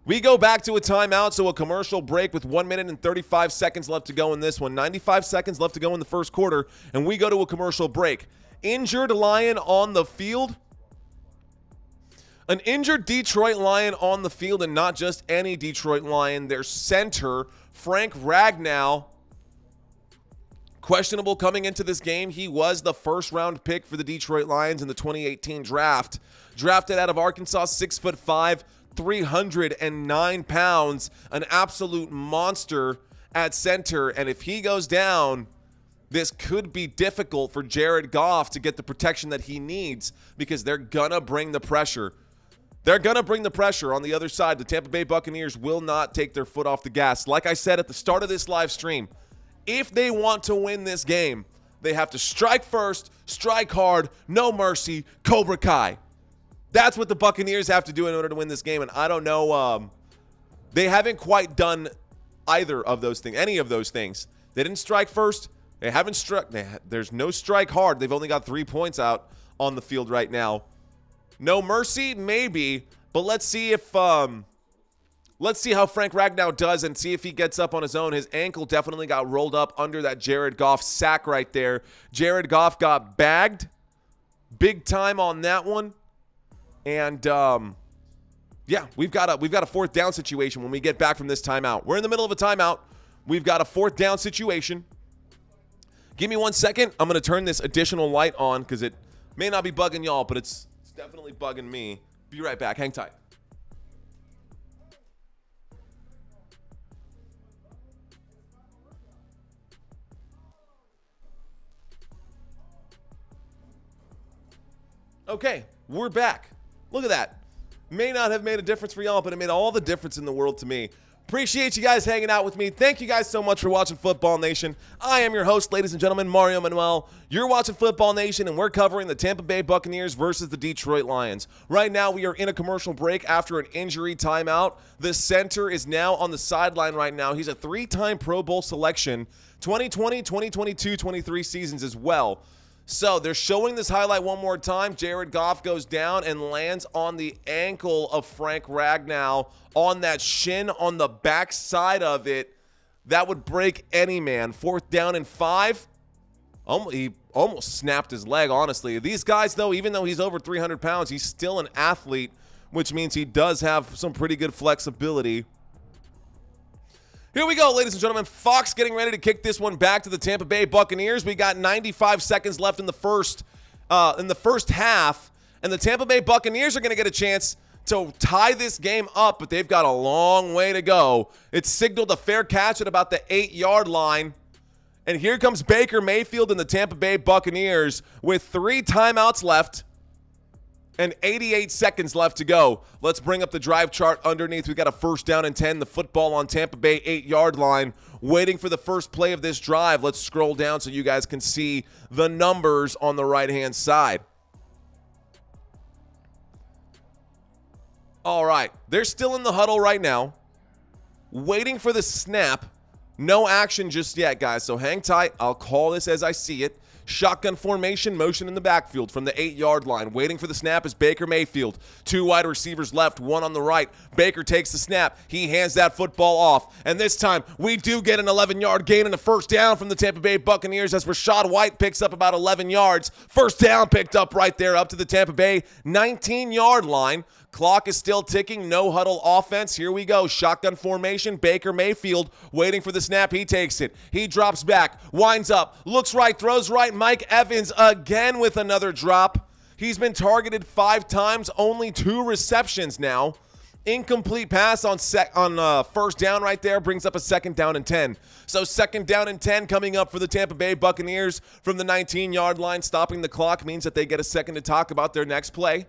We go back to a timeout, so a commercial break with 1 minute and 35 seconds left to go in this one. 95 seconds left to go in the first quarter, and we go to a commercial break. Injured Lion on the field. An injured Detroit Lion on the field, and not just any Detroit Lion. Their center, Frank Ragnow, questionable coming into this game. He was the first-round pick for the Detroit Lions in the 2018 draft. Drafted out of Arkansas, 6'5", 309 pounds, an absolute monster at center. And if he goes down, this could be difficult for Jared Goff to get the protection that he needs, because they're going to bring the pressure. They're going to bring the pressure on the other side. The Tampa Bay Buccaneers will not take their foot off the gas. Like I said at the start of this live stream, if they want to win this game, they have to strike first, strike hard, no mercy, Cobra Kai. That's what the Buccaneers have to do in order to win this game, and I don't know. They haven't quite done either of those things, any of those things. They didn't strike first. They haven't struck. There's no strike hard. They've only got 3 points out on the field right now. No mercy, maybe, but let's see if let's see how Frank Ragnow does and see if he gets up on his own. His ankle definitely got rolled up under that Jared Goff sack right there. Jared Goff got bagged big time on that one. And, yeah, we've got a fourth down situation when we get back from this timeout. We're in the middle of a timeout. We've got a fourth down situation. Give me 1 second. I'm going to turn this additional light on because it may not be bugging y'all, but it's definitely bugging me. Be right back. Hang tight. Okay, we're back. Look at that. May not have made a difference for y'all, but it made all the difference in the world to me. Appreciate you guys hanging out with me. Thank you guys so much for watching Football Nation. I am your host, ladies and gentlemen, Mario Manuel. You're watching Football Nation, and we're covering the Tampa Bay Buccaneers versus the Detroit Lions. Right now, we are in a commercial break after an injury timeout. The center is now on the sideline right now. He's a 3-time Pro Bowl selection, 2020, 2022, 23 seasons as well. So they're showing this highlight one more time. Jared Goff goes down and lands on the ankle of Frank Ragnow on that shin on the back side of it. That would break any man. 4th down and 5. He almost snapped his leg, honestly. These guys, though, even though he's over 300 pounds, he's still an athlete, which means he does have some pretty good flexibility. Here we go, ladies and gentlemen. Fox getting ready to kick this one back to the Tampa Bay Buccaneers. We got 95 seconds left in the first half, and the Tampa Bay Buccaneers are going to get a chance to tie this game up, but they've got a long way to go. It's signaled a fair catch at about the 8-yard line, and here comes Baker Mayfield and the Tampa Bay Buccaneers with 3 timeouts left and 88 seconds left to go. Let's bring up the drive chart underneath. We got a 1st down and 10. The football on Tampa Bay 8-yard line. Waiting for the first play of this drive. Let's scroll down so you guys can see the numbers on the right-hand side. All right. They're still in the huddle right now. Waiting for the snap. No action just yet, guys. So hang tight. I'll call this as I see it. Shotgun formation, motion in the backfield from the 8-yard line. Waiting for the snap is Baker Mayfield. 2 wide receivers left, 1 on the right. Baker takes the snap. He hands that football off. And this time, we do get an 11-yard gain and a 1st down from the Tampa Bay Buccaneers as Rachaad White picks up about 11 yards. 1st down picked up right there up to the Tampa Bay 19-yard line. Clock is still ticking. No huddle offense. Here we go. Shotgun formation. Baker Mayfield waiting for the snap. He takes it. He drops back. Winds up. Looks right. Throws right. Mike Evans again with another drop. He's been targeted 5 times. Only 2 receptions now. Incomplete pass on first down right there. Brings up a 2nd down and 10. So 2nd down and 10 coming up for the Tampa Bay Buccaneers from the 19-yard line. Stopping the clock means that they get a second to talk about their next play.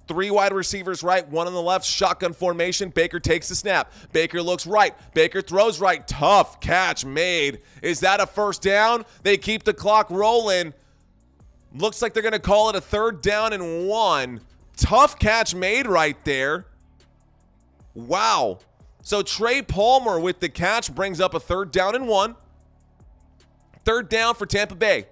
3 wide receivers right, 1 on the left, shotgun formation. Baker takes the snap. Baker looks right. Baker throws right. Tough catch made. Is that a first down? They keep the clock rolling. Looks like they're going to call it a 3rd down and 1. Tough catch made right there. Wow. So Trey Palmer with the catch brings up a 3rd down and 1. 3rd down for Tampa Bay.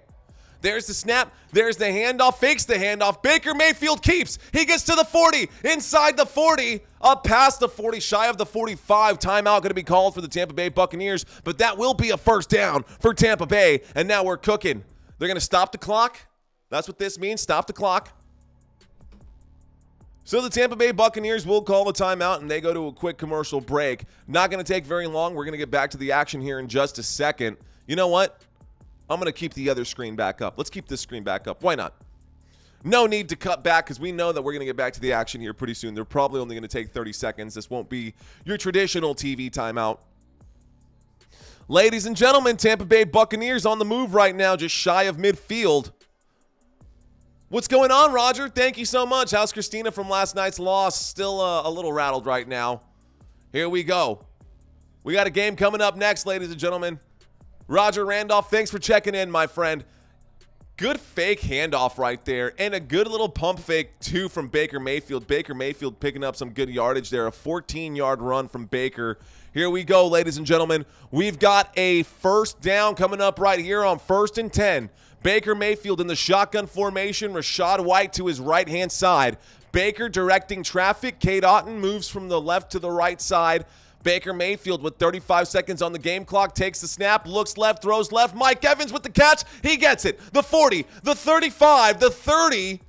There's the snap. There's the handoff. Fakes the handoff. Baker Mayfield keeps. He gets to the 40. Inside the 40. Up past the 40. Shy of the 45. Timeout going to be called for the Tampa Bay Buccaneers. But that will be a first down for Tampa Bay. And now we're cooking. They're going to stop the clock. That's what this means. Stop the clock. So the Tampa Bay Buccaneers will call a timeout, and they go to a quick commercial break. Not going to take very long. We're going to get back to the action here in just a second. You know what? I'm going to keep the other screen back up. Let's keep this screen back up. Why not? No need to cut back because we know that we're going to get back to the action here pretty soon. They're probably only going to take 30 seconds. This won't be your traditional TV timeout. Ladies and gentlemen, Tampa Bay Buccaneers on the move right now, just shy of midfield. What's going on, Roger? Thank you so much. How's Christina from last night's loss? Still a little rattled right now. Here we go. We got a game coming up next, ladies and gentlemen. Roger Randolph, thanks for checking in, my friend. Good fake handoff right there, and a good little pump fake, too, from Baker Mayfield. Baker Mayfield picking up some good yardage there. A 14-yard run from Baker. Here we go, ladies and gentlemen. We've got a first down coming up right here on 1st and 10. Baker Mayfield in the shotgun formation. Rashad White to his right-hand side. Baker directing traffic. Cade Otton moves from the left to the right side. Baker Mayfield with 35 seconds on the game clock takes the snap, looks left, throws left. Mike Evans with the catch. He gets it. The 40, the 35, the 30.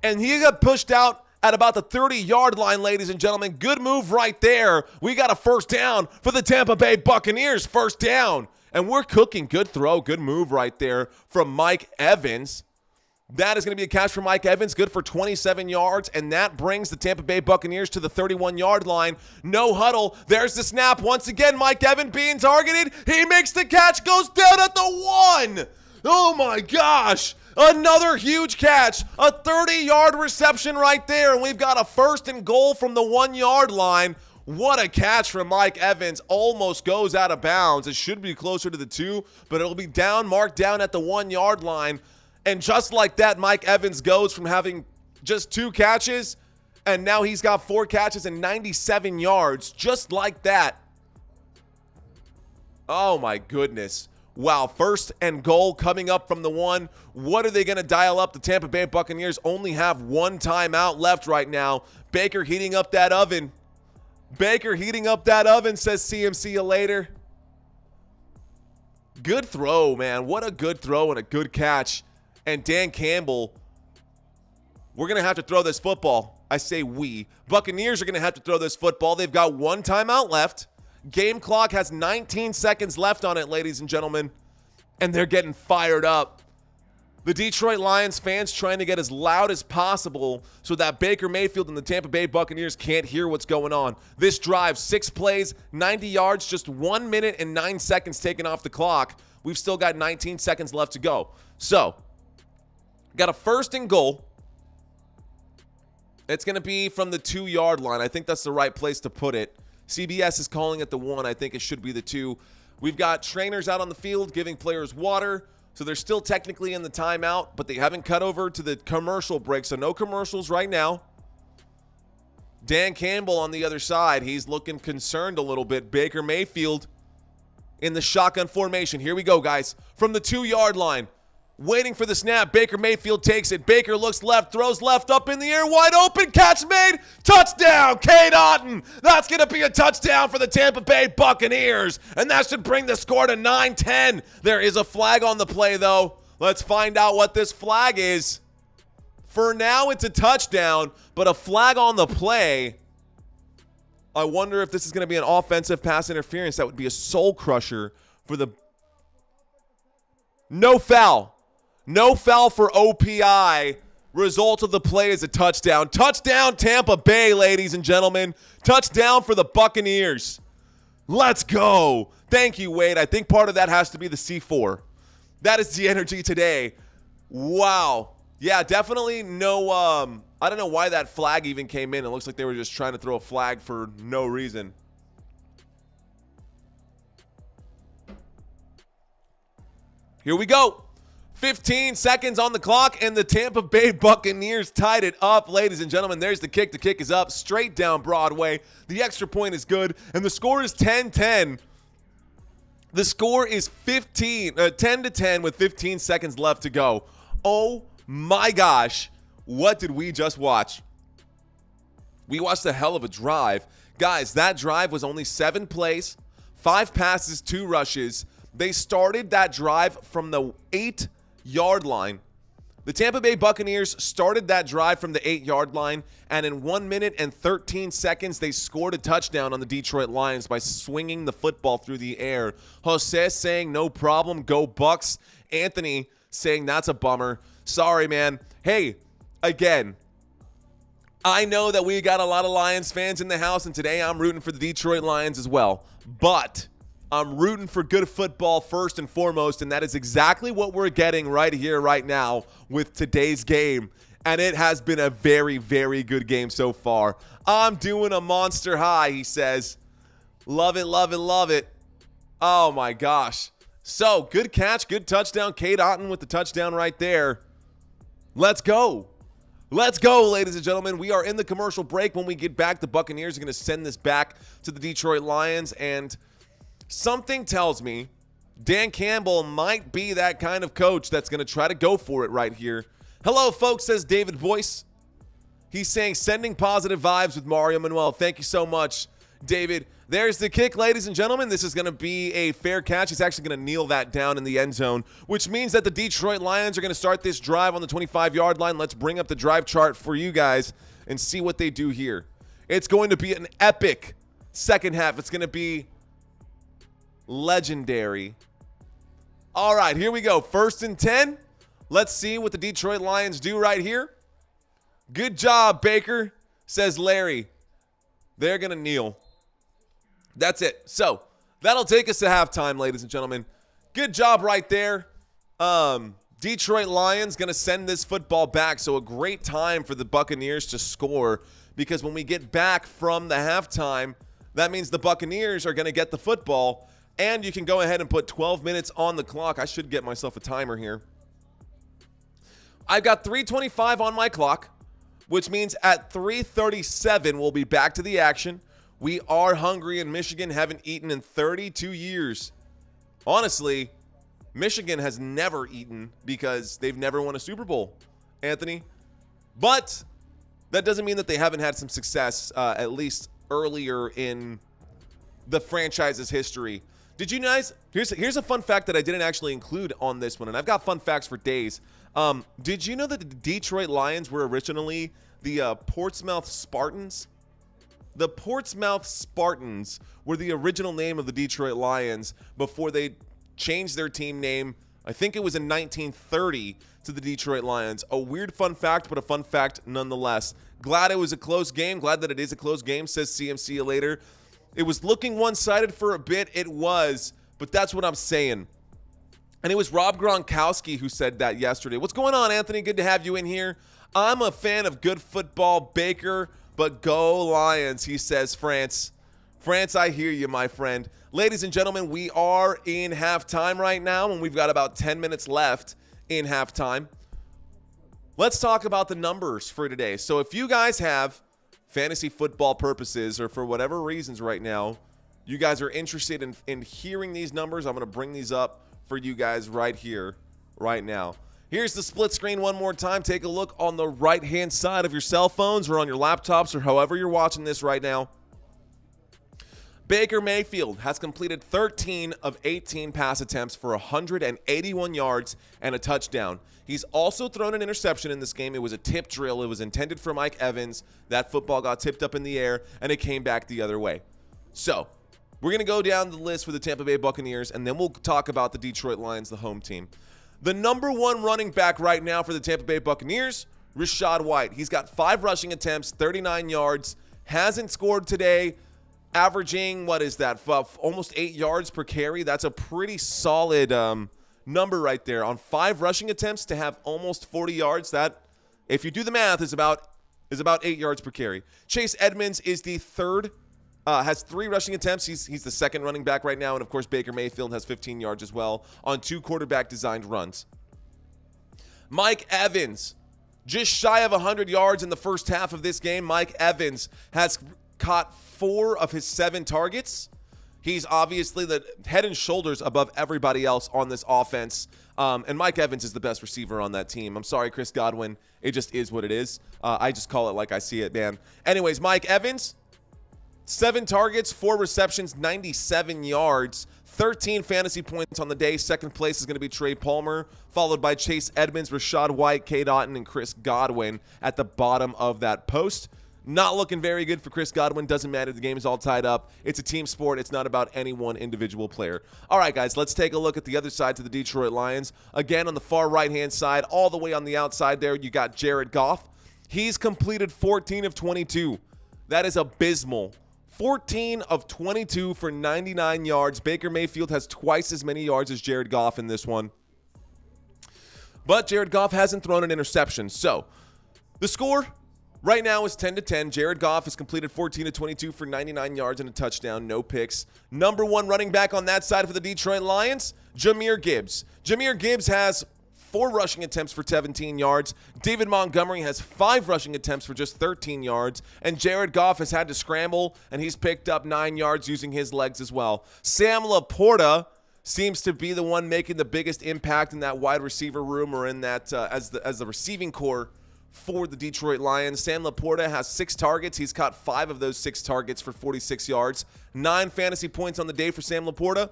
And he got pushed out at about the 30-yard line, ladies and gentlemen. Good move right there. We got a first down for the Tampa Bay Buccaneers. First down. And we're cooking. Good throw. Good move right there from Mike Evans. That is going to be a catch for Mike Evans. Good for 27 yards. And that brings the Tampa Bay Buccaneers to the 31-yard line. No huddle. There's the snap. Once again, Mike Evans being targeted. He makes the catch. Goes down at the 1. Oh, my gosh. Another huge catch. A 30-yard reception right there. And we've got a 1st and goal from the 1-yard line. What a catch from Mike Evans. Almost goes out of bounds. It should be closer to the 2, but it'll be down, marked down at the 1-yard line. And just like that, Mike Evans goes from having just 2 catches, and now he's got 4 catches and 97 yards. Just like that. Oh, my goodness. Wow, 1st and goal coming up from the 1. What are they going to dial up? The Tampa Bay Buccaneers only have 1 timeout left right now. Baker heating up that oven. Baker heating up that oven, says CMC you later. Good throw, man. What a good throw and a good catch. And Dan Campbell, we're going to have to throw this football. I say we. Buccaneers are going to have to throw this football. They've got 1 timeout left. Game clock has 19 seconds left on it, ladies and gentlemen. And they're getting fired up. The Detroit Lions fans trying to get as loud as possible so that Baker Mayfield and the Tampa Bay Buccaneers can't hear what's going on. This drive, 6 plays, 90 yards, just 1 minute and 9 seconds taken off the clock. We've still got 19 seconds left to go. So, got a 1st and goal. It's going to be from the 2-yard line. I think that's the right place to put it. CBS is calling it the 1. I think it should be the 2. We've got trainers out on the field giving players water. So they're still technically in the timeout, but they haven't cut over to the commercial break. So no commercials right now. Dan Campbell on the other side. He's looking concerned a little bit. Baker Mayfield in the shotgun formation. Here we go, guys. From the 2-yard line. Waiting for the snap. Baker Mayfield takes it. Baker looks left, throws left, up in the air, wide open, catch made, touchdown, Cade Otton. That's going to be a touchdown for the Tampa Bay Buccaneers, and that should bring the score to 9-10. There is a flag on the play, though. Let's find out what this flag is. For now, it's a touchdown, but a flag on the play. I wonder if this is going to be an offensive pass interference. That would be a soul crusher for the... No foul. No foul for OPI. Result of the play is a touchdown. Touchdown, Tampa Bay, ladies and gentlemen. Touchdown for the Buccaneers. Let's go. Thank you, Wade. I think part of that has to be the C4. That is the energy today. Wow. Yeah, definitely no, I don't know why that flag even came in. It looks like they were just trying to throw a flag for no reason. Here we go. 15 seconds on the clock, and the Tampa Bay Buccaneers tied it up. Ladies and gentlemen, there's the kick. The kick is up, straight down Broadway. The extra point is good, and the score is 10-10. The score is 10-10 with 15 seconds left to go. Oh my gosh, what did we just watch? We watched a hell of a drive. Guys, that drive was only 7 plays, 5 passes, 2 rushes. They started that drive from the 8-yard line. The Tampa Bay Buccaneers started that drive from the 8-yard line, and in 1 minute and 13 seconds, they scored a touchdown on the Detroit Lions by swinging the football through the air. Jose saying, no problem, go Bucs. Anthony saying, that's a bummer. Sorry, man. Hey, again, I know that we got a lot of Lions fans in the house, and today I'm rooting for the Detroit Lions as well. But I'm rooting for good football first and foremost, and that is exactly what we're getting right here, right now with today's game. And it has been a very, very good game so far. I'm doing a monster high, he says. Love it, love it, love it. Oh, my gosh. So, good catch, good touchdown. Cade Otton with the touchdown right there. Let's go. Let's go, ladies and gentlemen. We are in the commercial break. When we get back, the Buccaneers are going to send this back to the Detroit Lions, and something tells me Dan Campbell might be that kind of coach that's going to try to go for it right here. Hello, folks, says David Boyce. He's saying sending positive vibes with Mario Manuel. Thank you so much, David. There's the kick, ladies and gentlemen. This is going to be a fair catch. He's actually going to kneel that down in the end zone, which means that the Detroit Lions are going to start this drive on the 25-yard line. Let's bring up the drive chart for you guys and see what they do here. It's going to be an epic second half. It's going to be legendary. All right, here we go. 1st and 10. Let's see what the Detroit Lions do right here. Good job, Baker, says Larry. They're going to kneel. That's it. So that'll take us to halftime, ladies and gentlemen. Good job right there. Detroit Lions going to send this football back. So a great time for the Buccaneers to score, because when we get back from the halftime, that means the Buccaneers are going to get the football, and you can go ahead and put 12 minutes on the clock. I should get myself a timer here. I've got 3:25 on my clock, which means at 3:37 we'll be back to the action. We are hungry in Michigan, haven't eaten in 32 years. Honestly, Michigan has never eaten because they've never won a Super Bowl, Anthony. But that doesn't mean that they haven't had some success, at least earlier in the franchise's history. Did you guys, here's a fun fact that I didn't actually include on this one, and I've got fun facts for days. Did you know that the Detroit Lions were originally the Portsmouth Spartans? The Portsmouth Spartans were the original name of the Detroit Lions before they changed their team name. I think it was in 1930 to the Detroit Lions. A weird fun fact, but a fun fact nonetheless. Glad it was a close game. Glad that it is a close game, says CMC later. It was looking one-sided for a bit. It was, but that's what I'm saying. And it was Rob Gronkowski who said that yesterday. What's going on, Anthony? Good to have you in here. I'm a fan of good football, Baker, but go Lions, he says, France. France, I hear you, my friend. Ladies and gentlemen, we are in halftime right now, and we've got about 10 minutes left in halftime. Let's talk about the numbers for today. So if you guys have fantasy football purposes or for whatever reasons right now, you guys are interested in hearing these numbers, I'm going to bring these up for you guys right here, right now. Here's the split screen one more time. Take a look on the right-hand side of your cell phones or on your laptops or however you're watching this right now. Baker Mayfield has completed 13 of 18 pass attempts for 181 yards and a touchdown. He's also thrown an interception in this game. It was a tip drill. It was intended for Mike Evans. That football got tipped up in the air, and it came back the other way. So we're going to go down the list for the Tampa Bay Buccaneers, and then we'll talk about the Detroit Lions, the home team. The number one running back right now for the Tampa Bay Buccaneers, Rachaad White. He's got 5 rushing attempts, 39 yards, hasn't scored today, averaging, almost 8 yards per carry. That's a pretty solid number right there. On 5 rushing attempts to have almost 40 yards, that, if you do the math, is about 8 yards per carry. Chase Edmonds is the third, has 3 rushing attempts. He's the second running back right now. And, of course, Baker Mayfield has 15 yards as well on 2 quarterback-designed runs. Mike Evans, just shy of 100 yards in the first half of this game. Mike Evans has caught 4 of his 7 targets. He's obviously the head and shoulders above everybody else on this offense. And Mike Evans is the best receiver on that team. I'm sorry, Chris Godwin. It just is what it is. I just call it like I see it, man. Anyways, Mike Evans, 7 targets, 4 receptions, 97 yards, 13 fantasy points on the day. Second place is going to be Trey Palmer, followed by Chase Edmonds, Rachaad White, Cade Otton, and Chris Godwin at the bottom of that post. Not looking very good for Chris Godwin. Doesn't matter. The game is all tied up. It's a team sport. It's not about any one individual player. All right, guys, let's take a look at the other side to the Detroit Lions. Again, on the far right-hand side, all the way on the outside there, you got Jared Goff. He's completed 14 of 22. That is abysmal. 14 of 22 for 99 yards. Baker Mayfield has twice as many yards as Jared Goff in this one. But Jared Goff hasn't thrown an interception. So, the score right now is 10-10. Jared Goff has completed 14 of 22 for 99 yards and a touchdown, no picks. Number 1 running back on that side for the Detroit Lions, Jahmyr Gibbs. Jahmyr Gibbs has 4 rushing attempts for 17 yards. David Montgomery has 5 rushing attempts for just 13 yards. And Jared Goff has had to scramble, and he's picked up 9 yards using his legs as well. Sam Laporta seems to be the one making the biggest impact in that wide receiver room, or in that as the receiving core for the Detroit Lions. Sam Laporta has 6 targets. He's caught 5 of those 6 targets for 46 yards. 9 fantasy points on the day for Sam Laporta.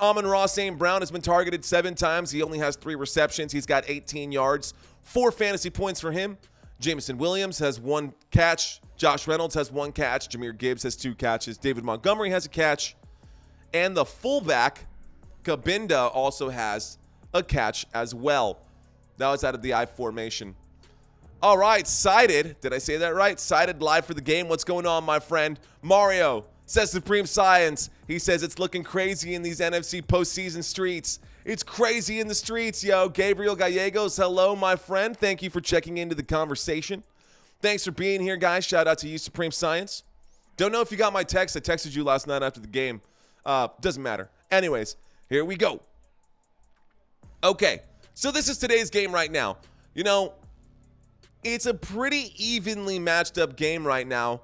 Amon-Ra St. Brown has been targeted 7 times. He only has 3 receptions. He's got 18 yards. 4 fantasy points for him. Jameson Williams has 1 catch. Josh Reynolds has 1 catch. Jahmyr Gibbs has 2 catches. David Montgomery has a catch. And the fullback, Kabinda, also has a catch as well. That was out of the I formation. All right, Cited. Did I say that right? Cited live for the game. What's going on, my friend? Mario says Supreme Science. He says it's looking crazy in these NFC postseason streets. It's crazy in the streets, yo. Gabriel Gallegos, hello, my friend. Thank you for checking into the conversation. Thanks for being here, guys. Shout out to you, Supreme Science. Don't know if you got my text. I texted you last night after the game. Doesn't matter. Anyways, here we go. Okay, so this is today's game right now. You know, it's a pretty evenly matched up game right now.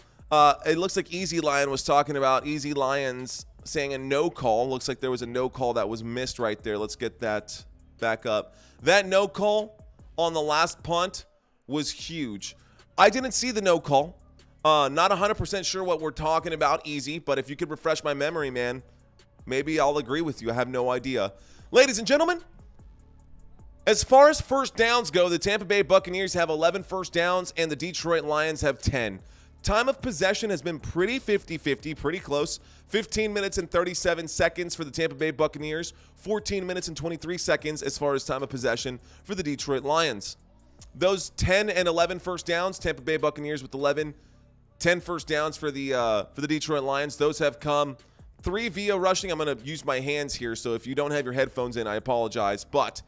It looks like Easy Lion was talking about Easy Lions saying a no call. Looks like there was a no call that was missed right there. Let's get that back up. That no call on the last punt was huge. I didn't see the no call. Not 100% sure what we're talking about, Easy, but if you could refresh my memory, man, maybe I'll agree with you. I have no idea. Ladies and gentlemen, as far as first downs go, the Tampa Bay Buccaneers have 11 first downs and the Detroit Lions have 10. Time of possession has been pretty 50-50, pretty close. 15 minutes and 37 seconds for the Tampa Bay Buccaneers. 14 minutes and 23 seconds as far as time of possession for the Detroit Lions. Those 10 and 11 first downs, Tampa Bay Buccaneers with 10 first downs for the Detroit Lions. Those have come 3 via rushing. I'm going to use my hands here, so if you don't have your headphones in, I apologize. But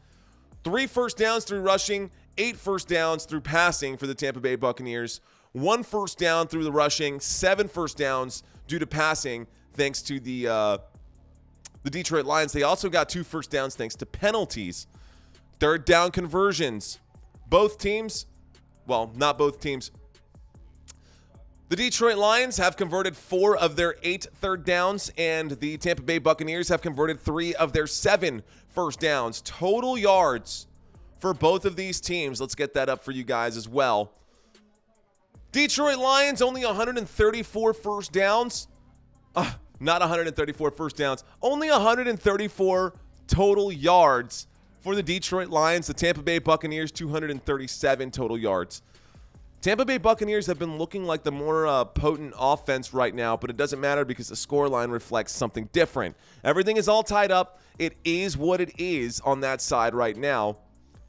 3 first downs through rushing, 8 first downs through passing for the Tampa Bay Buccaneers. 1 first down through the rushing, 7 first downs due to passing thanks to the Detroit Lions. They also got 2 first downs thanks to penalties. Third down conversions. Both teams, well, not both teams. The Detroit Lions have converted 4 of their 8 third downs, and the Tampa Bay Buccaneers have converted 3 of their 7 first downs. Total yards for both of these teams. Let's get that up for you guys as well. Detroit Lions only 134 first downs. Not 134 first downs. Only 134 total yards for the Detroit Lions. The Tampa Bay Buccaneers, 237 total yards. Tampa Bay Buccaneers have been looking like the more potent offense right now, but it doesn't matter because the scoreline reflects something different. Everything is all tied up. It is what it is on that side right now.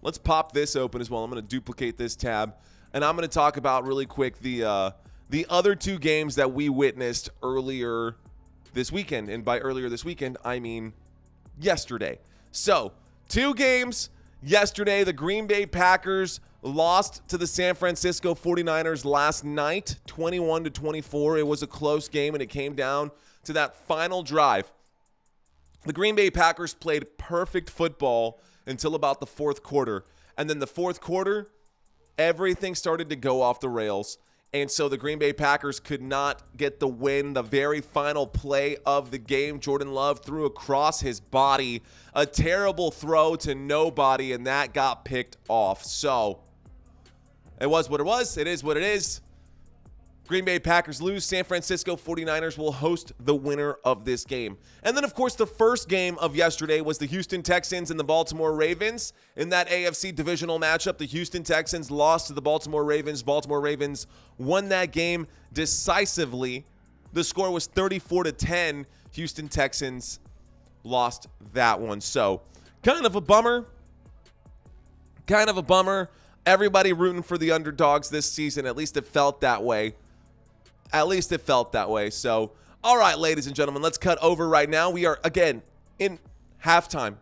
Let's pop this open as well. I'm going to duplicate this tab, and I'm going to talk about really quick the other two games that we witnessed earlier this weekend. And by earlier this weekend, I mean yesterday. So, two games yesterday. The Green Bay Packers lost to the San Francisco 49ers last night, 21-24. It was a close game, and it came down to that final drive. The Green Bay Packers played perfect football until about the fourth quarter. And then the fourth quarter, everything started to go off the rails. And so the Green Bay Packers could not get the win. The very final play of the game, Jordan Love threw across his body a terrible throw to nobody, and that got picked off. So it was what it was. It is what it is. Green Bay Packers lose. San Francisco 49ers will host the winner of this game. And then, of course, the first game of yesterday was the Houston Texans and the Baltimore Ravens. In that AFC divisional matchup, the Houston Texans lost to the Baltimore Ravens. Baltimore Ravens won that game decisively. The score was 34-10. Houston Texans lost that one. So, kind of a bummer. Kind of a bummer. Everybody rooting for the underdogs this season. At least it felt that way. So, all right, ladies and gentlemen, let's cut over right now. We are, again, in halftime.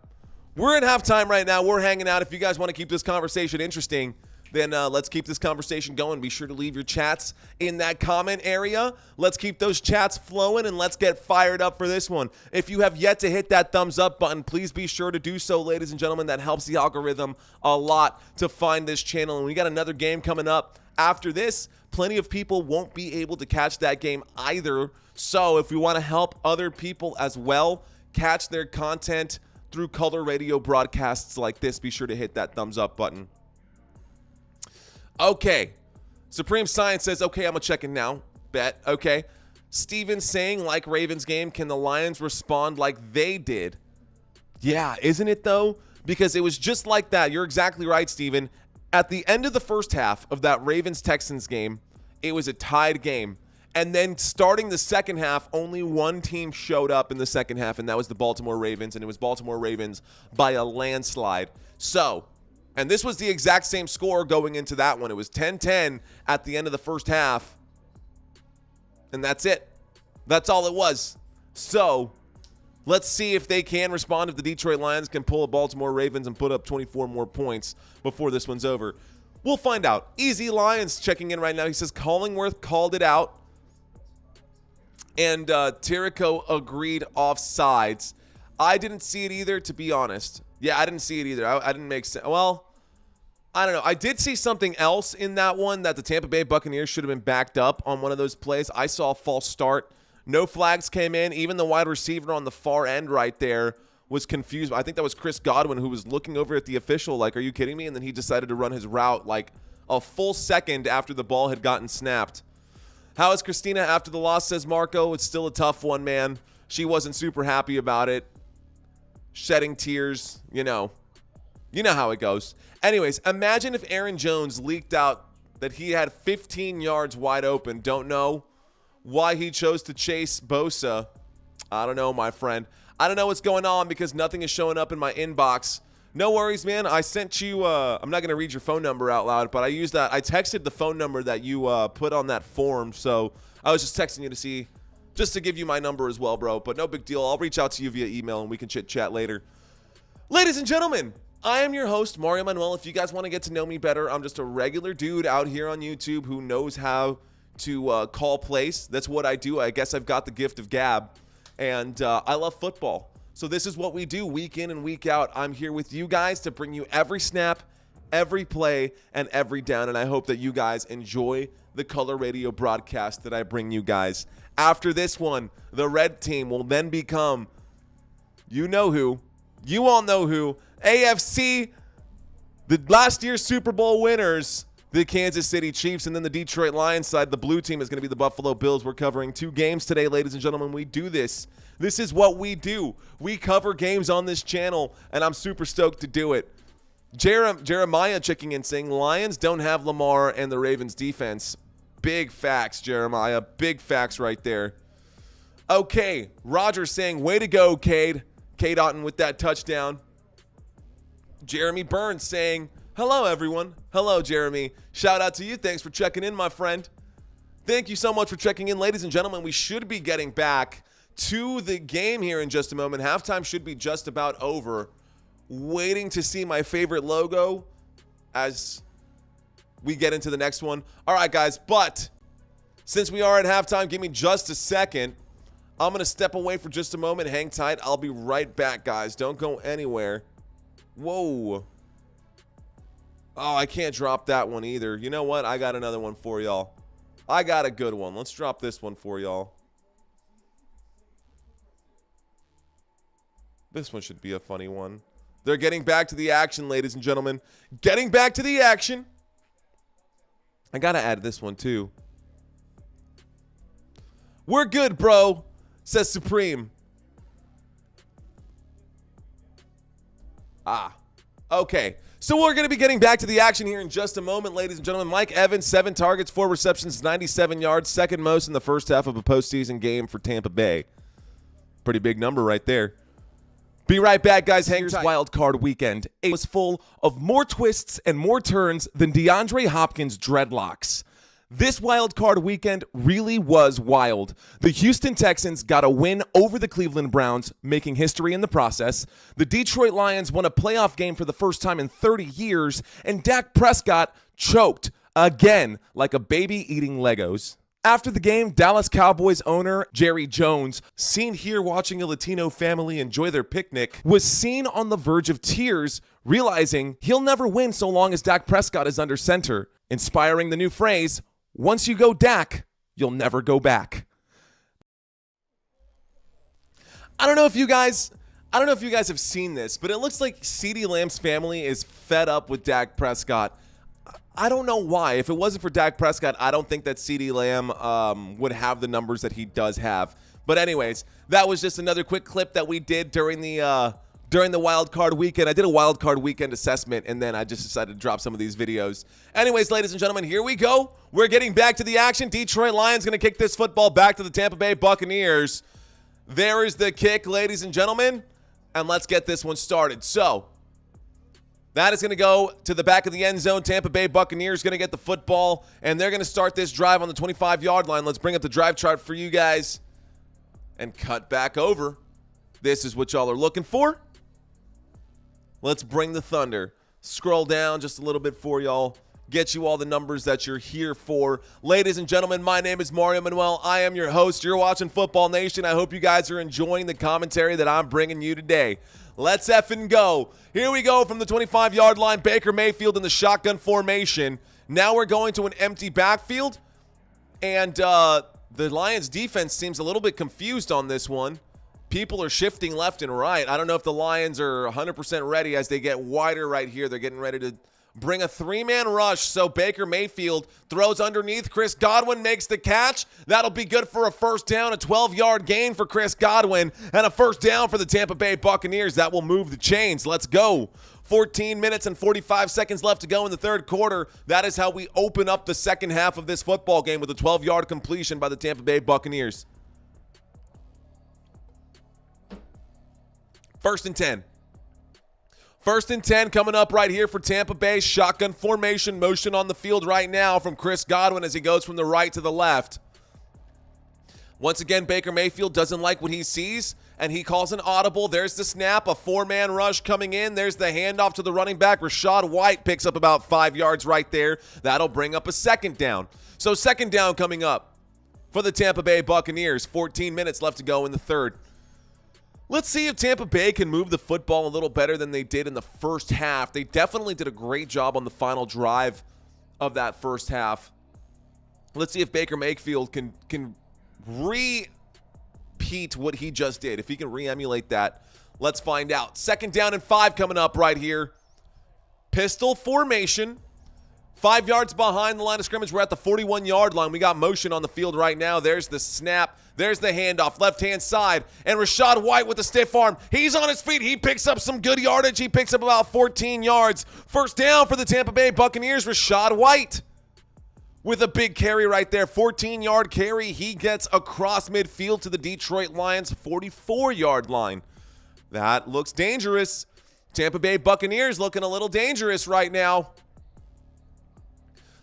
We're in halftime right now. We're hanging out. If you guys want to keep this conversation interesting, then let's keep this conversation going. Be sure to leave your chats in that comment area. Let's keep those chats flowing, and let's get fired up for this one. If you have yet to hit that thumbs up button, please be sure to do so, ladies and gentlemen. That helps the algorithm a lot to find this channel. And we got another game coming up after this. Plenty of people won't be able to catch that game either. So if we want to help other people as well catch their content through color radio broadcasts like this, be sure to hit that thumbs up button. Okay. Supreme Science says, okay, I'm going to check in now. Bet. Okay. Steven saying, like Ravens game, can the Lions respond like they did? Yeah, isn't it though? Because it was just like that. You're exactly right, Steven. At the end of the first half of that Ravens-Texans game, it was a tied game. And then starting the second half, only one team showed up in the second half, and that was the Baltimore Ravens, and it was Baltimore Ravens by a landslide. So, and this was the exact same score going into that one. It was 10-10 at the end of the first half, and that's it. That's all it was. So, let's see if they can respond, if the Detroit Lions can pull a Baltimore Ravens and put up 24 more points before this one's over. We'll find out. Easy Lions checking in right now. He says Collingworth called it out. And Tirico agreed offsides. I didn't see it either, to be honest. Yeah, I didn't see it either. I didn't make sense. Well, I don't know. I did see something else in that one, that the Tampa Bay Buccaneers should have been backed up on one of those plays. I saw a false start. No flags came in. Even the wide receiver on the far end right there was confused. I think that was Chris Godwin, who was looking over at the official like, are you kidding me? And then he decided to run his route like a full second after the ball had gotten snapped. How is Christina after the loss, says Marco? It's still a tough one, man. She wasn't super happy about it. Shedding tears, you know how it goes. Anyways, imagine if Aaron Jones leaked out that he had 15 yards wide open. Don't know why he chose to chase Bosa. I don't know, my friend. I don't know what's going on because nothing is showing up in my inbox. No worries, man. I sent you, I'm not going to read your phone number out loud, but I texted the phone number that you put on that form. So I was just texting you to see, just to give you my number as well, bro. But no big deal. I'll reach out to you via email and we can chit chat later. Ladies and gentlemen, I am your host, Mario Manuel. If you guys want to get to know me better, I'm just a regular dude out here on YouTube who knows how to call plays. That's what I do. I guess I've got the gift of gab. And I love football. So this is what we do week in and week out. I'm here with you guys to bring you every snap, every play, and every down. And I hope that you guys enjoy the color radio broadcast that I bring you guys. After this one, the red team will then become, you know who, you all know who, AFC, the last year's Super Bowl winners, the Kansas City Chiefs, and then the Detroit Lions side, the blue team, is going to be the Buffalo Bills. We're covering 2 games today, ladies and gentlemen. We do this. This is what we do. We cover games on this channel, and I'm super stoked to do it. Jeremiah checking in saying, Lions don't have Lamar and the Ravens defense. Big facts, Jeremiah. Big facts right there. Okay, Roger saying, way to go, Cade. Cade Otton with that touchdown. Jeremy Burns saying, hello, everyone. Hello, Jeremy. Shout out to you. Thanks for checking in, my friend. Thank you so much for checking in, ladies and gentlemen. We should be getting back to the game here in just a moment. Halftime should be just about over. Waiting to see my favorite logo as we get into the next one. All right, guys, but since we are at halftime, give me just a second. I'm going to step away for just a moment. Hang tight. I'll be right back, guys. Don't go anywhere. Whoa. Oh, I can't drop that one either. You know what? I got another one for y'all. I got a good one. Let's drop this one for y'all. This one should be a funny one. They're getting back to the action, ladies and gentlemen. Getting back to the action. I got to add this one, too. We're good, bro, says Supreme. Okay. So we're going to be getting back to the action here in just a moment, ladies and gentlemen. Mike Evans, 7 targets, 4 receptions, 97 yards, second most in the first half of a postseason game for Tampa Bay. Pretty big number right there. Be right back, guys. Hang tight. Wild card weekend. It was full of more twists and more turns than DeAndre Hopkins' dreadlocks. This wild card weekend really was wild. The Houston Texans got a win over the Cleveland Browns, making history in the process. The Detroit Lions won a playoff game for the first time in 30 years, and Dak Prescott choked again like a baby eating Legos. After the game, Dallas Cowboys owner Jerry Jones, seen here watching a Latino family enjoy their picnic, was seen on the verge of tears, realizing he'll never win so long as Dak Prescott is under center, inspiring the new phrase, once you go Dak, you'll never go back. I don't know if you guys have seen this, but it looks like CeeDee Lamb's family is fed up with Dak Prescott. I don't know why. If it wasn't for Dak Prescott, I don't think that CeeDee Lamb would have the numbers that he does have. But anyways, that was just another quick clip that we did during the wild card weekend. I did a wild card weekend assessment, and then I just decided to drop some of these videos. Anyways, ladies and gentlemen, here we go. We're getting back to the action. Detroit Lions going to kick this football back to the Tampa Bay Buccaneers. There is the kick, ladies and gentlemen, and let's get this one started. So that is going to go to the back of the end zone. Tampa Bay Buccaneers going to get the football, and they're going to start this drive on the 25-yard line. Let's bring up the drive chart for you guys and cut back over. This is what y'all are looking for. Let's bring the thunder. Scroll down just a little bit for y'all. Get you all the numbers that you're here for. Ladies and gentlemen, my name is Manuel. I am your host. You're watching Football Nation. I hope you guys are enjoying the commentary that I'm bringing you today. Let's effing go. Here we go from the 25-yard line. Baker Mayfield in the shotgun formation. Now we're going to an empty backfield. And the Lions defense seems a little bit confused on this one. People are shifting left and right. I don't know if the Lions are 100% ready as they get wider right here. They're getting ready to bring a 3-man rush. So Baker Mayfield throws underneath. Chris Godwin makes the catch. That'll be good for a first down, a 12-yard gain for Chris Godwin, and a first down for the Tampa Bay Buccaneers. That will move the chains. Let's go. 14 minutes and 45 seconds left to go in the third quarter. That is how we open up the second half of this football game with a 12-yard completion by the Tampa Bay Buccaneers. First and 10. First and 10 coming up right here for Tampa Bay. Shotgun formation motion on the field right now from Chris Godwin as he goes from the right to the left. Once again, Baker Mayfield doesn't like what he sees, and he calls an audible. There's the snap, a 4-man rush coming in. There's the handoff to the running back. Rachaad White picks up about 5 yards right there. That'll bring up a second down. So second down coming up for the Tampa Bay Buccaneers. 14 minutes left to go in the third. Let's see if Tampa Bay can move the football a little better than they did in the first half. They definitely did a great job on the final drive of that first half. Let's see if Baker Mayfield can repeat what he just did. If he can re-emulate that, let's find out. Second down and 5 coming up right here. Pistol formation. 5 yards behind the line of scrimmage. We're at the 41-yard line. We got motion on the field right now. There's the snap. There's the handoff, left-hand side. And Rachaad White with the stiff arm. He's on his feet. He picks up some good yardage. He picks up about 14 yards. First down for the Tampa Bay Buccaneers, Rachaad White with a big carry right there. 14-yard carry. He gets across midfield to the Detroit Lions' 44-yard line. That looks dangerous. Tampa Bay Buccaneers looking a little dangerous right now.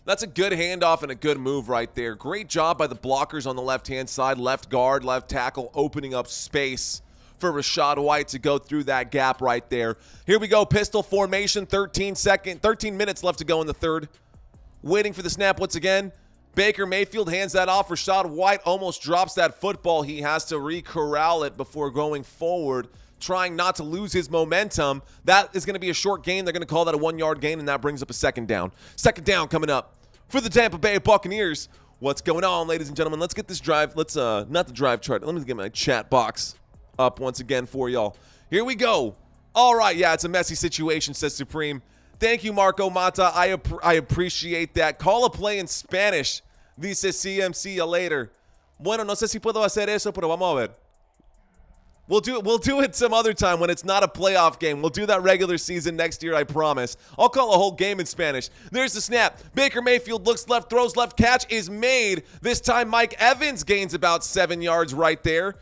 That's a good handoff and a good move right there. Great job by the blockers on the left-hand side. Left guard, left tackle, opening up space for Rachaad White to go through that gap right there. Here we go, pistol formation, 13 minutes left to go in the third. Waiting for the snap once again. Baker Mayfield hands that off. Rachaad White almost drops that football. He has to re-corral it before going forward, trying not to lose his momentum. That is going to be a short gain. They're going to call that a 1-yard gain, and that brings up a second down. Second down coming up for the Tampa Bay Buccaneers. What's going on, ladies and gentlemen? Let's get this drive. Let's, not the drive chart. Let me get my chat box up once again for y'all. Here we go. All right, yeah, it's a messy situation, says Supreme. Thank you, Marco Mata. I appreciate that. Call a play in Spanish. Dice CMC ya later. Bueno, no sé si puedo hacer eso, pero vamos a ver. We'll do it some other time when it's not a playoff game. We'll do that regular season next year, I promise. I'll call a whole game in Spanish. There's the snap. Baker Mayfield looks left, throws left, catch is made. This time Mike Evans gains about 7 yards right there.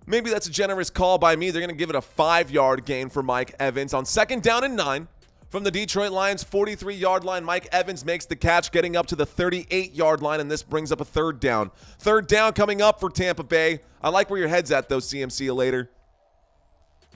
Maybe that's a generous call by me. They're going to give it a 5-yard gain for Mike Evans on second down and 9. From the Detroit Lions' 43-yard line, Mike Evans makes the catch, getting up to the 38-yard line, and this brings up a third down. Third down coming up for Tampa Bay. I like where your head's at, though, CMC later.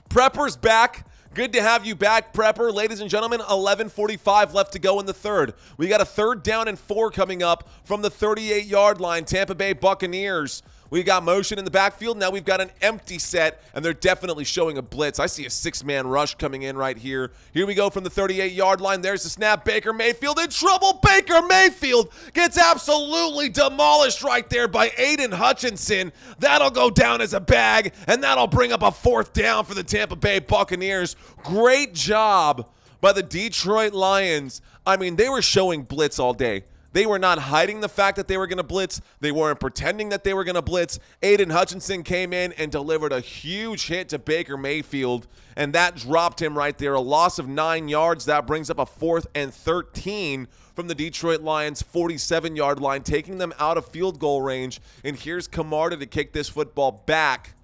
Prepper's back. Good to have you back, Prepper. Ladies and gentlemen, 11:45 left to go in the third. We got a third down and 4 coming up from the 38-yard line. Tampa Bay Buccaneers. We got motion in the backfield. Now we've got an empty set, and they're definitely showing a blitz. I see a 6-man rush coming in right here. Here we go from the 38-yard line. There's the snap. Baker Mayfield in trouble. Baker Mayfield gets absolutely demolished right there by Aiden Hutchinson. That'll go down as a bag, and that'll bring up a fourth down for the Tampa Bay Buccaneers. Great job by the Detroit Lions. I mean, they were showing blitz all day. They were not hiding the fact that they were going to blitz. They weren't pretending that they were going to blitz. Aiden Hutchinson came in and delivered a huge hit to Baker Mayfield, and that dropped him right there. A loss of 9 yards. That brings up a 4th and 13 from the Detroit Lions' 47-yard line, taking them out of field goal range. And here's Camarda to kick this football back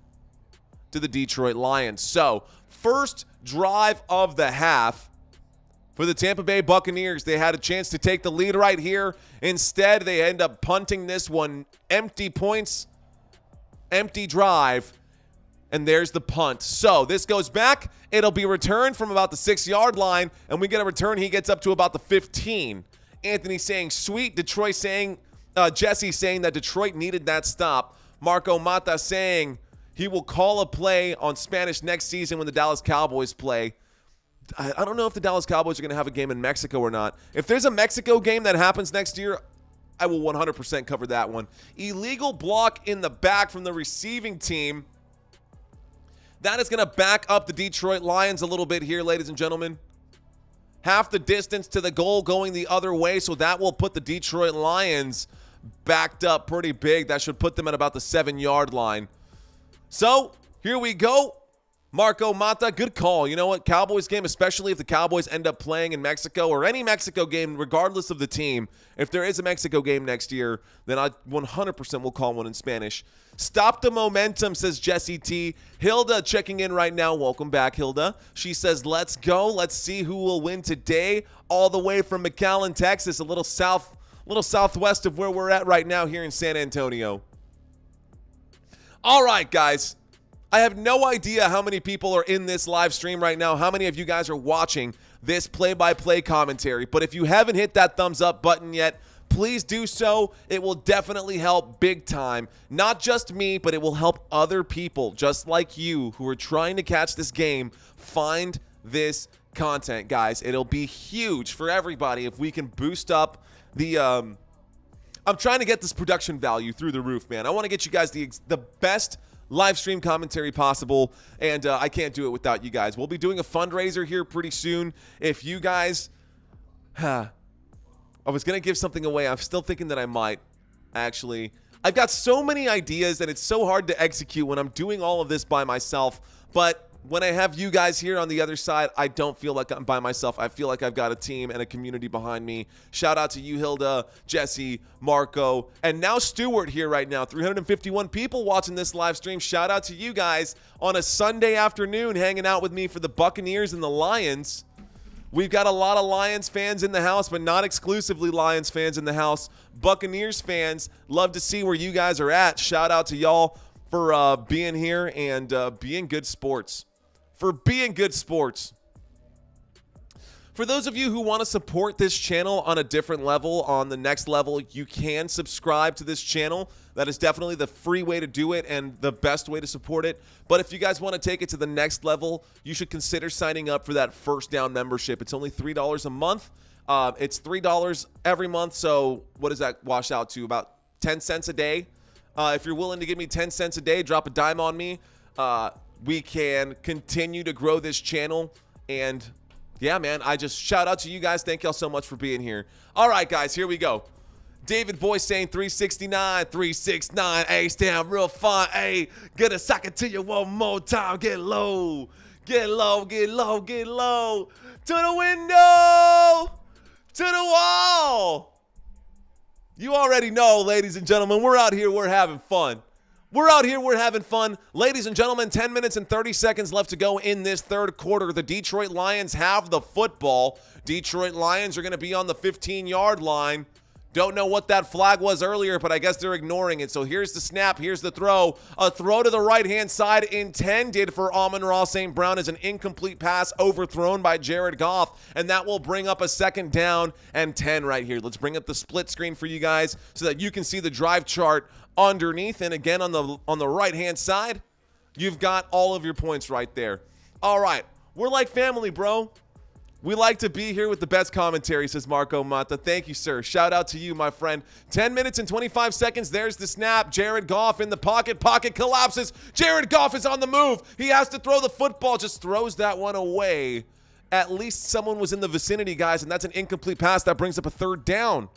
to the Detroit Lions. So, first drive of the half. For the Tampa Bay Buccaneers, they had a chance to take the lead right here. Instead, they end up punting this one. Empty points, empty drive, and there's the punt. So this goes back. It'll be returned from about the 6-yard line, and we get a return. He gets up to about the 15. Anthony saying, sweet. Detroit saying, Jesse saying that Detroit needed that stop. Marco Mata saying he will call a play on Spanish next season when the Dallas Cowboys play. I don't know if the Dallas Cowboys are going to have a game in Mexico or not. If there's a Mexico game that happens next year, I will 100% cover that one. Illegal block in the back from the receiving team. That is going to back up the Detroit Lions a little bit here, ladies and gentlemen. Half the distance to the goal going the other way, so that will put the Detroit Lions backed up pretty big. That should put them at about the 7-yard line. So, here we go. Marco Mata, good call. You know what? Cowboys game, especially if the Cowboys end up playing in Mexico or any Mexico game, regardless of the team. If there is a Mexico game next year, then I 100% will call one in Spanish. Stop the momentum, says Jesse T. Hilda checking in right now. Welcome back, Hilda. She says, let's go. Let's see who will win today. All the way from McAllen, Texas, a little southwest of where we're at right now here in San Antonio. All right, guys. I have no idea how many people are in this live stream right now, how many of you guys are watching this play-by-play commentary. But if you haven't hit that thumbs up button yet, please do so. It will definitely help big time. Not just me, but it will help other people just like you who are trying to catch this game find this content, guys. It'll be huge for everybody if we can boost up the I'm trying to get this production value through the roof, man. I want to get you guys the best live stream commentary possible, and I can't do it without you guys. We'll be doing a fundraiser here pretty soon. If you guys I was going to give something away. I'm still thinking that I might, actually. I've got so many ideas, and it's so hard to execute when I'm doing all of this by myself. But when I have you guys here on the other side, I don't feel like I'm by myself. I feel like I've got a team and a community behind me. Shout out to you, Hilda, Jesse, Marco, and now Stuart here right now. 351 people watching this live stream. Shout out to you guys on a Sunday afternoon hanging out with me for the Buccaneers and the Lions. We've got a lot of Lions fans in the house, but not exclusively Lions fans in the house. Buccaneers fans, love to see where you guys are at. Shout out to y'all for being here and being good sports. For those of you who want to support this channel on a different level, on the next level, you can subscribe to this channel. That is definitely the free way to do it and the best way to support it. But if you guys want to take it to the next level, you should consider signing up for that First Down membership. It's only $3 a month. It's $3 every month, so what does that wash out to? About 10 cents a day. If you're willing to give me 10 cents a day, drop a dime on me. We can continue to grow this channel. And yeah, man, I just shout out to you guys. Thank y'all so much for being here. All right, guys, here we go. David Boyce saying 369, 369. Hey, stand real fun. Hey, gonna sock it to you one more time. Get low. Get low, get low, get low. To the window. To the wall. You already know, ladies and gentlemen, we're out here, we're having fun. We're out here, we're having fun. Ladies and gentlemen, 10 minutes and 30 seconds left to go in this third quarter. The Detroit Lions have the football. Detroit Lions are going to be on the 15-yard line. Don't know what that flag was earlier, but I guess they're ignoring it. So here's the snap, here's the throw. A throw to the right-hand side intended for Amon-Ra St. Brown is an incomplete pass overthrown by Jared Goff, and that will bring up a 2nd down and 10 right here. Let's bring up the split screen for you guys so that you can see the drive chart underneath. And again, on the right-hand side, you've got all of your points right there. All right, we're like family, bro. We like to be here with the best commentary, says Marco Mata. Thank you, sir. Shout out to you, my friend. 10 minutes and 25 seconds. There's the snap. Jared Goff in the pocket. Pocket collapses. Jared Goff is on the move. He has to throw the football. Just throws that one away. At least someone was in the vicinity, guys, and that's an incomplete pass. That brings up a 3rd down.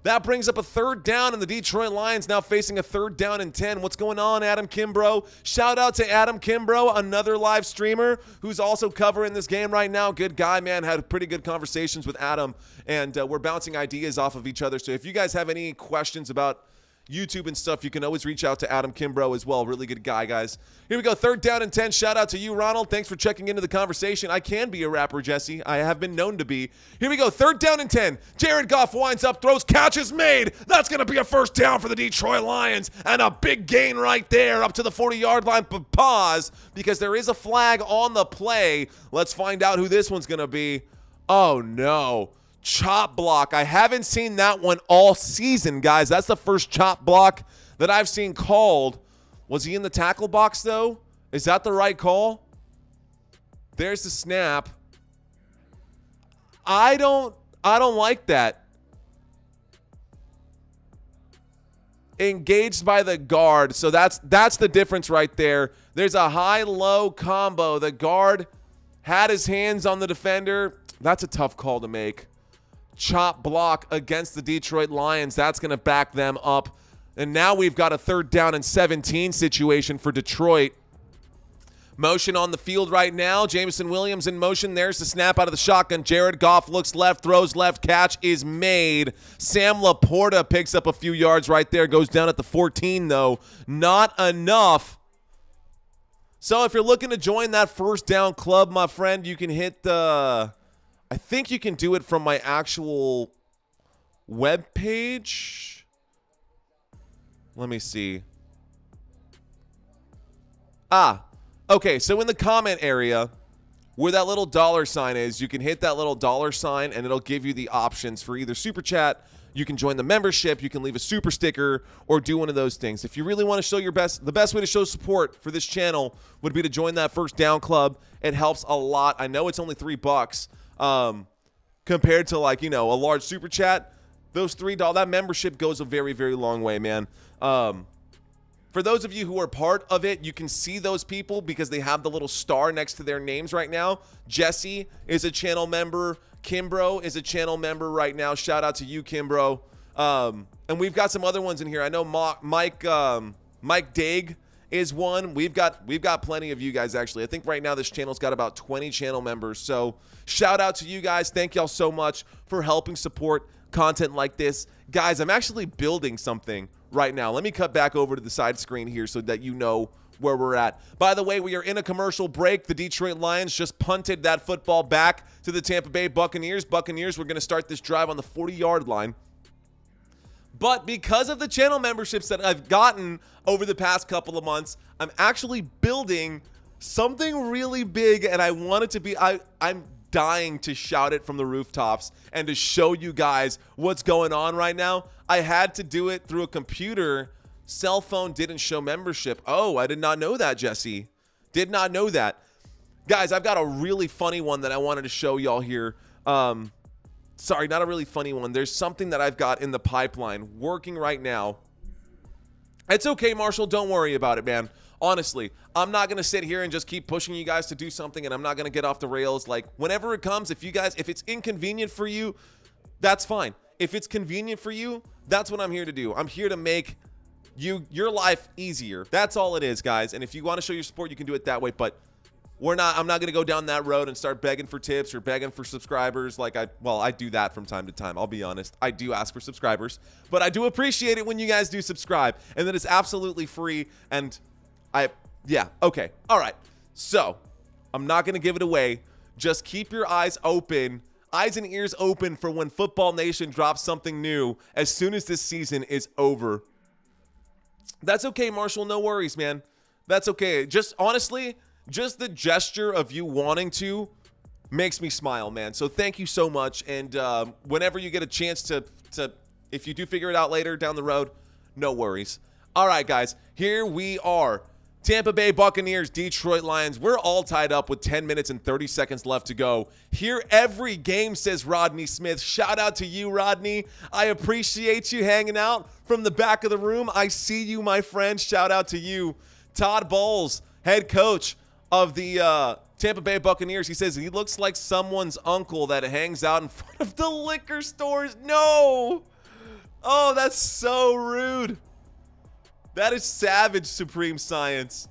That brings up a 3rd down, and the Detroit Lions now facing a 3rd down and 10. What's going on, Adam Kimbrough? Shout out to Adam Kimbrough, another live streamer who's also covering this game right now. Good guy, man. Had pretty good conversations with Adam, and we're bouncing ideas off of each other. So if you guys have any questions about YouTube and stuff, you can always reach out to Adam Kimbrough as well. Really good guy, guys. Here we go. 3rd down and 10. Shout out to you, Ronald. Thanks for checking into the conversation. I can be a rapper, Jesse. I have been known to be. Here we go. 3rd down and 10. Jared Goff winds up, throws, catch is made. That's going to be a 1st down for the Detroit Lions. And a big gain right there up to the 40-yard line. But pause, because there is a flag on the play. Let's find out who this one's going to be. Oh, no. Chop block. I haven't seen that one all season, guys. That's the first chop block that I've seen called. Was he in the tackle box, though? Is that the right call? There's the snap. I don't like that. Engaged by the guard. So that's the difference right there. There's a high-low combo. The guard had his hands on the defender. That's a tough call to make. Chop block against the Detroit Lions. That's going to back them up. And now we've got a 3rd down and 17 situation for Detroit. Motion on the field right now. Jameson Williams in motion. There's the snap out of the shotgun. Jared Goff looks left, throws left. Catch is made. Sam Laporta picks up a few yards right there. Goes down at the 14, though. Not enough. So if you're looking to join that First Down club, my friend, you can hit the... I think you can do it from my actual web page. Let me see. Okay, so in the comment area where that little $sign is, you can hit that little $sign and it'll give you the options for either super chat, you can join the membership, you can leave a super sticker, or do one of those things. If you really want to show your best, the best way to show support for this channel would be to join that First Down club. It helps a lot. I know it's only $3. Compared to, like, you know, a large super chat, those $3, that membership goes a very, very long way, man. For For those of you who are part of it, you can see those people because they have the little star next to their names right now. Jesse is a channel member. Kimbro is a channel member right now. Shout out to you, Kimbro. And we've got some other ones in here. I know Mike Daig is one. We've got plenty of you guys, actually. I think right now this channel's got about 20 channel members. So shout out to you guys. Thank y'all so much for helping support content like this. Guys, I'm actually building something right now. Let me cut back over to the side screen here so that you know where we're at. By the way, we are in a commercial break. The Detroit Lions just punted that football back to the Tampa Bay Buccaneers. Buccaneers, we're going to start this drive on the 40-yard line. But because of the channel memberships that I've gotten over the past couple of months, I'm actually building something really big, and I want it to be, I'm dying to shout it from the rooftops and to show you guys what's going on right now. I had to do it through a computer. Cell phone didn't show membership. Oh, I did not know that, Jesse. Did not know that. Guys, I've got a really funny one that I wanted to show y'all here. Sorry, not a really funny one. There's something that I've got in the pipeline working right now. It's okay, Marshall. Don't worry about it, man. Honestly, I'm not going to sit here and just keep pushing you guys to do something, and I'm not going to get off the rails. Like, whenever it comes, if it's inconvenient for you, that's fine. If it's convenient for you, that's what I'm here to do. I'm here to make your life easier. That's all it is, guys. And if you want to show your support, you can do it that way, but I'm not going to go down that road and start begging for tips or begging for subscribers. I do that from time to time. I'll be honest. I do ask for subscribers, but I do appreciate it when you guys do subscribe, and that it's absolutely free. And okay. All right. So I'm not going to give it away. Just keep your eyes open, eyes and ears open for when Football Nation drops something new as soon as this season is over. That's okay, Marshall. No worries, man. That's okay. Just honestly, just the gesture of you wanting to makes me smile, man. So thank you so much. And whenever you get a chance to, if you do figure it out later down the road, no worries. All right, guys, here we are. Tampa Bay Buccaneers, Detroit Lions. We're all tied up with 10 minutes and 30 seconds left to go. Here every game, says Rodney Smith. Shout out to you, Rodney. I appreciate you hanging out from the back of the room. I see you, my friend. Shout out to you. Todd Bowles, head coach of the Tampa Bay Buccaneers. He says he looks like someone's uncle that hangs out in front of the liquor stores. No. Oh, that's so rude. That is savage, Supreme Science.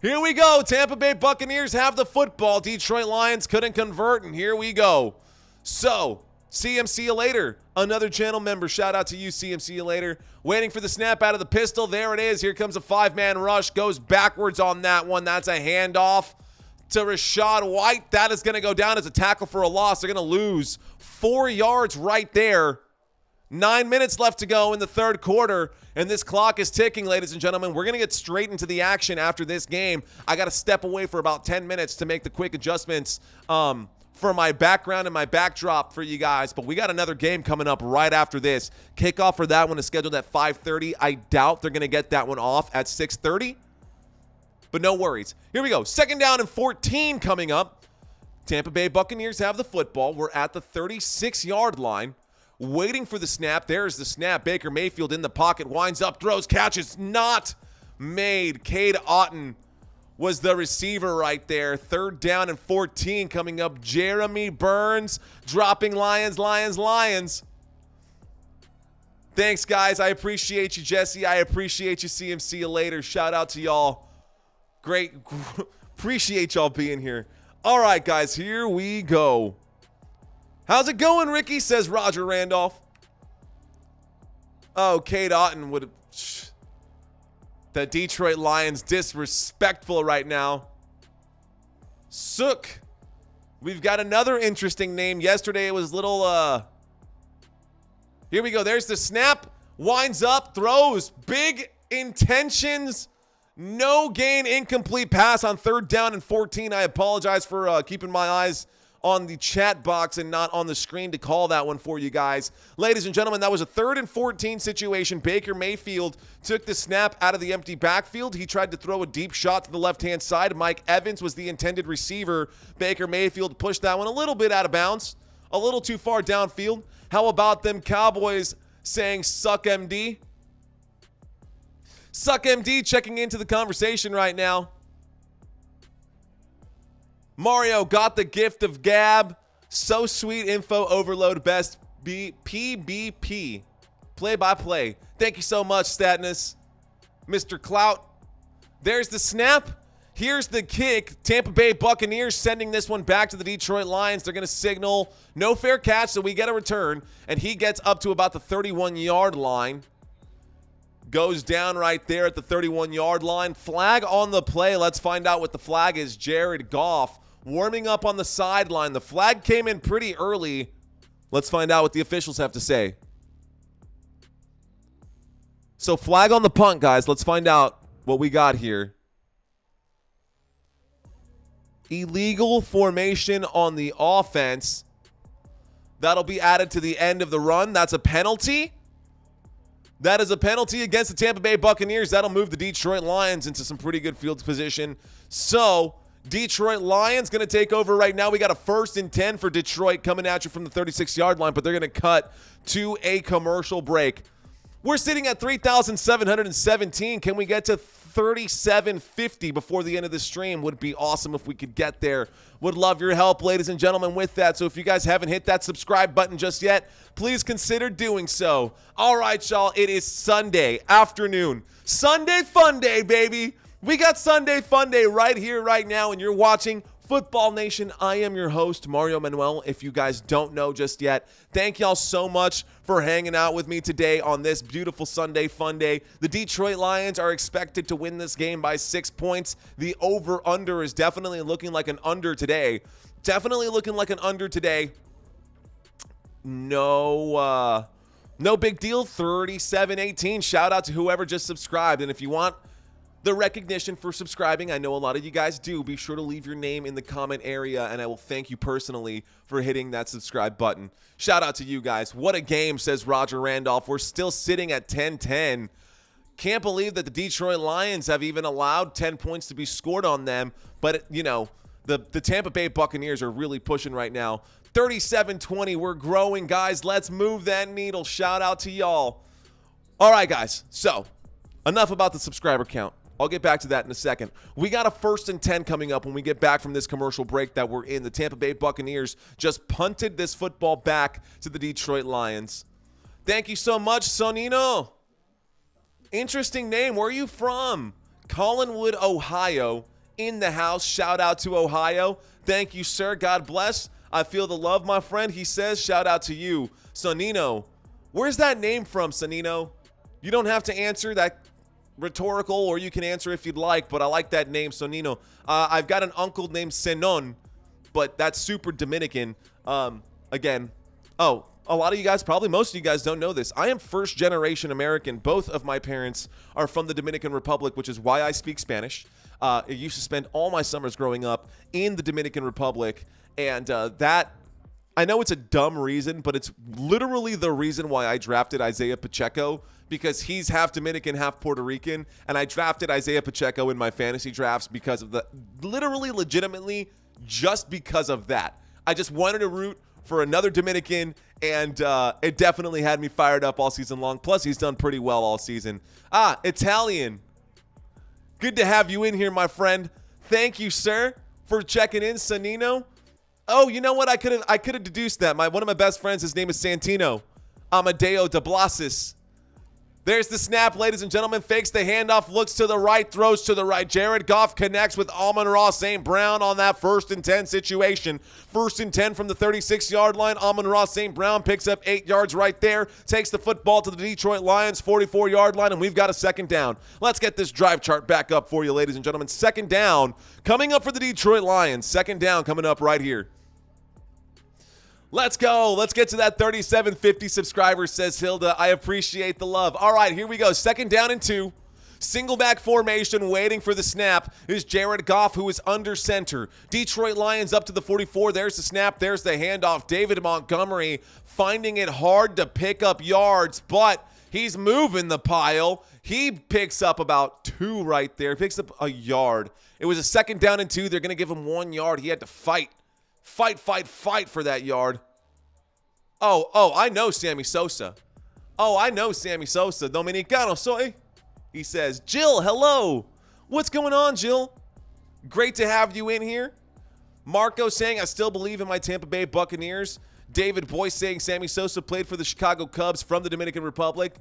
Here we go. Tampa Bay Buccaneers have the football. Detroit Lions couldn't convert, and here we go. So, see you later. Another channel member. Shout out to you, see you later. Waiting for the snap out of the pistol. There it is. Here comes a five-man rush. Goes backwards on that one. That's a handoff to Rachaad White. That is going to go down as a tackle for a loss. They're going to lose 4 yards right there. 9 minutes left to go in the third quarter, and this clock is ticking, ladies and gentlemen. We're going to get straight into the action after this game. I got to step away for about 10 minutes to make the quick adjustments for my background and my backdrop for you guys, but we got another game coming up right after this. Kickoff for that one is scheduled at 5:30. I doubt they're going to get that one off at 6:30, but no worries. Here we go. 2nd down and 14 coming up. Tampa Bay Buccaneers have the football. We're at the 36-yard line. Waiting for the snap. There's the snap. Baker Mayfield in the pocket. Winds up. Throws. Catches. Not made. Cade Otton was the receiver right there. 3rd down and 14 coming up. Jeremy Burns dropping Lions. Thanks, guys. I appreciate you, Jesse. I appreciate you. See you later. Shout out to y'all. Great. Appreciate y'all being here. All right, guys. Here we go. How's it going, Ricky? Says Roger Randolph. Oh, Cade Otton would have... The Detroit Lions disrespectful right now. Sook. We've got another interesting name. Yesterday it was little... Here we go. There's the snap. Winds up. Throws. Big intentions. No gain. Incomplete pass on 3rd down and 14. I apologize for keeping my eyes on the chat box and not on the screen to call that one for you guys. Ladies and gentlemen, that was a 3rd and 14 situation. Baker Mayfield took the snap out of the empty backfield. He tried to throw a deep shot to the left-hand side. Mike Evans was the intended receiver. Baker Mayfield pushed that one a little bit out of bounds, a little too far downfield. How about them Cowboys saying, "Suck MD"? Suck MD checking into the conversation right now. Mario got the gift of gab. So sweet, info overload, best PBP. Play by play. Thank you so much, Statness. Mr. Clout. There's the snap. Here's the kick. Tampa Bay Buccaneers sending this one back to the Detroit Lions. They're going to signal no fair catch, so we get a return. And he gets up to about the 31-yard line. Goes down right there at the 31-yard line. Flag on the play. Let's find out what the flag is. Jared Goff warming up on the sideline. The flag came in pretty early. Let's find out what the officials have to say. So flag on the punt, guys. Let's find out what we got here. Illegal formation on the offense. That'll be added to the end of the run. That's a penalty. That is a penalty against the Tampa Bay Buccaneers. That'll move the Detroit Lions into some pretty good field position. So Detroit Lions going to take over right now. We got a 1st and 10 for Detroit coming at you from the 36-yard line, but they're going to cut to a commercial break. We're sitting at 3,717. Can we get to 3,750 before the end of the stream? Would be awesome if we could get there. Would love your help, ladies and gentlemen, with that. So if you guys haven't hit that subscribe button just yet, please consider doing so. All right, y'all. It is Sunday afternoon. Sunday fun day, baby. We got Sunday fun day right here, right now, and you're watching Football Nation. I am your host, Mario Manuel. If you guys don't know just yet, thank y'all so much for hanging out with me today on this beautiful Sunday fun day. The Detroit Lions are expected to win this game by 6 points. The over-under is definitely looking like an under today. Definitely looking like an under today. No big deal. 37-18. Shout out to whoever just subscribed. And if you want the recognition for subscribing, I know a lot of you guys do, be sure to leave your name in the comment area, and I will thank you personally for hitting that subscribe button. Shout out to you guys. What a game, says Roger Randolph. We're still sitting at 10-10. Can't believe that the Detroit Lions have even allowed 10 points to be scored on them, but, you know, the Tampa Bay Buccaneers are really pushing right now. 37-20, we're growing, guys. Let's move that needle. Shout out to y'all. All right, guys, so enough about the subscriber count. I'll get back to that in a second. We got a 1st and 10 coming up when we get back from this commercial break that we're in. The Tampa Bay Buccaneers just punted this football back to the Detroit Lions. Thank you so much, Sonino. Interesting name. Where are you from? Collinwood, Ohio. In the house. Shout out to Ohio. Thank you, sir. God bless. I feel the love, my friend. He says, shout out to you. Sonino. Where's that name from, Sonino? You don't have to answer that. Rhetorical, or you can answer if you'd like, but I like that name, Sonino. I've got an uncle named Senon, but that's super Dominican. Again, a lot of you guys, probably most of you guys don't know this. I am 1st generation American. Both of my parents are from the Dominican Republic, which is why I speak Spanish. I used to spend all my summers growing up in the Dominican Republic, and that, I know it's a dumb reason, but it's literally the reason why I drafted Isaiah Pacheco, because he's half Dominican, half Puerto Rican, and I drafted Isaiah Pacheco in my fantasy drafts because of legitimately, just because of that. I just wanted to root for another Dominican, and it definitely had me fired up all season long. Plus, he's done pretty well all season. Italian. Good to have you in here, my friend. Thank you, sir, for checking in, Sonino. Oh, you know what? I could have deduced that. One of my best friends, his name is Santino. Amadeo de Blasis. There's the snap, ladies and gentlemen. Fakes the handoff, looks to the right, throws to the right. Jared Goff connects with Amon-Ra St. Brown on that 1st and 10 situation. 1st and 10 from the 36-yard line. Amon-Ra St. Brown picks up 8 yards right there. Takes the football to the Detroit Lions 44-yard line, and we've got a 2nd down. Let's get this drive chart back up for you, ladies and gentlemen. 2nd down coming up for the Detroit Lions. 2nd down coming up right here. Let's go. Let's get to that 3750 subscribers, says Hilda. I appreciate the love. All right, here we go. 2nd down and 2. Single back formation, waiting for the snap is Jared Goff, who is under center. Detroit Lions up to the 44. There's the snap. There's the handoff. David Montgomery finding it hard to pick up yards, but he's moving the pile. He picks up about 2 right there. Picks up a yard. It was a 2nd down and 2. They're going to give him 1 yard. He had to fight for that yard. Oh, I know Sammy Sosa. Dominicano soy. He says, Jill, hello. What's going on, Jill? Great to have you in here. Marco saying, I still believe in my Tampa Bay Buccaneers. David Boyce saying Sammy Sosa played for the Chicago Cubs from the Dominican Republic.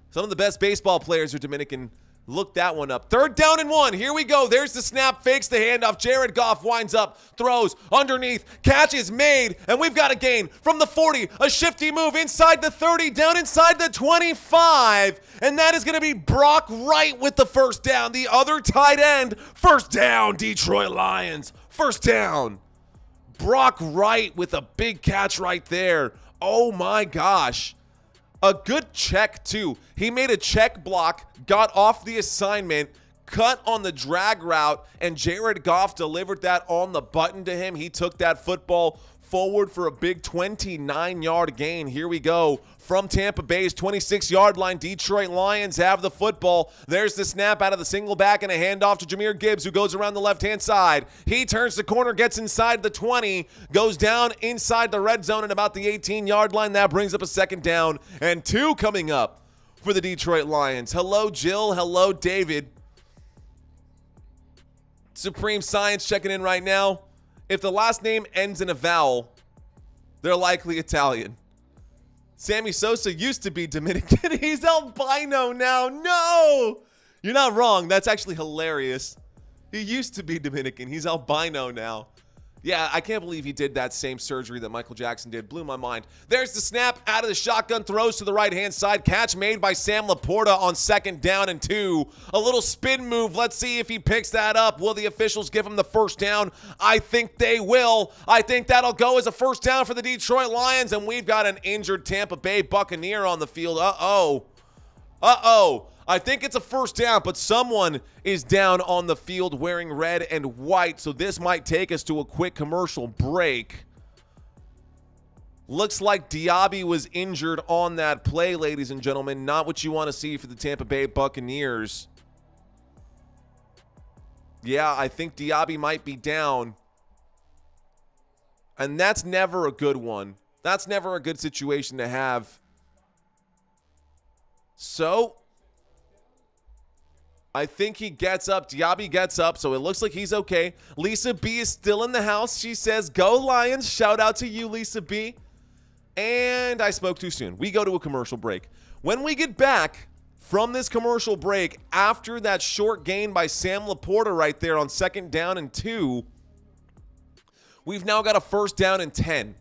Some of the best baseball players are Dominican. Look that one up. 3rd down and 1. Here we go. There's the snap. Fakes the handoff. Jared Goff winds up. Throws underneath. Catch is made. And we've got a gain from the 40. A shifty move inside the 30. Down inside the 25. And that is going to be Brock Wright with the first down. The other tight end. First down, Detroit Lions. First down. Brock Wright with a big catch right there. Oh my gosh. A good check, too. He made a check block, got off the assignment, cut on the drag route, and Jared Goff delivered that on the button to him. He took that football forward for a big 29-yard gain. Here we go. From Tampa Bay's 26-yard line, Detroit Lions have the football. There's the snap out of the single back and a handoff to Jahmyr Gibbs, who goes around the left-hand side. He turns the corner, gets inside the 20, goes down inside the red zone at about the 18-yard line. That brings up a 2nd down and 2 coming up for the Detroit Lions. Hello, Jill. Hello, David. Supreme Science checking in right now. If the last name ends in a vowel, they're likely Italian. Sammy Sosa used to be Dominican. He's albino now. No! You're not wrong. That's actually hilarious. He used to be Dominican. He's albino now. Yeah, I can't believe he did that same surgery that Michael Jackson did. Blew my mind. There's the snap out of the shotgun. Throws to the right-hand side. Catch made by Sam Laporta on 2nd down and 2. A little spin move. Let's see if he picks that up. Will the officials give him the first down? I think they will. I think that'll go as a first down for the Detroit Lions. And we've got an injured Tampa Bay Buccaneer on the field. Uh-oh. Uh-oh. I think it's a first down, but someone is down on the field wearing red and white, so this might take us to a quick commercial break. Looks like Diaby was injured on that play, ladies and gentlemen. Not what you want to see for the Tampa Bay Buccaneers. Yeah, I think Diaby might be down. And that's never a good one. That's never a good situation to have. So I think he gets up. Diaby gets up, so it looks like he's okay. Lisa B is still in the house. She says, go Lions. Shout out to you, Lisa B. And I spoke too soon. We go to a commercial break. When we get back from this commercial break, after that short gain by Sam Laporta right there on 2nd down and 2, we've now got a 1st down and 10.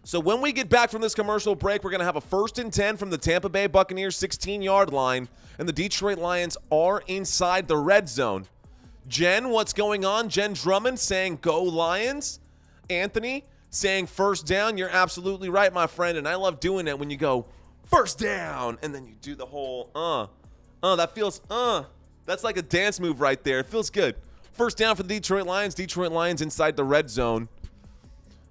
So when we get back from this commercial break, we're going to have a 1st and 10 from the Tampa Bay Buccaneers 16-yard line, and the Detroit Lions are inside the red zone. Jen, what's going on? Jen Drummond saying, go Lions. Anthony saying, first down. You're absolutely right, my friend, and I love doing it when you go, first down, and then you do the whole, that feels, that's like a dance move right there. It feels good. First down for the Detroit Lions. Detroit Lions inside the red zone.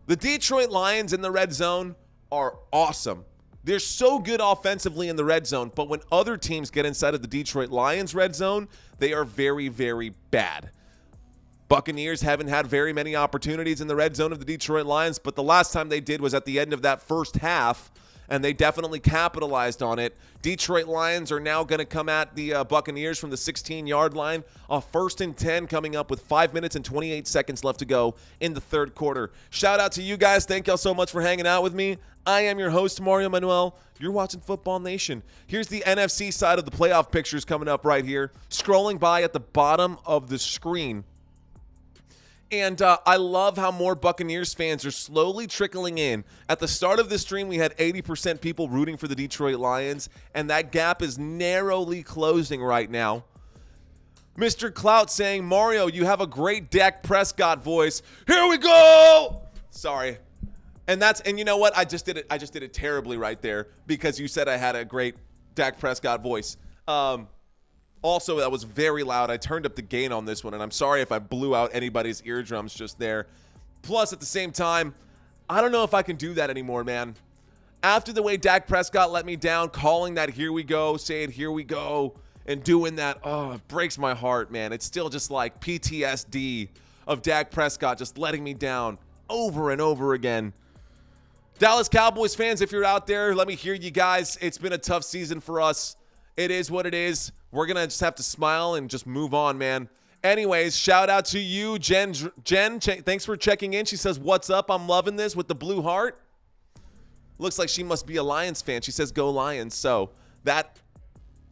The Detroit Lions in the red zone are awesome. They're so good offensively in the red zone, but when other teams get inside of the Detroit Lions red zone, they are very, very bad. Buccaneers haven't had very many opportunities in the red zone of the Detroit Lions, but the last time they did was at the end of that first half, and they definitely capitalized on it. Detroit Lions are now going to come at the Buccaneers from the 16-yard line. A 1st and 10 coming up with 5 minutes and 28 seconds left to go in the 3rd quarter. Shout out to you guys. Thank y'all so much for hanging out with me. I am your host, Mario Manuel. You're watching Football Nation. Here's the NFC side of the playoff pictures coming up right here. Scrolling by at the bottom of the screen. And I love how more Buccaneers fans are slowly trickling in. At the start of this stream, we had 80% people rooting for the Detroit Lions, and that gap is narrowly closing right now. Mr. Clout saying, Mario, you have a great Dak Prescott voice. Here we go! Sorry. And you know what? I just did it terribly right there because you said I had a great Dak Prescott voice. Also, that was very loud. I turned up the gain on this one, and I'm sorry if I blew out anybody's eardrums just there. Plus, at the same time, I don't know if I can do that anymore, man. After the way Dak Prescott let me down, calling that here we go, saying here we go, and doing that, it breaks my heart, man. It's still just like PTSD of Dak Prescott just letting me down over and over again. Dallas Cowboys fans, if you're out there, let me hear you guys. It's been a tough season for us. It is what it is. we're going to just have to smile and just move on, man. Anyways, shout out to you, Jen. Thanks for checking in. She says, what's up? I'm loving this with the blue heart. Looks like she must be a Lions fan. She says, go Lions. So that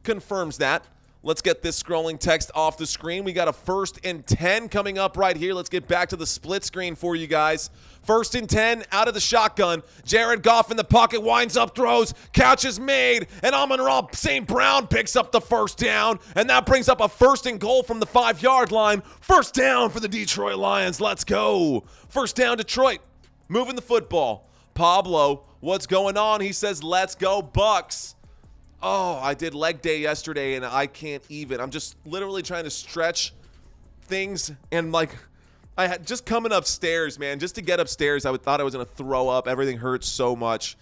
confirms that. Let's get this scrolling text off the screen. We got a 1st and 10 coming up right here. Let's get back to the split screen for you guys. 1st and 10 out of the shotgun. Jared Goff in the pocket, winds up, throws, catch is made, and Amon-Ra St. Brown picks up the 1st down, and that brings up a 1st and goal from the 5-yard line. 1st down for the Detroit Lions. Let's go. 1st down, Detroit. Moving the football. Pablo, what's going on? He says, let's go Bucs. Oh, I did leg day yesterday, and I can't even. I'm just literally trying to stretch things, and like, I had just coming upstairs, man. Just to get upstairs, thought I was going to throw up. Everything hurts so much.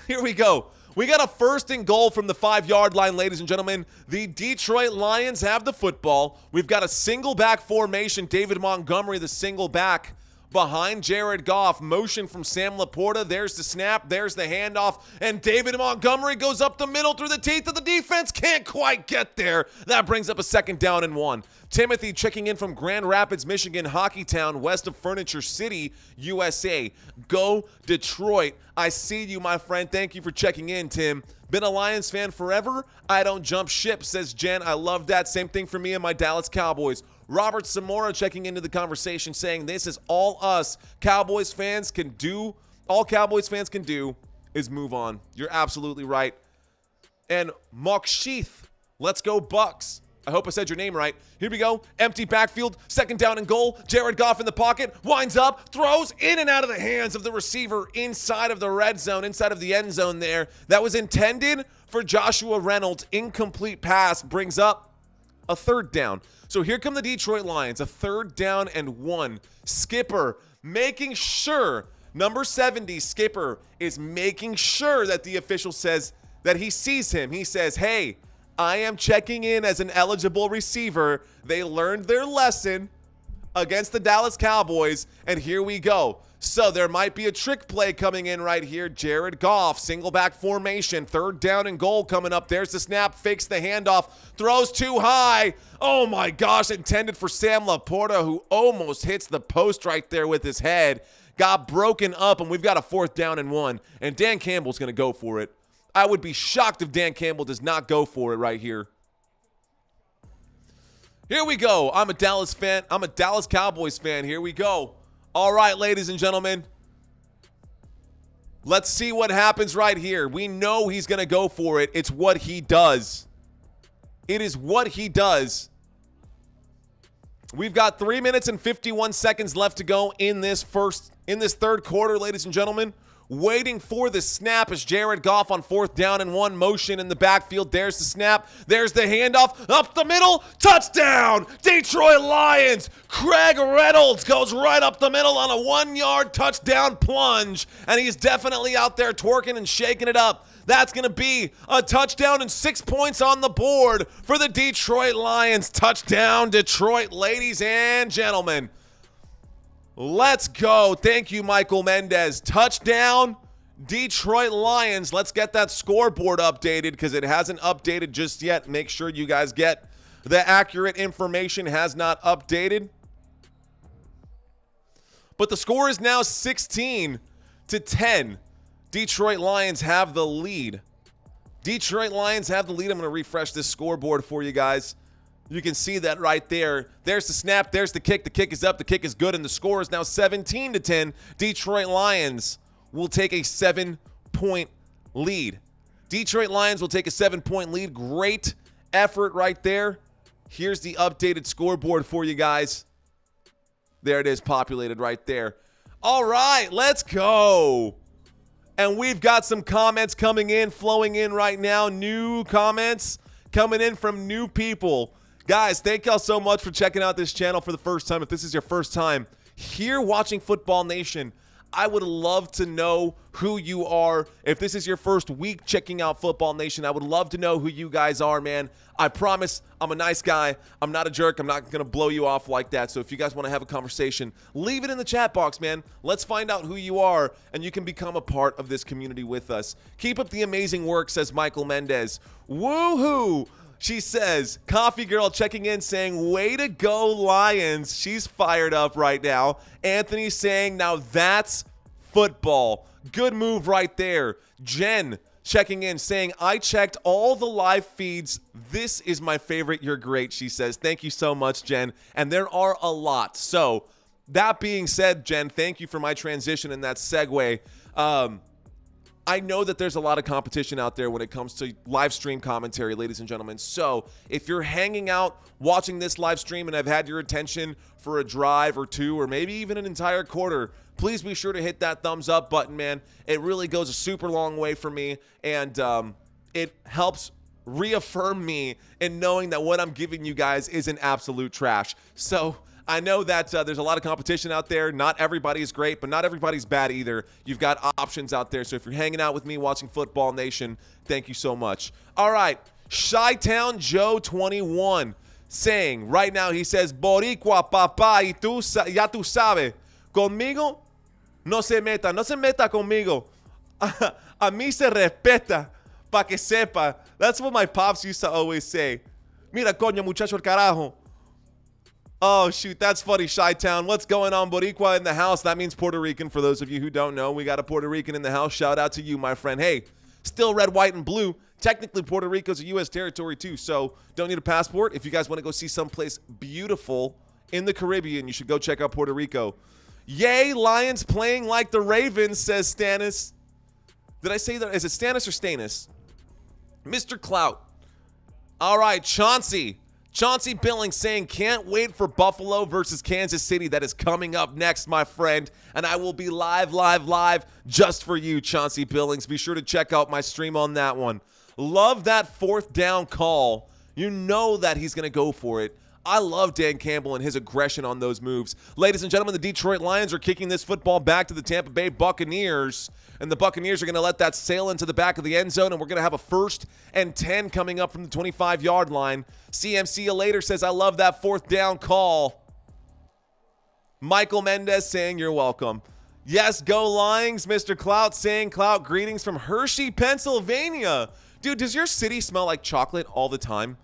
Here we go. We got a 1st and goal from the 5-yard line, ladies and gentlemen. The Detroit Lions have the football. We've got a single back formation. David Montgomery, the single back, behind Jared Goff. Motion from Sam Laporta. There's the snap. There's the handoff. And David Montgomery goes up the middle through the teeth of the defense. Can't quite get there. That brings up a 2nd down and 1. Timothy checking in from Grand Rapids, Michigan, Hockey Town, west of Furniture City, USA. Go Detroit. I see you, my friend. Thank you for checking in, Tim. Been a Lions fan forever. I don't jump ship, says Jen. I love that. Same thing for me and my Dallas Cowboys. Robert Zamora checking into the conversation saying this is all us Cowboys fans can do. All Cowboys fans can do is move on. You're absolutely right. And Mark Sheath, let's go Bucs. I hope I said your name right. Here we go. Empty backfield, 2nd down and goal. Jared Goff in the pocket, winds up, throws in and out of the hands of the receiver inside of the red zone, inside of the end zone there. That was intended for Joshua Reynolds. Incomplete pass brings up a 3rd down. So here come the Detroit Lions, a 3rd down and 1. Skipper making sure, number 70, Skipper is making sure that the official says that he sees him. He says, hey, I am checking in as an eligible receiver. They learned their lesson against the Dallas Cowboys, and here we go. So there might be a trick play coming in right here. Jared Goff, single back formation, 3rd down and goal coming up. There's the snap, fakes the handoff, throws too high. Oh my gosh, intended for Sam Laporta, who almost hits the post right there with his head. Got broken up, and we've got a 4th down and 1, and Dan Campbell's going to go for it. I would be shocked if Dan Campbell does not go for it right here. Here we go. I'm a Dallas fan. I'm a Dallas Cowboys fan. Here we go. All right, ladies and gentlemen. Let's see what happens right here. We know he's going to go for it. It's what he does. It is what he does. We've got 3 minutes and 51 seconds left to go in this 3rd quarter, ladies and gentlemen. Waiting for the snap as Jared Goff on 4th down and 1, motion in the backfield. There's the snap. There's the handoff. Up the middle. Touchdown. Detroit Lions. Craig Reynolds goes right up the middle on a 1-yard touchdown plunge. And he's definitely out there twerking and shaking it up. That's going to be a touchdown and 6 points on the board for the Detroit Lions. Touchdown, Detroit, ladies and gentlemen. Let's go. Thank you, Michael Mendez. Touchdown, Detroit Lions. Let's get that scoreboard updated because it hasn't updated just yet. Make sure you guys get the accurate information. Has not updated. But the score is now 16-10. Detroit Lions have the lead. Detroit Lions have the lead. I'm going to refresh this scoreboard for you guys. You can see that right there. There's the snap. There's the kick. The kick is up. The kick is good. And the score is now 17-10. Detroit Lions will take a 7-point lead. Detroit Lions will take a 7-point lead. Great effort right there. Here's the updated scoreboard for you guys. There it is, populated right there. All right, let's go. And we've got some comments coming in, flowing in right now. New comments coming in from new people. Guys, thank y'all so much for checking out this channel for the first time. If this is your first time here watching Football Nation, I would love to know who you are. If this is your first week checking out Football Nation, I would love to know who you guys are, man. I promise I'm a nice guy. I'm not a jerk. I'm not going to blow you off like that. So if you guys want to have a conversation, leave it in the chat box, man. Let's find out who you are, and you can become a part of this community with us. Keep up the amazing work, says Michael Mendez. Woohoo! She says, Coffee Girl checking in saying, way to go, Lions. She's fired up right now. Anthony saying, now that's football. Good move right there. Jen checking in saying, I checked all the live feeds. This is my favorite. You're great, she says. Thank you so much, Jen. And there are a lot. So that being said, Jen, thank you for my transition and that segue. I know that there's a lot of competition out there when it comes to live stream commentary, ladies and gentlemen. So if you're hanging out watching this live stream and I've had your attention for a drive or two or maybe even an entire quarter, please be sure to hit that thumbs up button, man. It really goes a super long way for me, and it helps reaffirm me in knowing that what I'm giving you guys isn't absolute trash. So I know that there's a lot of competition out there. Not everybody is great, but not everybody's bad either. You've got options out there. So if you're hanging out with me watching Football Nation, thank you so much. All right, Chi-Town Joe 21 saying right now, he says, Boricua, papá, y tú, ya tú sabes, conmigo no se meta conmigo. A mí se respeta, pa' que sepa. That's what my pops used to always say. Mira, coño, muchacho, el carajo. Oh, shoot, that's funny, Chi-Town. What's going on, Boricua in the house? That means Puerto Rican, for those of you who don't know. We got a Puerto Rican in the house. Shout out to you, my friend. Hey, still red, white, and blue. Technically, Puerto Rico's a U.S. territory, too, so don't need a passport. If you guys want to go see someplace beautiful in the Caribbean, you should go check out Puerto Rico. Yay, Lions playing like the Ravens, says Stannis. Did I say that? Is it Stannis or Stannis? Mr. Clout. All right, Chauncey Billings saying, can't wait for Buffalo versus Kansas City. That is coming up next, my friend. And I will be live just for you, Chauncey Billings. Be sure to check out my stream on that one. Love that fourth down call. You know that he's going to go for it. I love Dan Campbell and his aggression on those moves. Ladies and gentlemen, the Detroit Lions are kicking this football back to the Tampa Bay Buccaneers. And the Buccaneers are going to let that sail into the back of the end zone. And we're going to have a 1st and 10 coming up from the 25-yard line. CMC later says, I love that fourth down call. Michael Mendez saying, you're welcome. Yes, go Lions. Mr. Clout saying, Clout, greetings from Hershey, Pennsylvania. Dude, does your city smell like chocolate all the time?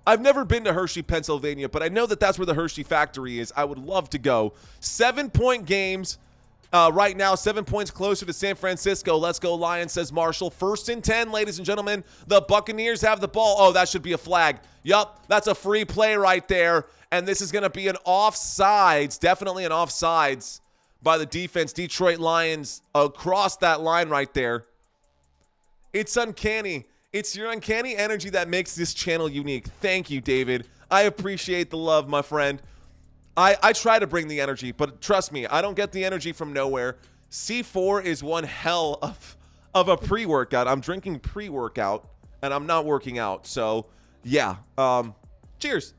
I've never been to Hershey, Pennsylvania, but I know that that's where the Hershey factory is. I would love to go. 7-point games right now, 7 points closer to San Francisco. Let's go Lions, says Marshall. 1st and 10, ladies and gentlemen. The Buccaneers have the ball. Oh, that should be a flag. Yup, that's a free play right there. And this is going to be an offsides, definitely an offsides by the defense. Detroit Lions across that line right there. It's uncanny. It's your uncanny energy that makes this channel unique. Thank you, David. I appreciate the love, my friend. I try to bring the energy, but trust me, I don't get the energy from nowhere. C4 is one hell of a pre-workout. I'm drinking pre-workout, and I'm not working out. So, yeah. Cheers.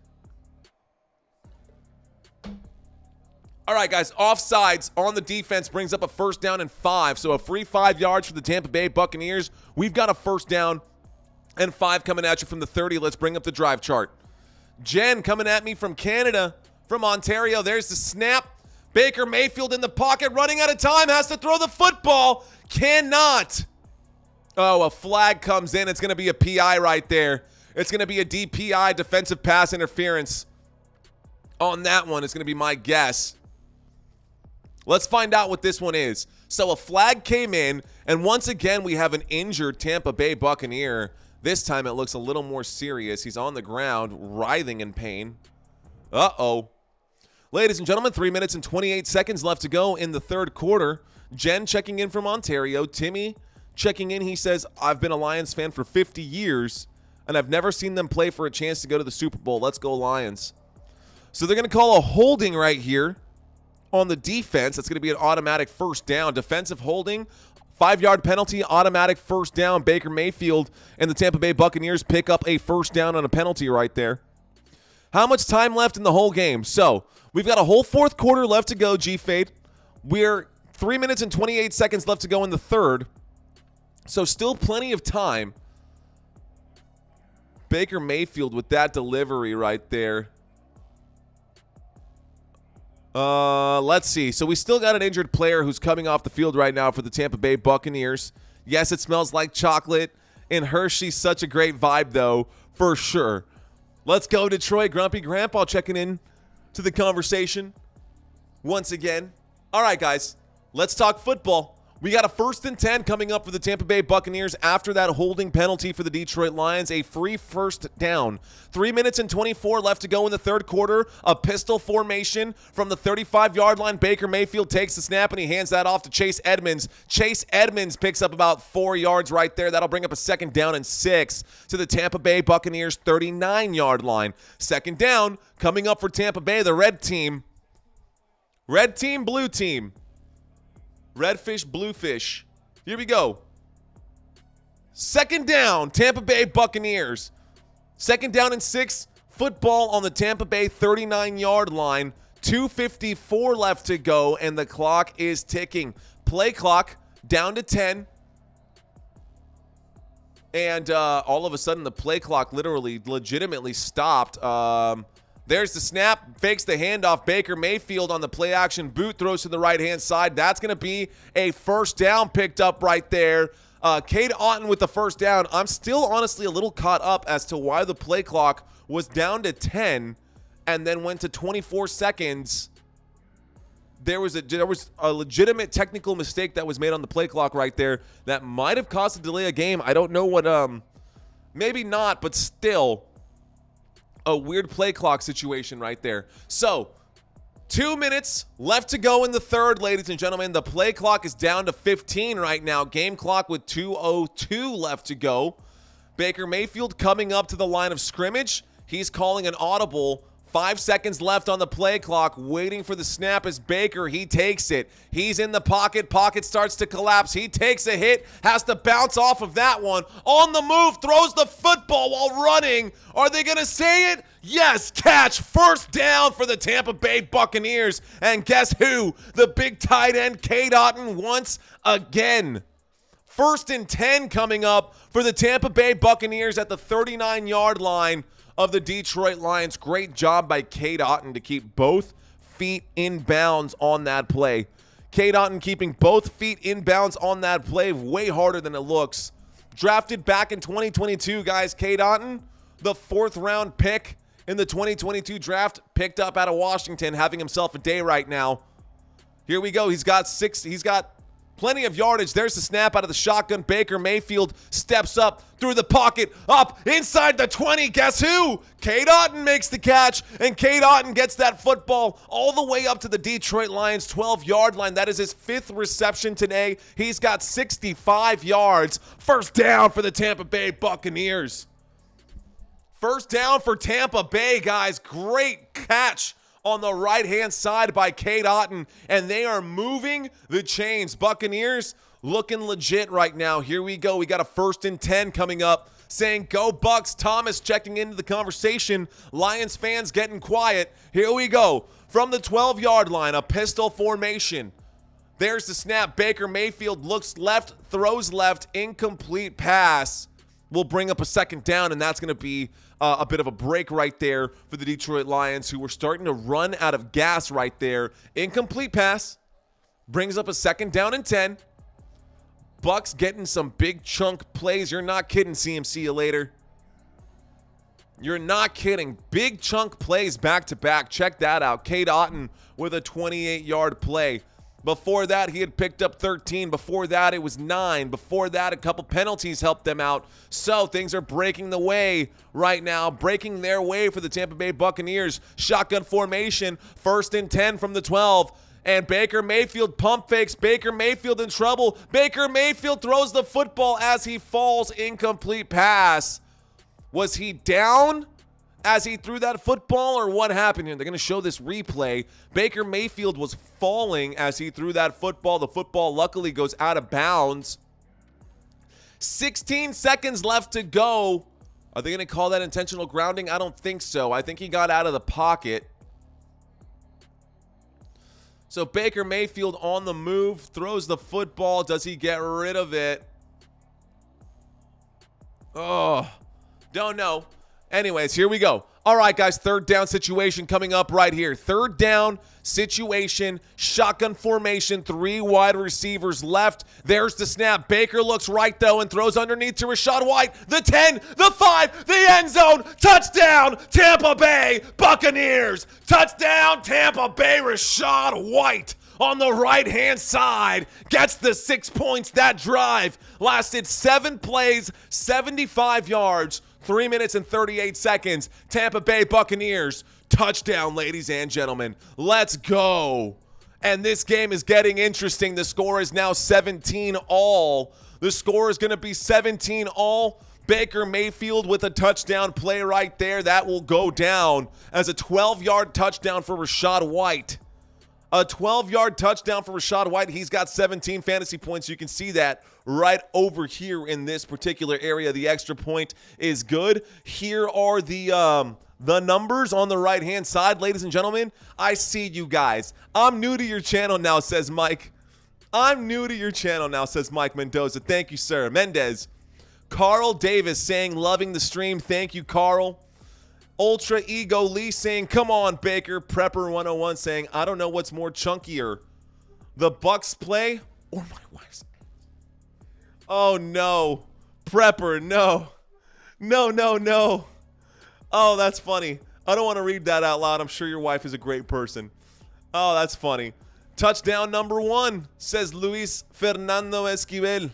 All right, guys, offsides on the defense brings up a 1st down and 5. So a free 5 yards for the Tampa Bay Buccaneers. We've got a 1st down and 5 coming at you from the 30. Let's bring up the drive chart. Jen coming at me from Canada, from Ontario. There's the snap. Baker Mayfield in the pocket, running out of time, has to throw the football. Cannot. Oh, a flag comes in. It's going to be a PI right there. It's going to be a DPI, defensive pass interference. On that one, it's going to be my guess. Let's find out what this one is. So a flag came in, and once again, we have an injured Tampa Bay Buccaneer. This time it looks a little more serious. He's on the ground, writhing in pain. Uh-oh. Ladies and gentlemen, 3 minutes and 28 seconds left to go in the 3rd quarter. Jen checking in from Ontario. Timmy checking in. He says, I've been a Lions fan for 50 years, and I've never seen them play for a chance to go to the Super Bowl. Let's go Lions. So they're going to call a holding right here on the defense. That's going to be an automatic 1st down. Defensive holding, 5-yard penalty, automatic 1st down. Baker Mayfield and the Tampa Bay Buccaneers pick up a 1st down on a penalty right there. How much time left in the whole game? So we've got a whole 4th quarter left to go, G-Fade. We're 3 minutes and 28 seconds left to go in the 3rd. So still plenty of time. Baker Mayfield with that delivery right there. Let's see. So we still got an injured player who's coming off the field right now for the Tampa Bay Buccaneers. Yes, it smells like chocolate. in Hershey. Such a great vibe, though, for sure. Let's go, Detroit. Grumpy Grandpa checking in to the conversation once again. All right, guys, let's talk football. We got a 1st and 10 coming up for the Tampa Bay Buccaneers after that holding penalty for the Detroit Lions. A free first down. 3 minutes and 24 left to go in the third quarter. A pistol formation from the 35-yard line. Baker Mayfield takes the snap, and he hands that off to Chase Edmonds. Chase Edmonds picks up about 4 yards right there. That'll bring up a 2nd down and 6 to the Tampa Bay Buccaneers 39-yard line. 2nd down coming up for Tampa Bay, the red team. Red team, blue team. Red fish, blue fish. Here we go. 2nd down, Tampa Bay Buccaneers. 2nd down and 6. Football on the Tampa Bay 39-yard line. 2:54 left to go, and the clock is ticking. Play clock down to 10. And all of a sudden, the play clock legitimately stopped. There's the snap, fakes the handoff. Baker Mayfield on the play action boot, throws to the right-hand side. That's going to be a 1st down picked up right there. Cade Otton with the 1st down. I'm still honestly a little caught up as to why the play clock was down to 10 and then went to 24 seconds. There was a legitimate technical mistake that was made on the play clock right there that might have caused a delay of game. I don't know what, maybe not, but still. A weird play clock situation right there. So, 2 minutes left to go in the third, ladies and gentlemen. The play clock is down to 15 right now. Game clock with 2:02 left to go. Baker Mayfield coming up to the line of scrimmage. He's calling an audible. 5 seconds left on the play clock. Waiting for the snap is Baker. He takes it. He's in the pocket. Pocket starts to collapse. He takes a hit. Has to bounce off of that one. On the move. Throws the football while running. Are they going to say it? Yes. Catch. 1st down for the Tampa Bay Buccaneers. And guess who? The big tight end, Cade Otton, once again. 1st and 10 coming up for the Tampa Bay Buccaneers at the 39-yard line of the Detroit Lions. Great job by Cade Otton to keep both feet in bounds on that play. Cade Otton keeping both feet in bounds on that play, way harder than it looks. Drafted back in 2022, guys. Cade Otton, the 4th round pick in the 2022 draft, picked up out of Washington, having himself a day right now. Here we go. He's got plenty of yardage. There's the snap out of the shotgun. Baker Mayfield steps up through the pocket, up inside the 20. Guess who? Cade Otton makes the catch, and Cade Otton gets that football all the way up to the Detroit Lions 12-yard line. That is his 5th reception today. He's got 65 yards. 1st down for the Tampa Bay Buccaneers. 1st down for Tampa Bay, guys. Great catch on the right-hand side by Cade Otton, and they are moving the chains. Buccaneers looking legit right now. Here we go. We got a 1st and 10 coming up, saying go Bucs. Thomas checking into the conversation. Lions fans getting quiet. Here we go. From the 12-yard line, a pistol formation. There's the snap. Baker Mayfield looks left, throws left, incomplete pass. Will bring up a 2nd down, and that's going to be a bit of a break right there for the Detroit Lions, who were starting to run out of gas right there. Incomplete pass. Brings up a 2nd down and 10. Bucs getting some big chunk plays. You're not kidding, CM. See you later. You're not kidding. Big chunk plays back to back. Check that out. Cade Otton with a 28-yard play. Before that, he had picked up 13. Before that, it was 9. Before that, a couple penalties helped them out. So things are breaking the way right now, breaking their way for the Tampa Bay Buccaneers. Shotgun formation, 1st and 10 from the 12. And Baker Mayfield pump fakes. Baker Mayfield in trouble. Baker Mayfield throws the football as he falls. Incomplete pass. Was he down as he threw that football, or what happened here? They're going to show this replay. Baker Mayfield was falling as he threw that football. The football luckily goes out of bounds. 16 seconds left to go. Are they going to call that intentional grounding? I don't think so. I think he got out of the pocket. So Baker Mayfield on the move, throws the football. Does he get rid of it? Oh, don't know. Anyways, here we go. All right, guys, third down situation coming up right here. Third down situation, shotgun formation, 3 wide receivers left. There's the snap. Baker looks right, though, and throws underneath to Rachaad White. The 10, the 5, the end zone. Touchdown, Tampa Bay Buccaneers. Touchdown, Tampa Bay. Rachaad White on the right-hand side gets the 6 points. That drive lasted 7 plays, 75 yards. 3 minutes and 38 seconds. Tampa Bay Buccaneers. Touchdown, ladies and gentlemen. Let's go. And this game is getting interesting. The score is now 17-all. The score is going to be 17-all. Baker Mayfield with a touchdown play right there. That will go down as a 12-yard touchdown for Rachaad White. A 12-yard touchdown for Rachaad White. He's got 17 fantasy points. You can see that right over here in this particular area. The extra point is good. Here are the numbers on the right-hand side. Ladies and gentlemen, I see you guys. I'm new to your channel now, says Mike. I'm new to your channel now, says Mike Mendoza. Thank you, sir. Mendez. Carl Davis saying, loving the stream. Thank you, Carl. Ultra Ego Lee saying, come on, Baker. Prepper 101 saying, I don't know what's more chunkier, the Bucs play or my wife's. Oh, no. Prepper, no. No. Oh, that's funny. I don't want to read that out loud. I'm sure your wife is a great person. Oh, that's funny. Touchdown number 1, says Luis Fernando Esquivel.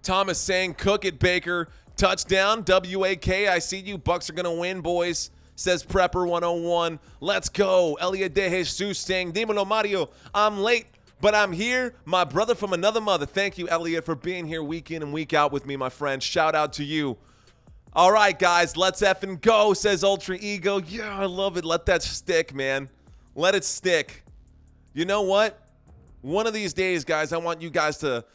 Thomas saying, cook it, Baker. Touchdown, WAK. I see you. Bucs are going to win, boys, says Prepper 101. Let's go. Elliot De Jesus saying, Dímelo, Mario. I'm late, but I'm here. My brother from another mother. Thank you, Elliot, for being here week in and week out with me, my friend. Shout out to you. All right, guys, let's effing go, says Ultra Ego. Yeah, I love it. Let that stick, man. Let it stick. You know what? One of these days, guys, I want you guys to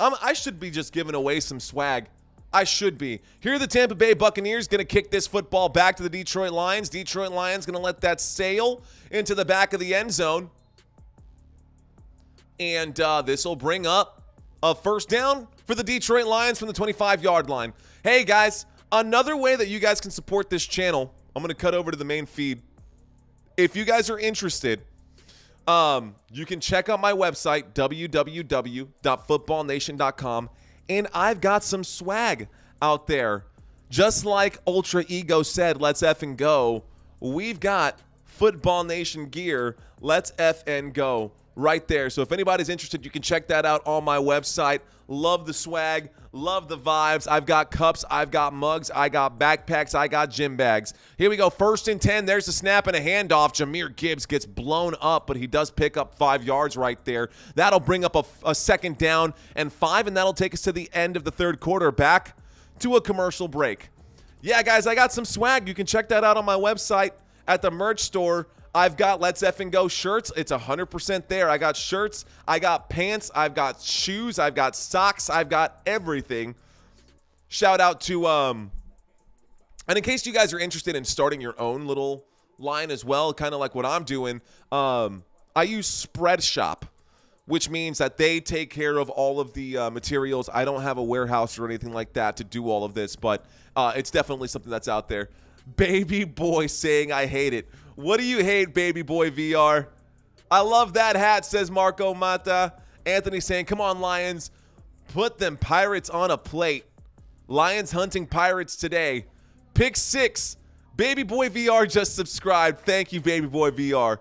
I should be just giving away some swag. I should be. Here are the Tampa Bay Buccaneers going to kick this football back to the Detroit Lions. Detroit Lions going to let that sail into the back of the end zone. And this will bring up a first down for the Detroit Lions from the 25-yard line. Hey, guys, another way that you guys can support this channel, I'm going to cut over to the main feed. If you guys are interested, you can check out my website, www.footballnation.com, and I've got some swag out there. Just like Ultra Ego said, let's effing go. We've got Football Nation gear. Let's effing go right there. So if anybody's interested, you can check that out on my website. Love the swag. Love the vibes. I've got cups. I've got mugs. I got backpacks. I got gym bags. Here we go. 1st and 10. There's a snap and a handoff. Jahmyr Gibbs gets blown up, but he does pick up 5 yards right there. That'll bring up a 2nd down and 5, and that'll take us to the end of the 3rd quarter. Back to a commercial break. Yeah, guys, I got some swag. You can check that out on my website at the merch store. I've got Let's Effing Go shirts. It's 100% there. I got shirts. I got pants. I've got shoes. I've got socks. I've got everything. Shout out to, and in case you guys are interested in starting your own little line as well, kind of like what I'm doing, I use Spreadshop, which means that they take care of all of the materials. I don't have a warehouse or anything like that to do all of this, but it's definitely something that's out there. Baby boy saying I hate it. What do you hate, Baby Boy VR? I love that hat, says Marco Mata. Anthony saying, come on, Lions. Put them Pirates on a plate. Lions hunting Pirates today. Pick 6. Baby Boy VR just subscribed. Thank you, Baby Boy VR.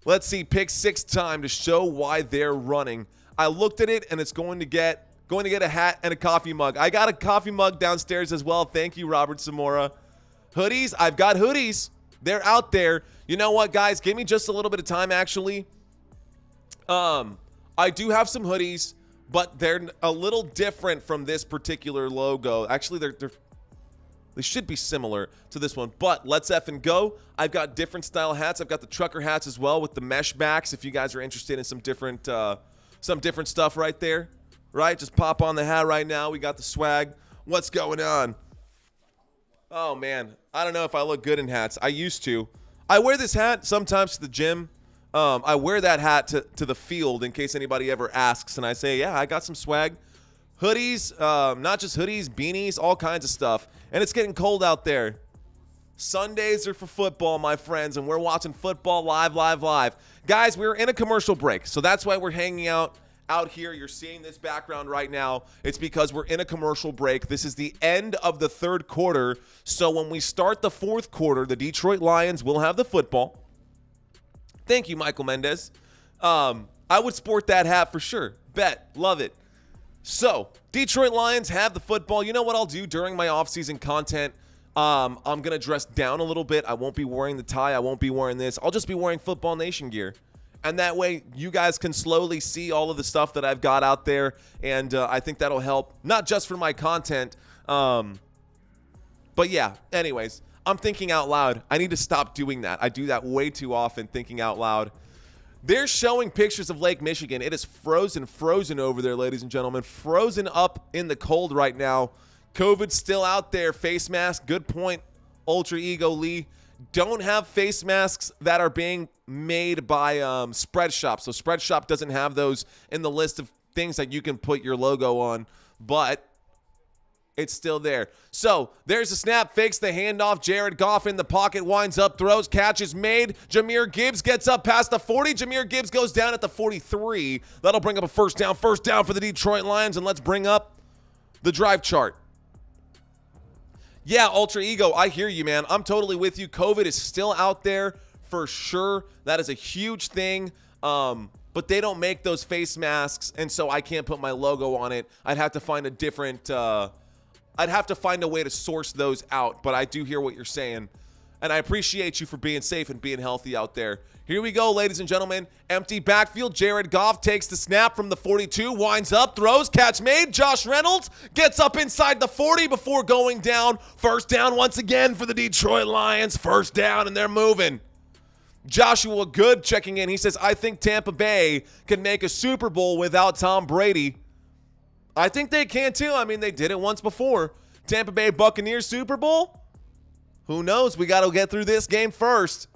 Let's see, pick 6 time to show why they're running. I looked at it, and it's going to get a hat and a coffee mug. I got a coffee mug downstairs as well. Thank you, Robert Zamora. Hoodies, I've got hoodies. They're out there. You know what, guys? Give me just a little bit of time, actually. I do have some hoodies, but they're a little different from this particular logo. Actually, they should be similar to this one, but let's effing go. I've got different style hats. I've got the trucker hats as well with the mesh backs. If you guys are interested in some different stuff right there, right? Just pop on the hat right now. We got the swag. What's going on? Oh, man. I don't know if I look good in hats. I used to. I wear this hat sometimes to the gym. I wear that hat to the field in case anybody ever asks. And I say, yeah, I got some swag. Hoodies, not just hoodies, beanies, all kinds of stuff. And it's getting cold out there. Sundays are for football, my friends, and we're watching football live. Guys, we're in a commercial break, so that's why we're hanging out here. You're seeing this background right now. It's because we're in a commercial break. This is the end of the third quarter, so when we start the fourth quarter, the Detroit Lions will have the football. Thank you, Michael Mendez. I would sport that hat for sure. Bet. Love it. So, Detroit Lions have the football. You know what I'll do during my offseason content? I'm going to dress down a little bit. I won't be wearing the tie. I won't be wearing this. I'll just be wearing Football Nation gear. And that way, you guys can slowly see all of the stuff that I've got out there. And I think that'll help, not just for my content. But yeah, anyways, I'm thinking out loud. I need to stop doing that. I do that way too often, thinking out loud. They're showing pictures of Lake Michigan. It is frozen over there, ladies and gentlemen. Frozen up in the cold right now. COVID's still out there. Face mask, good point, Ultra Ego Lee. Don't have face masks that are being made by Spread Shop. So Spread Shop doesn't have those in the list of things that you can put your logo on, but it's still there. So there's a snap, fakes the handoff. Jared Goff in the pocket, winds up, throws, catch is made. Jahmyr Gibbs gets up past the 40. Jahmyr Gibbs goes down at the 43. That'll bring up a first down for the Detroit Lions. And let's bring up the drive chart. Yeah, Ultra Ego, I hear you, man. I'm totally with you. COVID is still out there for sure. That is a huge thing. But they don't make those face masks, and so I can't put my logo on it. I'd have to find a different I'd have to find a way to source those out, but I do hear what you're saying. And I appreciate you for being safe and being healthy out there. Here we go, ladies and gentlemen. Empty backfield. Jared Goff takes the snap from the 42, winds up, throws, catch made. Josh Reynolds gets up inside the 40 before going down. First down once again for the Detroit Lions. First down, and they're moving. Joshua Good checking in. He says, I think Tampa Bay can make a Super Bowl without Tom Brady. I think they can too. I mean, they did it once before. Tampa Bay Buccaneers Super Bowl? Who knows? We got to get through this game first.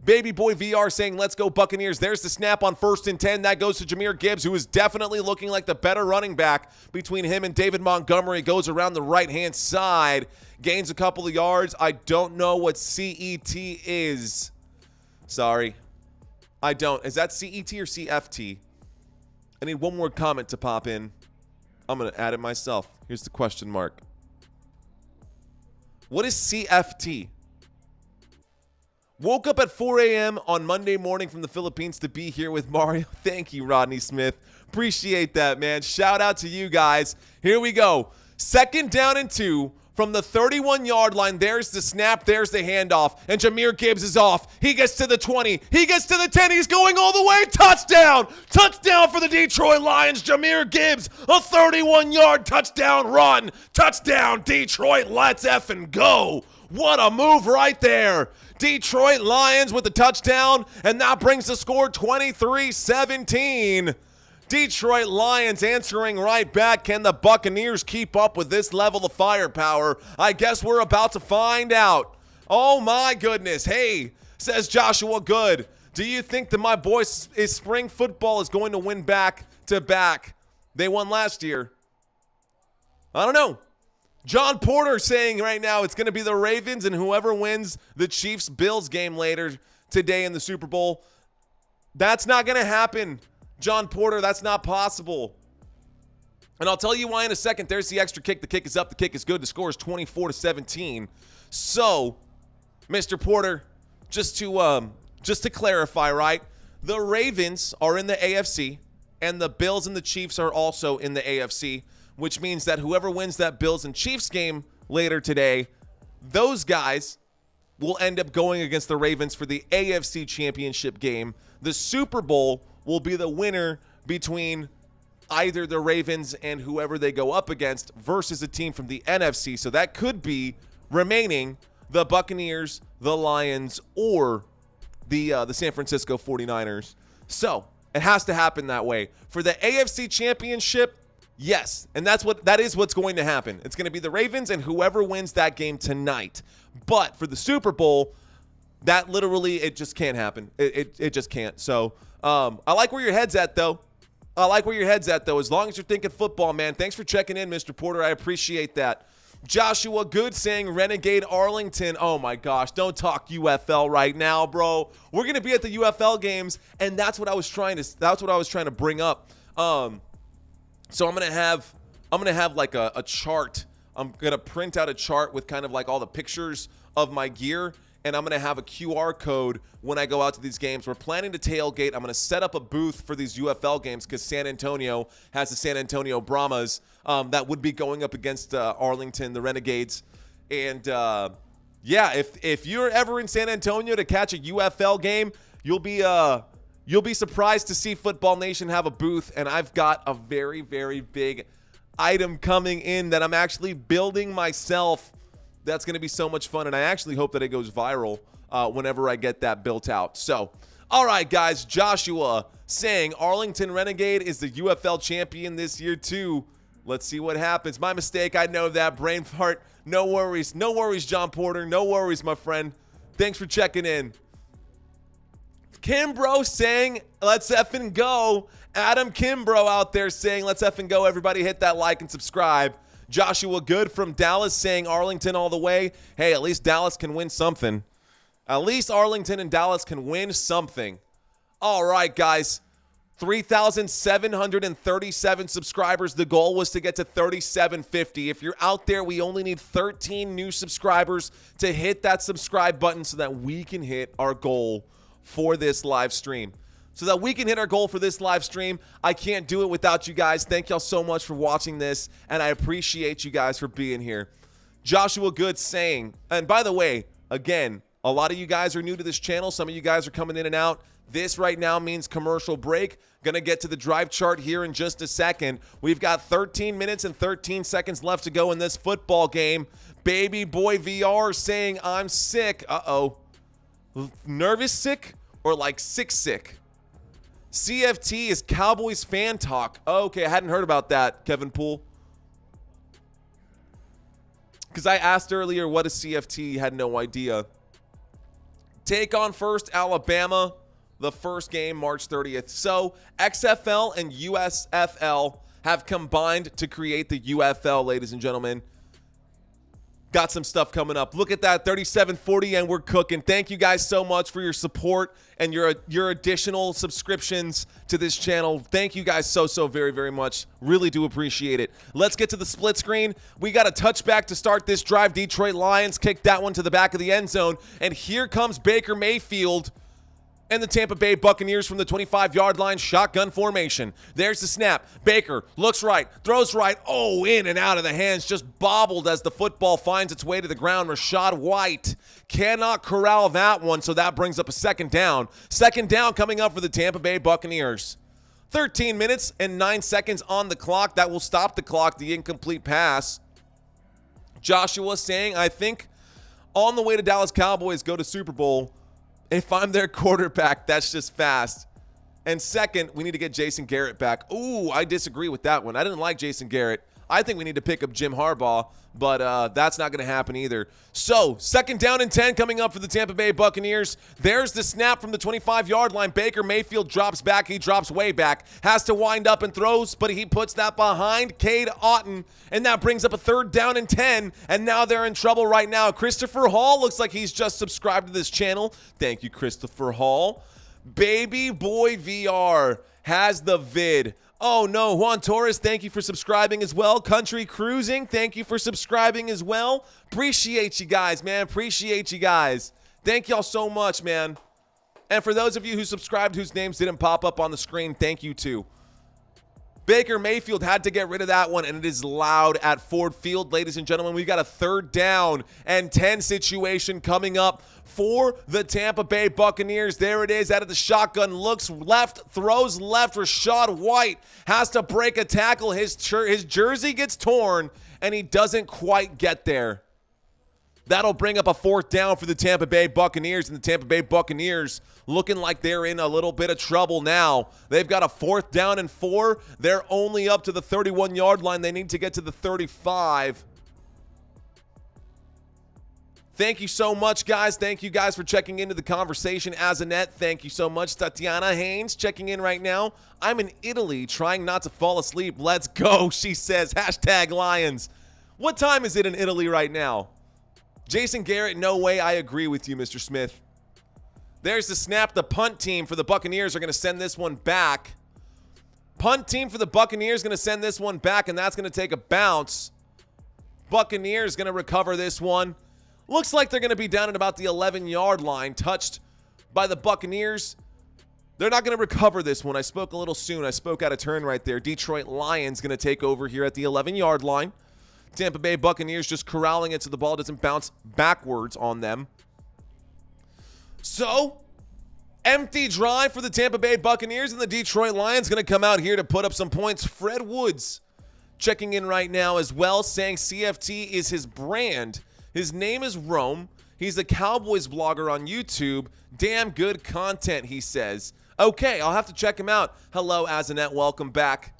Baby Boy VR saying, let's go Buccaneers. There's the snap on 1st and 10. That goes to Jahmyr Gibbs, who is definitely looking like the better running back between him and David Montgomery. Goes around the right-hand side, gains a couple of yards. I don't know what CET is. Sorry. I don't. Is that CET or CFT? I need one more comment to pop in. I'm going to add it myself. Here's the question mark. What is CFT? Woke up at 4 a.m. on Monday morning from the Philippines to be here with Mario. Thank you, Rodney Smith. Appreciate that, man. Shout out to you guys. Here we go. 2nd down and 2 from the 31-yard line. There's the snap. There's the handoff. And Jahmyr Gibbs is off. He gets to the 20. He gets to the 10. He's going all the way. Touchdown. Touchdown for the Detroit Lions. Jahmyr Gibbs, a 31-yard touchdown run. Touchdown, Detroit. Let's effing go. What a move right there. Detroit Lions with the touchdown, and that brings the score 23-17. Detroit Lions answering right back. Can the Buccaneers keep up with this level of firepower? I guess we're about to find out. Oh, my goodness. Hey, says Joshua Good, do you think that my boys' spring football is going to win back-to-back? They won last year. I don't know. John Porter saying right now it's going to be the Ravens and whoever wins the Chiefs-Bills game later today in the Super Bowl. That's not going to happen, John Porter. That's not possible. And I'll tell you why in a second. There's the extra kick. The kick is up. The kick is good. The score is 24-17. So, Mr. Porter, just to clarify, right? The Ravens are in the AFC, and the Bills and the Chiefs are also in the AFC, which means that whoever wins that Bills and Chiefs game later today, those guys will end up going against the Ravens for the AFC Championship game. The Super Bowl will be the winner between either the Ravens and whoever they go up against versus a team from the NFC. So that could be remaining the Buccaneers, the Lions, or the San Francisco 49ers. So it has to happen that way. For the AFC Championship, yes, and that is what's going to happen. It's going to be the Ravens and whoever wins that game tonight. But for the Super Bowl, that literally, it just can't happen. It just can't. So I like where your head's at, though. As long as you're thinking football, man. Thanks for checking in, Mr. Porter. I appreciate that. Joshua Good saying Renegade Arlington. Oh my gosh, don't talk UFL right now, bro. We're gonna be at the UFL games, and that's what I was trying to bring up. So I'm gonna have like a chart. I'm gonna print out a chart with kind of like all the pictures of my gear, and I'm gonna have a QR code when I go out to these games. We're planning to tailgate. I'm gonna set up a booth for these UFL games because San Antonio has the San Antonio Brahmas that would be going up against Arlington, the Renegades. And yeah, if you're ever in San Antonio to catch a UFL game, you'll be surprised to see Football Nation have a booth. And I've got a very, very big item coming in that I'm actually building myself. That's going to be so much fun, and I actually hope that it goes viral whenever I get that built out. So, all right, guys, Joshua saying Arlington Renegade is the UFL champion this year, too. Let's see what happens. My mistake, I know that. Brain fart. No worries. No worries, John Porter. No worries, my friend. Thanks for checking in. Kimbro saying, let's effing go. Adam Kimbro out there saying, let's effing go. Everybody hit that like and subscribe. Joshua Good from Dallas saying Arlington all the way. Hey, at least Dallas can win something. At least Arlington and Dallas can win something. All right, guys. 3,737 subscribers. The goal was to get to 3,750. If you're out there, we only need 13 new subscribers to hit that subscribe button so that we can hit our goal for this live stream. I can't do it without you guys. Thank y'all so much for watching this, and I appreciate you guys for being here. Joshua Good saying, and by the way, again, a lot of you guys are new to this channel. Some of you guys are coming in and out. This right now means commercial break. Going to get to the drive chart here in just a second. We've got 13 minutes and 13 seconds left to go in this football game. Baby Boy VR saying, I'm sick. Uh-oh. Nervous sick or like sick? CFT is Cowboys fan talk. Okay, I hadn't heard about that, Kevin Poole. Because I asked earlier what is CFT, had no idea. Take on first Alabama, the first game March 30th. So XFL and USFL have combined to create the UFL, ladies and gentlemen. Got some stuff coming up. Look at that, 3740, and we're cooking. Thank you guys so much for your support and your additional subscriptions to this channel. Thank you guys so very, very much. Really do appreciate it. Let's get to the split screen. We got a touchback to start this drive. Detroit Lions kicked that one to the back of the end zone, and here comes Baker Mayfield and the Tampa Bay Buccaneers from the 25-yard line, shotgun formation. There's the snap. Baker looks right, throws right. Oh, in and out of the hands, just bobbled as the football finds its way to the ground. Rachaad White cannot corral that one, so that brings up a second down. Second down coming up for the Tampa Bay Buccaneers. 13 minutes and 9 seconds on the clock. That will stop the clock, the incomplete pass. Joshua saying, I think on the way to Dallas Cowboys go to Super Bowl. If I'm their quarterback, that's just fast. And second, we need to get Jason Garrett back. Ooh, I disagree with that one. I didn't like Jason Garrett. I think we need to pick up Jim Harbaugh, but that's not going to happen either. So, second down and 10 coming up for the Tampa Bay Buccaneers. There's the snap from the 25-yard line. Baker Mayfield drops back. He drops way back. Has to wind up and throws, but he puts that behind Cade Otton, and that brings up a third down and 10, and now they're in trouble right now. Christopher Hall looks like he's just subscribed to this channel. Thank you, Christopher Hall. Baby Boy VR has the vid. Oh, no. Juan Torres, thank you for subscribing as well. Country Cruising, thank you for subscribing as well. Appreciate you guys, man. Appreciate you guys. Thank y'all so much, man. And for those of you who subscribed whose names didn't pop up on the screen, thank you too. Baker Mayfield had to get rid of that one, and it is loud at Ford Field. Ladies and gentlemen, we've got a third down and 10 situation coming up for the Tampa Bay Buccaneers. There it is out of the shotgun. Looks left, throws left. Rachaad White has to break a tackle. His jersey gets torn, and he doesn't quite get there. That'll bring up a fourth down for the Tampa Bay Buccaneers, and the Tampa Bay Buccaneers looking like they're in a little bit of trouble now. They've got a fourth down and 4. They're only up to the 31-yard line. They need to get to the 35. Thank you so much, guys. Thank you guys for checking into the conversation. Azanet, thank you so much. Tatiana Haynes checking in right now. I'm in Italy trying not to fall asleep. Let's go, she says. Hashtag Lions. What time is it in Italy right now? Jason Garrett, no way. I agree with you, Mr. Smith. There's the snap. The punt team for the Buccaneers are going to send this one back. Punt team for the Buccaneers going to send this one back, and that's going to take a bounce. Buccaneers going to recover this one. Looks like they're going to be down at about the 11-yard line, touched by the Buccaneers. They're not going to recover this one. I spoke a little soon. I spoke out of turn right there. Detroit Lions going to take over here at the 11-yard line. Tampa Bay Buccaneers just corralling it so the ball doesn't bounce backwards on them. So, empty drive for the Tampa Bay Buccaneers, and the Detroit Lions going to come out here to put up some points. Fred Woods checking in right now as well, saying CFT is his brand. His name is Rome. He's a Cowboys blogger on YouTube. Damn good content, he says. Okay, I'll have to check him out. Hello, Azanet. Welcome back.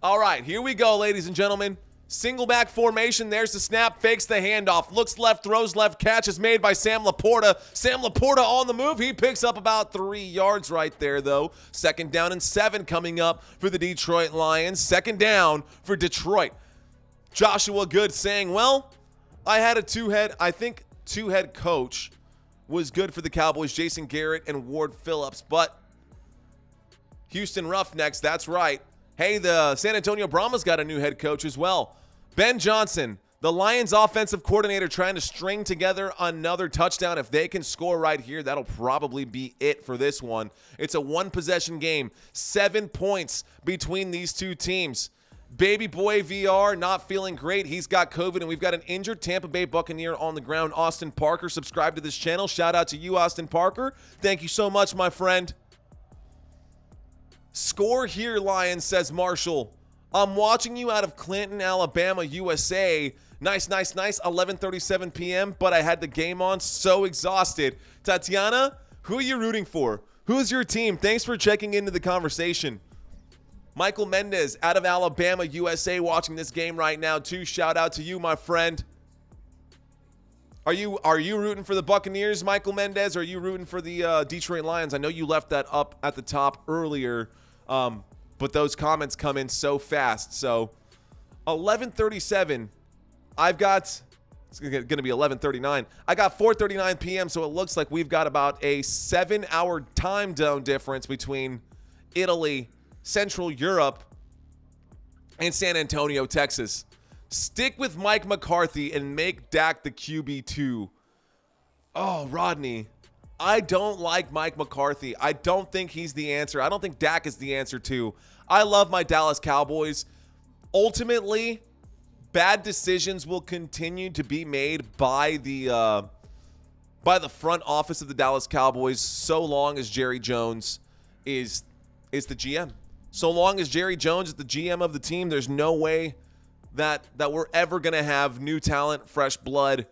All right, here we go, ladies and gentlemen. Single back formation. There's the snap. Fakes the handoff. Looks left, throws left. Catch is made by Sam Laporta. Sam Laporta on the move. He picks up about 3 yards right there, though. 2nd down and 7 coming up for the Detroit Lions. 2nd down for Detroit. Joshua Good saying, well, I had a two-head coach was good for the Cowboys, Jason Garrett and Ward Phillips, but Houston Roughnecks, that's right. Hey, the San Antonio Brahmas got a new head coach as well. Ben Johnson, the Lions offensive coordinator, trying to string together another touchdown. If they can score right here, that'll probably be it for this one. It's a one-possession game. 7 points between these two teams. Baby boy VR not feeling great. He's got COVID, and we've got an injured Tampa Bay Buccaneer on the ground. Austin Parker, subscribe to this channel. Shout out to you, Austin Parker. Thank you so much, my friend. Score here, Lions, says Marshall. I'm watching you out of Clinton, Alabama, USA. Nice, nice, nice. 11:37 p.m., but I had the game on. So exhausted. Tatiana, who are you rooting for? Who's your team? Thanks for checking into the conversation. Michael Mendez out of Alabama, USA, watching this game right now, too. Shout out to you, my friend. Are you rooting for the Buccaneers, Michael Mendez, or are you rooting for the Detroit Lions? I know you left that up at the top earlier, but those comments come in so fast. So 11:37, I've got, it's going to be 11:39. I got 4:39 p.m., so it looks like we've got about a 7-hour time zone difference between Italy, Central Europe, and San Antonio, Texas. Stick with Mike McCarthy and make Dak the QB2. Oh, Rodney, I don't like Mike McCarthy. I don't think he's the answer. I don't think Dak is the answer too. I love my Dallas Cowboys. Ultimately, bad decisions will continue to be made by the front office of the Dallas Cowboys so long as Jerry Jones is the GM. So long as Jerry Jones is the GM of the team, there's no way that we're ever going to have new talent, fresh blood,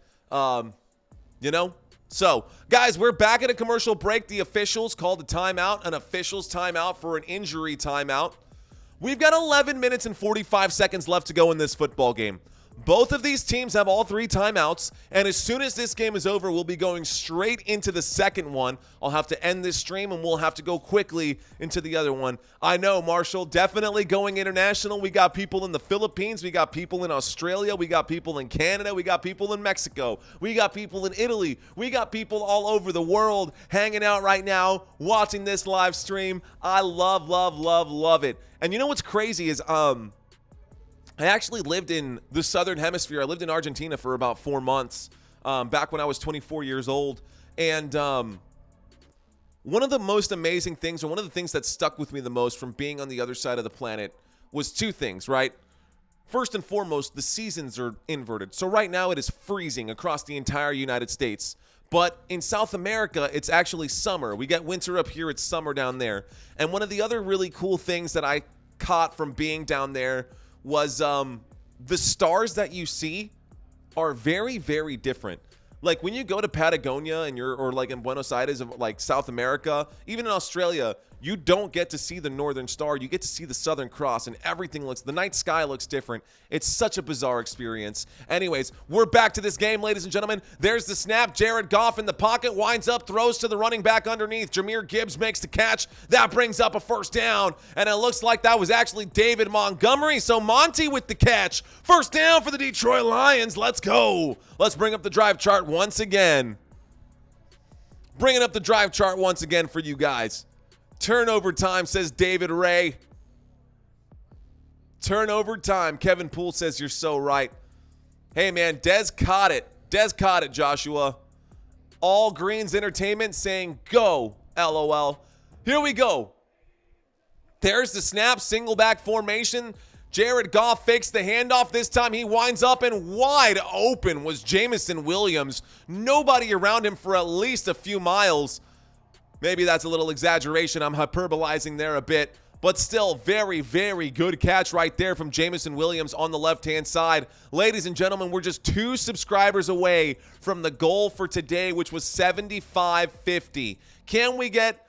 So, guys, we're back at a commercial break. The officials called a timeout, an officials timeout for an injury timeout. We've got 11 minutes and 45 seconds left to go in this football game. Both of these teams have all 3 timeouts, and as soon as this game is over, we'll be going straight into the second one. I'll have to end this stream, and we'll have to go quickly into the other one. I know, Marshall, definitely going international. We got people in the Philippines. We got people in Australia. We got people in Canada. We got people in Mexico. We got people in Italy. We got people all over the world hanging out right now, watching this live stream. I love, love, love, love it. And you know what's crazy is I actually lived in the Southern Hemisphere. I lived in Argentina for about 4 months back when I was 24 years old. And one of the most amazing things, or one of the things that stuck with me the most from being on the other side of the planet was 2 things, right? First and foremost, the seasons are inverted. So right now it is freezing across the entire United States. But in South America, it's actually summer. We get winter up here. It's summer down there. And one of the other really cool things that I caught from being down there was the stars that you see are very, very different. Like when you go to Patagonia and or like in Buenos Aires, like South America, even in Australia, you don't get to see the Northern Star. You get to see the Southern Cross, and the night sky looks different. It's such a bizarre experience. Anyways, we're back to this game, ladies and gentlemen. There's the snap. Jared Goff in the pocket, winds up, throws to the running back underneath. Jahmyr Gibbs makes the catch. That brings up a first down, and it looks like that was actually David Montgomery. So Monty with the catch. First down for the Detroit Lions. Let's go. Let's bring up the drive chart once again. Bringing up the drive chart once again for you guys. Turnover time, says David Ray. Turnover time. Kevin Poole says you're so right. Hey, man, Dez caught it. Dez caught it, Joshua. All Greens Entertainment saying go, LOL. Here we go. There's the snap, single back formation. Jared Goff fakes the handoff. This time he winds up, and wide open was Jameson Williams. Nobody around him for at least a few miles. Maybe that's a little exaggeration. I'm hyperbolizing there a bit. But still, very, very good catch right there from Jameson Williams on the left-hand side. Ladies and gentlemen, we're just 2 subscribers away from the goal for today, which was 7550. Can we get,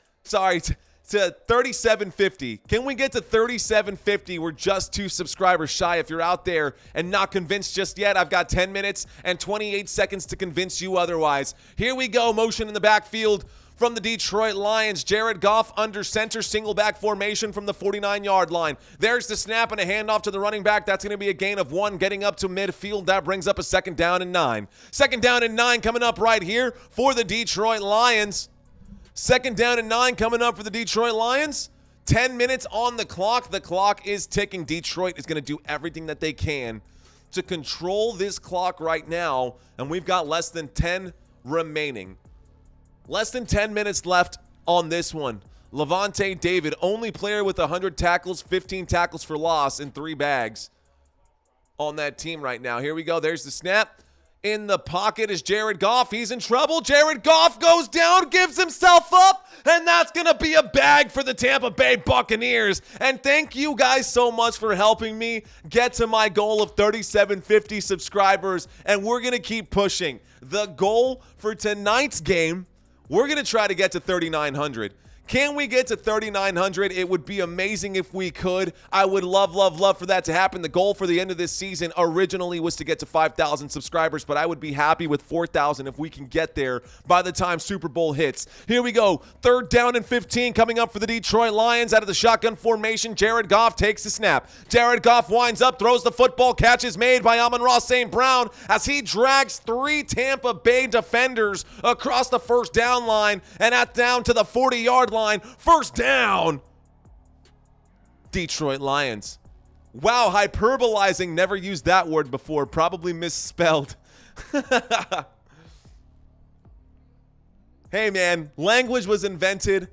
to 3750. Can we get to 3750? We're just 2 subscribers shy. If you're out there and not convinced just yet, I've got 10 minutes and 28 seconds to convince you otherwise. Here we go. Motion in the backfield from the Detroit Lions. Jared Goff under center, single back formation from the 49-yard line. There's the snap and a handoff to the running back. That's going to be a gain of 1 getting up to midfield. That brings up a 2nd down and 9. 2nd down and 9 coming up right here for the Detroit Lions. 2nd down and 9 coming up for the Detroit Lions. 10 minutes on the clock. The clock is ticking. Detroit is going to do everything that they can to control this clock right now, and we've got less than 10 remaining. Less than 10 minutes left on this one. Levante David, only player with 100 tackles, 15 tackles for loss, and 3 bags on that team right now. Here we go. There's the snap. In the pocket is Jared Goff. He's in trouble. Jared Goff goes down, gives himself up, and that's going to be a bag for the Tampa Bay Buccaneers. And thank you guys so much for helping me get to my goal of 3750 subscribers, and we're going to keep pushing. The goal for tonight's game, we're going to try to get to 3,900. Can we get to 3,900? It would be amazing if we could. I would love, love, love for that to happen. The goal for the end of this season originally was to get to 5,000 subscribers, but I would be happy with 4,000 if we can get there by the time Super Bowl hits. Here we go. 3rd down and 15 coming up for the Detroit Lions out of the shotgun formation. Jared Goff takes the snap. Jared Goff winds up, throws the football. Catch is made by Amon-Ra St. Brown as he drags 3 Tampa Bay defenders across the 1st down line and down to the 40-yard line. 1st down, Detroit Lions. Wow, hyperbolizing, never used that word before, probably misspelled. Hey man, language was invented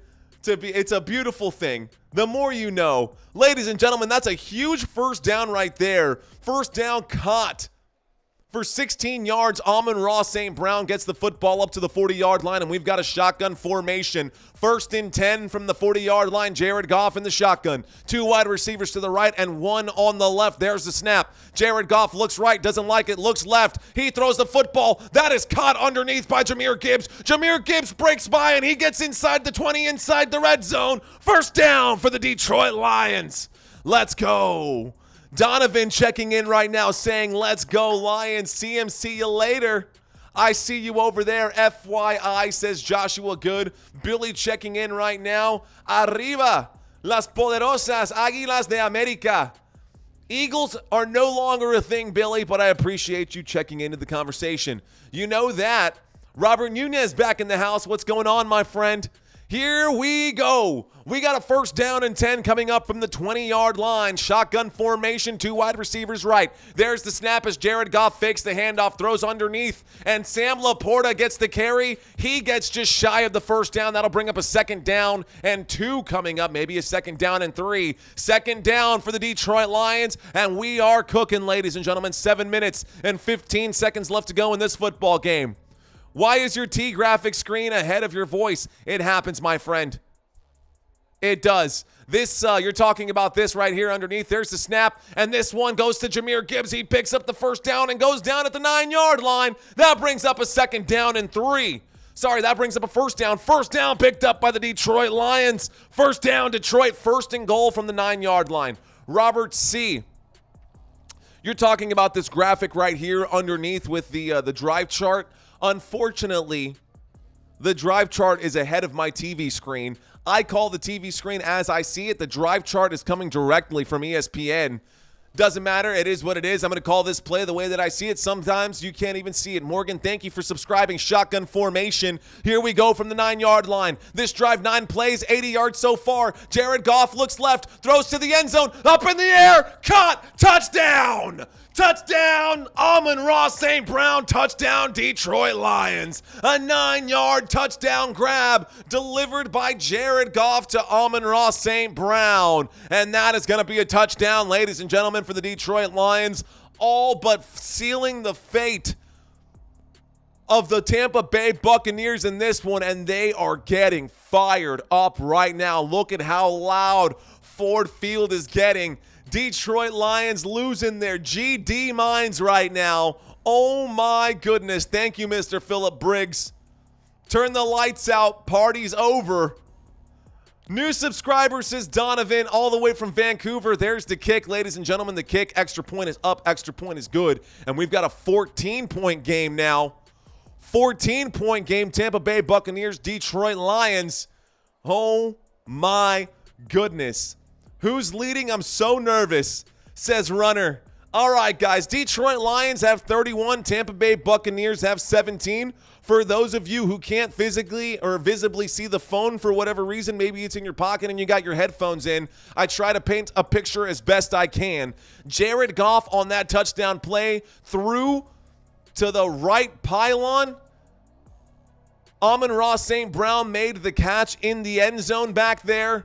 it's a beautiful thing. The more you know. Ladies and gentlemen, that's a huge 1st down right there. 1st down caught. For 16 yards, Amon-Ra St. Brown gets the football up to the 40-yard line, and we've got a shotgun formation. 1st and 10 from the 40-yard line. Jared Goff in the shotgun. 2 wide receivers to the right and 1 on the left. There's the snap. Jared Goff looks right, doesn't like it, looks left. He throws the football. That is caught underneath by Jahmyr Gibbs. Jahmyr Gibbs breaks by, and he gets inside the 20, inside the red zone. 1st down for the Detroit Lions. Let's go. Donovan checking in right now saying, let's go Lions. See you later. I see you over there. FYI, says Joshua Good. Billy checking in right now. Arriba, las poderosas Águilas de América. Eagles are no longer a thing, Billy, but I appreciate you checking into the conversation. You know that. Robert Nunez back in the house. What's going on, my friend? Here we go. We got a 1st down and 10 coming up from the 20-yard line. Shotgun formation, 2 wide receivers right. There's the snap as Jared Goff fakes the handoff, throws underneath, and Sam Laporta gets the carry. He gets just shy of the 1st down. That'll bring up a 2nd down and 2 coming up, maybe a 2nd down and 3. 2nd down for the Detroit Lions, and we are cooking, ladies and gentlemen. 7 minutes and 15 seconds left to go in this football game. Why is your T-graphic screen ahead of your voice? It happens, my friend. It does. This, you're talking about this right here underneath. There's the snap, and this one goes to Jahmyr Gibbs. He picks up the 1st down and goes down at the 9-yard line. That brings up a 2nd down and 3. Sorry, that brings up a first down. First down picked up by the Detroit Lions. First down, Detroit, first and goal from the 9-yard line. Robert C., you're talking about this graphic right here underneath with the drive chart. Unfortunately, the drive chart is ahead of my TV screen. I call the TV screen as I see it. The drive chart is coming directly from ESPN. Doesn't matter. It is what it is. I'm going to call this play the way that I see it. Sometimes you can't even see it. Morgan, thank you for subscribing. Shotgun formation. Here we go from the 9-yard line. This drive, 9 plays, 80 yards so far. Jared Goff looks left, throws to the end zone, up in the air, caught, touchdown! Touchdown, Amon-Ra St. Brown, touchdown, Detroit Lions. A 9-yard touchdown grab delivered by Jared Goff to Amon-Ra St. Brown. And that is going to be a touchdown, ladies and gentlemen, for the Detroit Lions, all but sealing the fate of the Tampa Bay Buccaneers in this one, and they are getting fired up right now. Look at how loud Ford Field is getting. Detroit Lions losing their GD minds right now. Oh my goodness. Thank you, Mr. Phillip Briggs. Turn the lights out. Party's over. New subscriber, says Donovan, all the way from Vancouver. There's the kick, ladies and gentlemen. The kick. Extra point is up. Extra point is good. And we've got a 14-point game now. 14-point game. Tampa Bay Buccaneers, Detroit Lions. Oh my goodness. Who's leading? I'm so nervous, says Runner. All right, guys. Detroit Lions have 31. Tampa Bay Buccaneers have 17. For those of you who can't physically or visibly see the phone for whatever reason, maybe it's in your pocket and you got your headphones in, I try to paint a picture as best I can. Jared Goff on that touchdown play threw to the right pylon. Amon-Ra St. Brown made the catch in the end zone back there.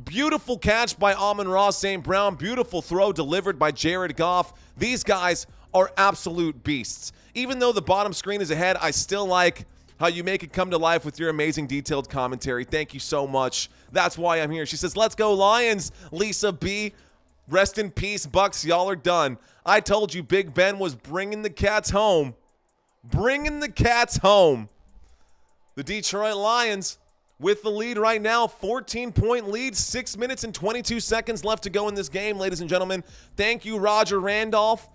Beautiful catch by Amon-Ra St. Brown. Beautiful throw delivered by Jared Goff. These guys are absolute beasts. Even though the bottom screen is ahead, I still like how you make it come to life with your amazing detailed commentary. Thank you so much. That's why I'm here. She says, let's go Lions, Lisa B. Rest in peace, Bucs. Y'all are done. I told you Big Ben was bringing the cats home. Bringing the cats home. The Detroit Lions with the lead right now, 14-point lead, 6 minutes and 22 seconds left to go in this game, ladies and gentlemen. Thank you, Roger Randolph.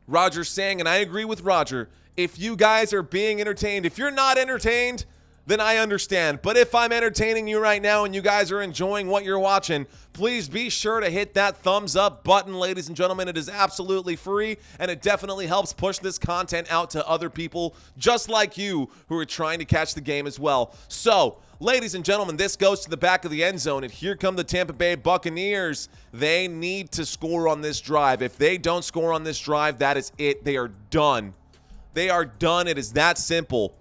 Roger saying, and I agree with Roger, if you guys are being entertained, if you're not entertained, then I understand. But if I'm entertaining you right now and you guys are enjoying what you're watching, please be sure to hit that thumbs up button, ladies and gentlemen. It is absolutely free, and it definitely helps push this content out to other people just like you who are trying to catch the game as well. So, ladies and gentlemen, this goes to the back of the end zone, and here come the Tampa Bay Buccaneers. They need to score on this drive. If they don't score on this drive, that is it. They are done. They are done. It is that simple.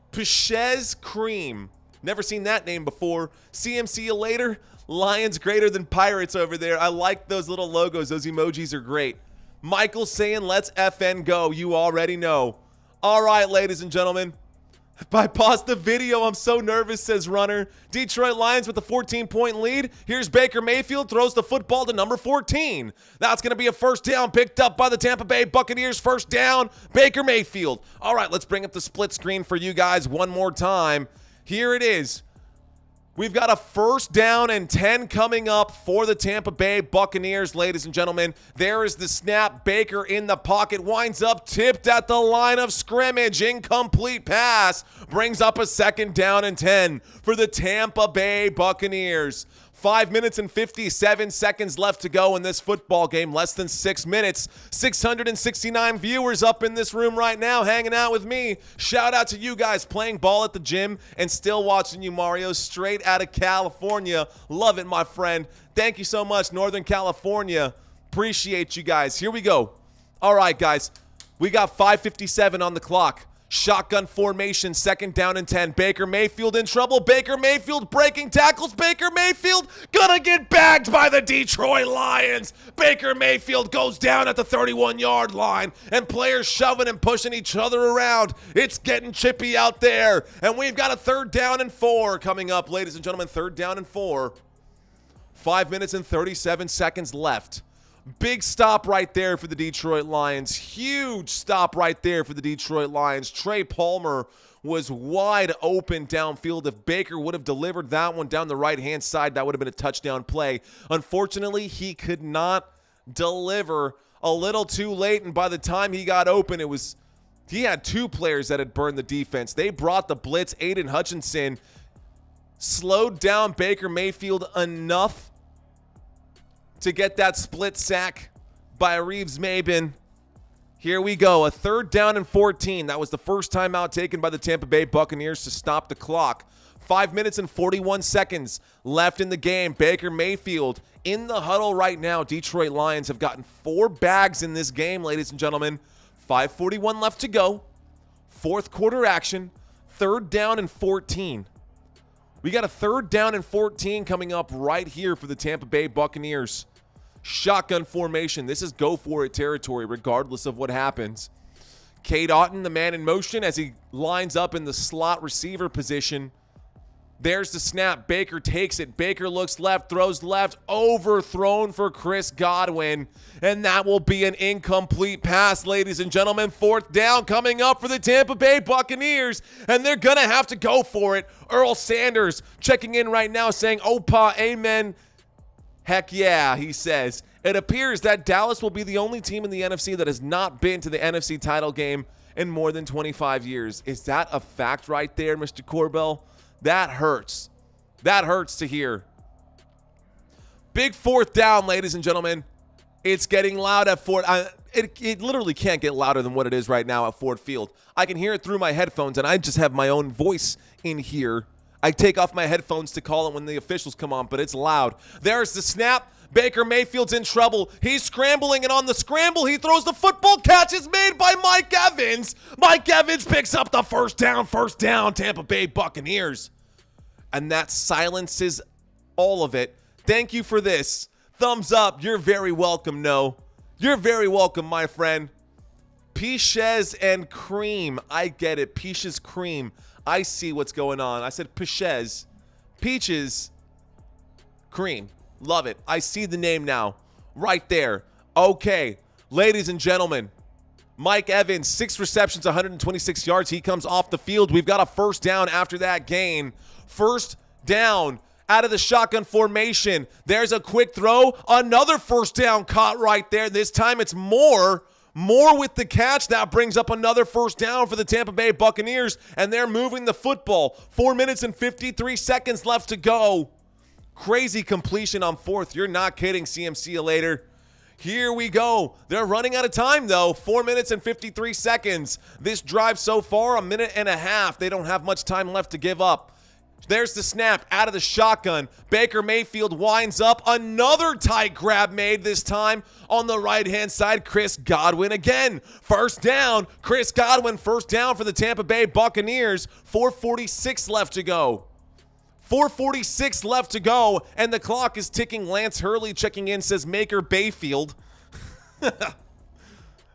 Pichez Cream. Never seen that name before. CMC you later. Lions greater than Pirates over there. I like those little logos. Those emojis are great. Michael saying, let's FN go. You already know. All right, ladies and gentlemen. I paused the video. I'm so nervous, says Runner. Detroit Lions with a 14-point lead. Here's Baker Mayfield, throws the football to number 14. That's going to be a first down picked up by the Tampa Bay Buccaneers. First down, Baker Mayfield. All right, let's bring up the split screen for you guys one more time. Here it is. We've got a first down and 10 coming up for the Tampa Bay Buccaneers, ladies and gentlemen. There is the snap. Baker in the pocket, winds up, tipped at the line of scrimmage. Incomplete pass. Brings up a second down and 10 for the Tampa Bay Buccaneers. 5 minutes and 57 seconds left to go in this football game. Less than 6 minutes. 669 viewers up in this room right now hanging out with me. Shout out to you guys playing ball at the gym and still watching you, Mario, straight out of California. Love it, my friend. Thank you so much, Northern California. Appreciate you guys. Here we go. All right, guys. We got 5:57 on the clock. Shotgun formation, second down and 10. Baker Mayfield in trouble. Baker Mayfield breaking tackles. Baker Mayfield gonna get bagged by the Detroit Lions. Baker Mayfield goes down at the 31-yard line, and players shoving and pushing each other around. It's getting chippy out there, and we've got a third down and 4 coming up, ladies and gentlemen. Third down and 4. 5 minutes and 37 seconds left. Big stop right there for the Detroit Lions. Huge stop right there for the Detroit Lions. Trey Palmer was wide open downfield. If Baker would have delivered that one down the right-hand side, that would have been a touchdown play. Unfortunately, he could not deliver. A little too late, and by the time he got open, he had two players that had burned the defense. They brought the blitz. Aiden Hutchinson slowed down Baker Mayfield enough to get that split sack by Reeves-Maybin. Here we go, a 3rd down and 14. That was the first timeout taken by the Tampa Bay Buccaneers to stop the clock. 5 minutes and 41 seconds left in the game. Baker Mayfield in the huddle right now. Detroit Lions have gotten 4 bags in this game, ladies and gentlemen. 5:41 left to go. 4th quarter action. 3rd down and 14. We got a 3rd down and 14 coming up right here for the Tampa Bay Buccaneers. Shotgun formation. This is go for it territory regardless of what happens. Cade Otton, the man in motion as he lines up in the slot receiver position. There's the snap. Baker takes it. Baker looks left, throws left, overthrown for Chris Godwin. And that will be an incomplete pass, ladies and gentlemen. 4th down coming up for the Tampa Bay Buccaneers. And they're going to have to go for it. Earl Sanders checking in right now saying, Opa, amen. Heck yeah, he says. It appears that Dallas will be the only team in the NFC that has not been to the NFC title game in more than 25 years. Is that a fact right there, Mr. Corbell? That hurts. That hurts to hear. Big 4th down, ladies and gentlemen. It's getting loud at Ford. It literally can't get louder than what it is right now at Ford Field. I can hear it through my headphones, and I just have my own voice in here. I take off my headphones to call it when the officials come on, but it's loud. There's the snap. Baker Mayfield's in trouble. He's scrambling, and on the scramble, he throws the football. Catch is made by Mike Evans. Mike Evans picks up the first down, Tampa Bay Buccaneers. And that silences all of it. Thank you for this. Thumbs up. You're very welcome, No. You're very welcome, my friend. Peaches and cream. I get it. Peaches cream. I see what's going on. I said Peaches. Peaches cream. Love it. I see the name now. Right there. Okay. Ladies and gentlemen, Mike Evans, 6 receptions, 126 yards. He comes off the field. We've got a 1st down after that gain. 1st down out of the shotgun formation. There's a quick throw. Another 1st down caught right there. This time it's Moore with the catch. That brings up another 1st down for the Tampa Bay Buccaneers, and they're moving the football. 4 minutes and 53 seconds left to go. Crazy completion on 4th. You're not kidding, CMC you later. Here we go. They're running out of time, though. 4 minutes and 53 seconds. This drive so far, 1.5 minutes. They don't have much time left to give up. There's the snap out of the shotgun. Baker Mayfield winds up. Another tight grab made, this time on the right-hand side. Chris Godwin again. 1st down. Chris Godwin, 1st down for the Tampa Bay Buccaneers. 4:46 left to go. 4:46 left to go, and the clock is ticking. Lance Hurley checking in says Maker Bayfield.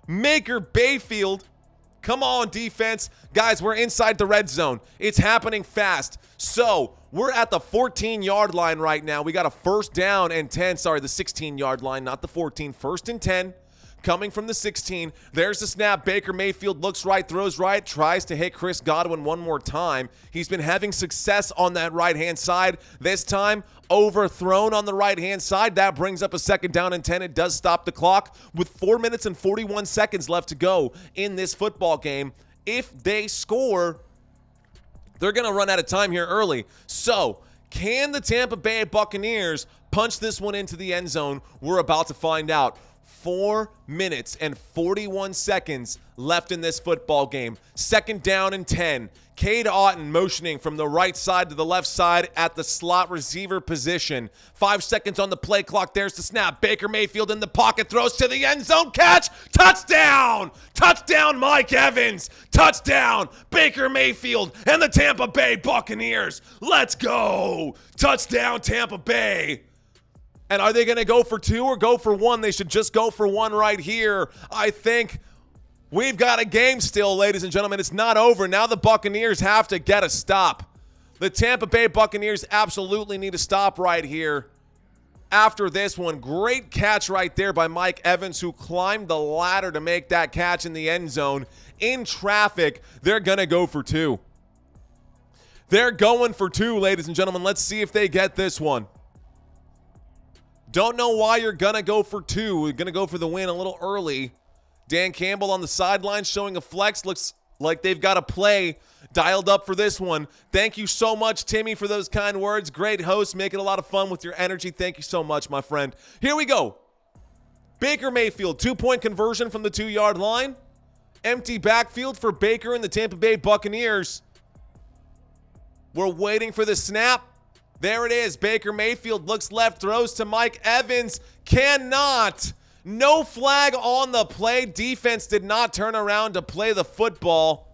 Maker Bayfield. Come on, defense. Guys, we're inside the red zone. It's happening fast. So we're at the 14-yard line right now. We got a 1st down and 10. Sorry, the 16-yard line, not the 14. 1st and 10. Coming from the 16. There's the snap. Baker Mayfield looks right, throws right, tries to hit Chris Godwin one more time. He's been having success on that right-hand side. This time, overthrown on the right-hand side. That brings up a 2nd down and 10. It does stop the clock with 4 minutes and 41 seconds left to go in this football game. If they score, they're going to run out of time here early. So, can the Tampa Bay Buccaneers punch this one into the end zone? We're about to find out. 4 minutes and 41 seconds left in this football game. 2nd down and 10. Cade Otton motioning from the right side to the left side at the slot receiver position. 5 seconds on the play clock. There's the snap. Baker Mayfield in the pocket, throws to the end zone. Catch. Touchdown. Touchdown, Mike Evans. Touchdown, Baker Mayfield and the Tampa Bay Buccaneers. Let's go. Touchdown, Tampa Bay. And are they going to go for 2 or go for 1? They should just go for 1 right here. I think we've got a game still, ladies and gentlemen. It's not over. Now the Buccaneers have to get a stop. The Tampa Bay Buccaneers absolutely need a stop right here. after this one. Great catch right there by Mike Evans, who climbed the ladder to make that catch in the end zone. In traffic, they're going to go for 2. They're going for 2, ladies and gentlemen. Let's see if they get this one. Don't know why you're going to go for 2. We're going to go for the win a little early. Dan Campbell on the sideline showing a flex. Looks like they've got a play dialed up for this one. Thank you so much, Timmy, for those kind words. Great host, making a lot of fun with your energy. Thank you so much, my friend. Here we go. Baker Mayfield, 2-point conversion from the 2-yard line. Empty backfield for Baker and the Tampa Bay Buccaneers. We're waiting for the snap. There it is. Baker Mayfield looks left, throws to Mike Evans. Cannot. No flag on the play. Defense did not turn around to play the football.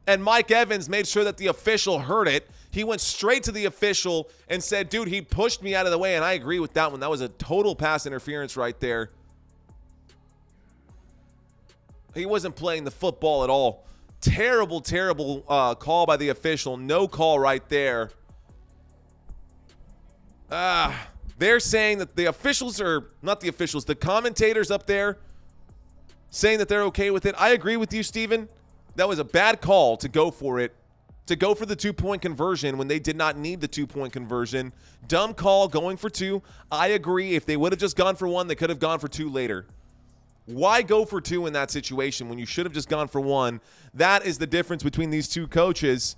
And Mike Evans made sure that the official heard it. He went straight to the official and said, dude, he pushed me out of the way. And I agree with that one. That was a total pass interference right there. He wasn't playing the football at all. Terrible, terrible call by the official. No call right there. They're saying that the officials are, not the officials, the commentators up there saying that they're okay with it. I agree with you, Steven. That was a bad call to go for it. To go for the 2-point conversion when they did not need the 2-point conversion. Dumb call going for 2. I agree. If they would have just gone for 1, they could have gone for 2 later. Why go for 2 in that situation when you should have just gone for 1? That is the difference between these two coaches.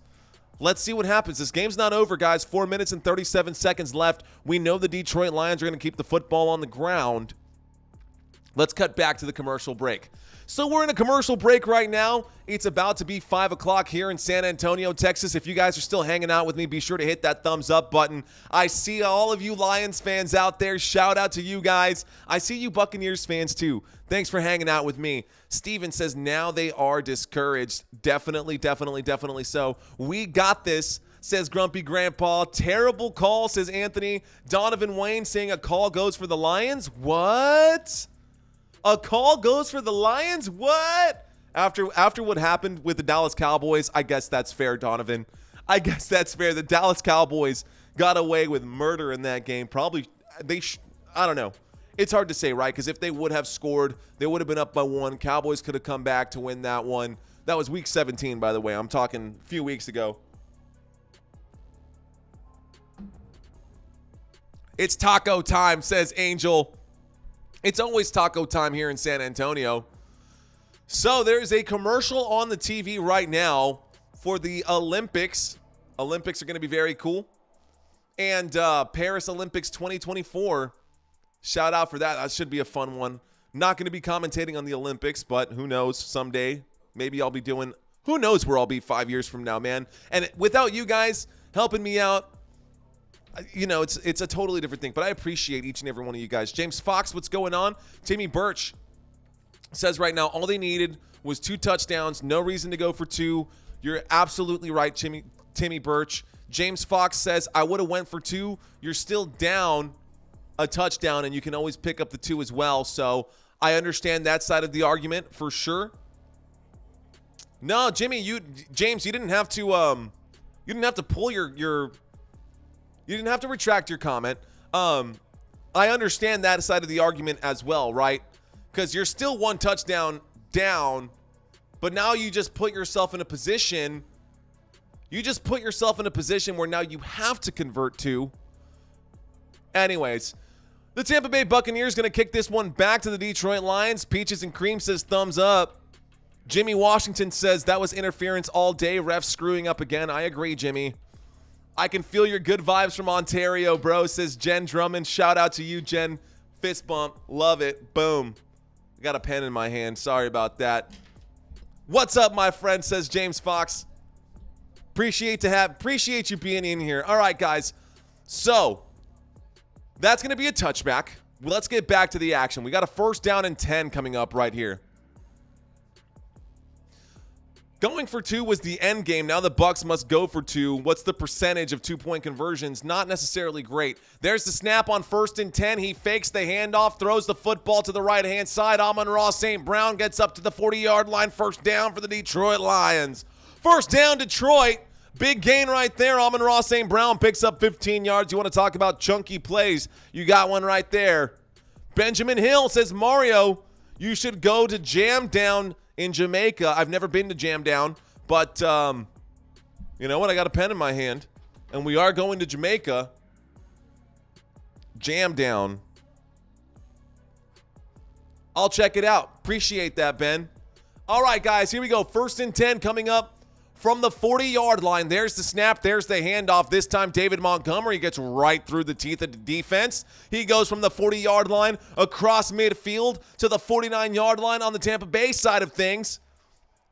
Let's see what happens. This game's not over, guys. 4 minutes and 37 seconds left. We know the Detroit Lions are going to keep the football on the ground. Let's cut back to the commercial break. So we're in a commercial break right now. It's about to be 5 o'clock here in San Antonio, Texas. If you guys are still hanging out with me, be sure to hit that thumbs up button. I see all of you Lions fans out there. Shout out to you guys. I see you Buccaneers fans too. Thanks for hanging out with me. Steven says now they are discouraged. Definitely, definitely, definitely so. We got this, says Grumpy Grandpa. Terrible call, says Anthony. Donovan Wayne saying a call goes for the Lions. What? A call goes for the Lions? What? After what happened with the Dallas Cowboys, I guess that's fair, Donovan. I guess that's fair. The Dallas Cowboys got away with murder in that game. Probably, I don't know. It's hard to say, right? Because if they would have scored, they would have been up by 1. Cowboys could have come back to win that one. That was week 17, by the way. I'm talking a few weeks ago. It's taco time, says Angel. It's always taco time here in San Antonio. So there's a commercial on the TV right now for the Olympics. Olympics are going to be very cool. And Paris Olympics 2024. Shout out for that. That should be a fun one. Not going to be commentating on the Olympics, but who knows, someday. Maybe I'll be doing, who knows where I'll be 5 years from now, man. And without you guys helping me out, you know, it's a totally different thing. But I appreciate each and every one of you guys. James Fox, what's going on? Timmy Birch says right now, all they needed was 2 touchdowns. No reason to go for 2. You're absolutely right, Timmy Birch. James Fox says, I would have went for 2. You're still down a touchdown, and you can always pick up the 2 as well. So I understand that side of the argument for sure. No, James, you didn't have to pull you didn't have to retract your comment. I understand that side of the argument as well, right? Because you're still 1 touchdown down, but now you just put yourself in a position. You just put yourself in a position where now you have to convert 2. Anyways, the Tampa Bay Buccaneers going to kick this one back to the Detroit Lions. Peaches and Cream says thumbs up. Jimmy Washington says that was interference all day. Refs screwing up again. I agree, Jimmy. I can feel your good vibes from Ontario, bro, says Jen Drummond. Shout out to you, Jen. Fist bump. Love it. Boom. I got a pen in my hand. Sorry about that. What's up, my friend, says James Fox. Appreciate you being in here. All right, guys. So that's going to be a touchback. Let's get back to the action. We got a 1st down and 10 coming up right here. Going for 2 was the end game. Now the Bucs must go for 2. What's the percentage of 2-point conversions? Not necessarily great. There's the snap on 1st and 10. He fakes the handoff, throws the football to the right-hand side. Amon-Ra St. Brown gets up to the 40-yard line. 1st down for the Detroit Lions. 1st down, Detroit. Big gain right there. Amon-Ra St. Brown picks up 15 yards. You want to talk about chunky plays? You got one right there. Benjamin Hill says, Mario, you should go to Jam Down in Jamaica. I've never been to Jam Down, but you know what? I got a pen in my hand, and we are going to Jamaica. Jam Down. I'll check it out. Appreciate that, Ben. All right, guys, here we go. 1st and 10 coming up from the 40-yard line. There's the snap. There's the handoff. This time, David Montgomery gets right through the teeth of the defense. He goes from the 40-yard line across midfield to the 49-yard line on the Tampa Bay side of things.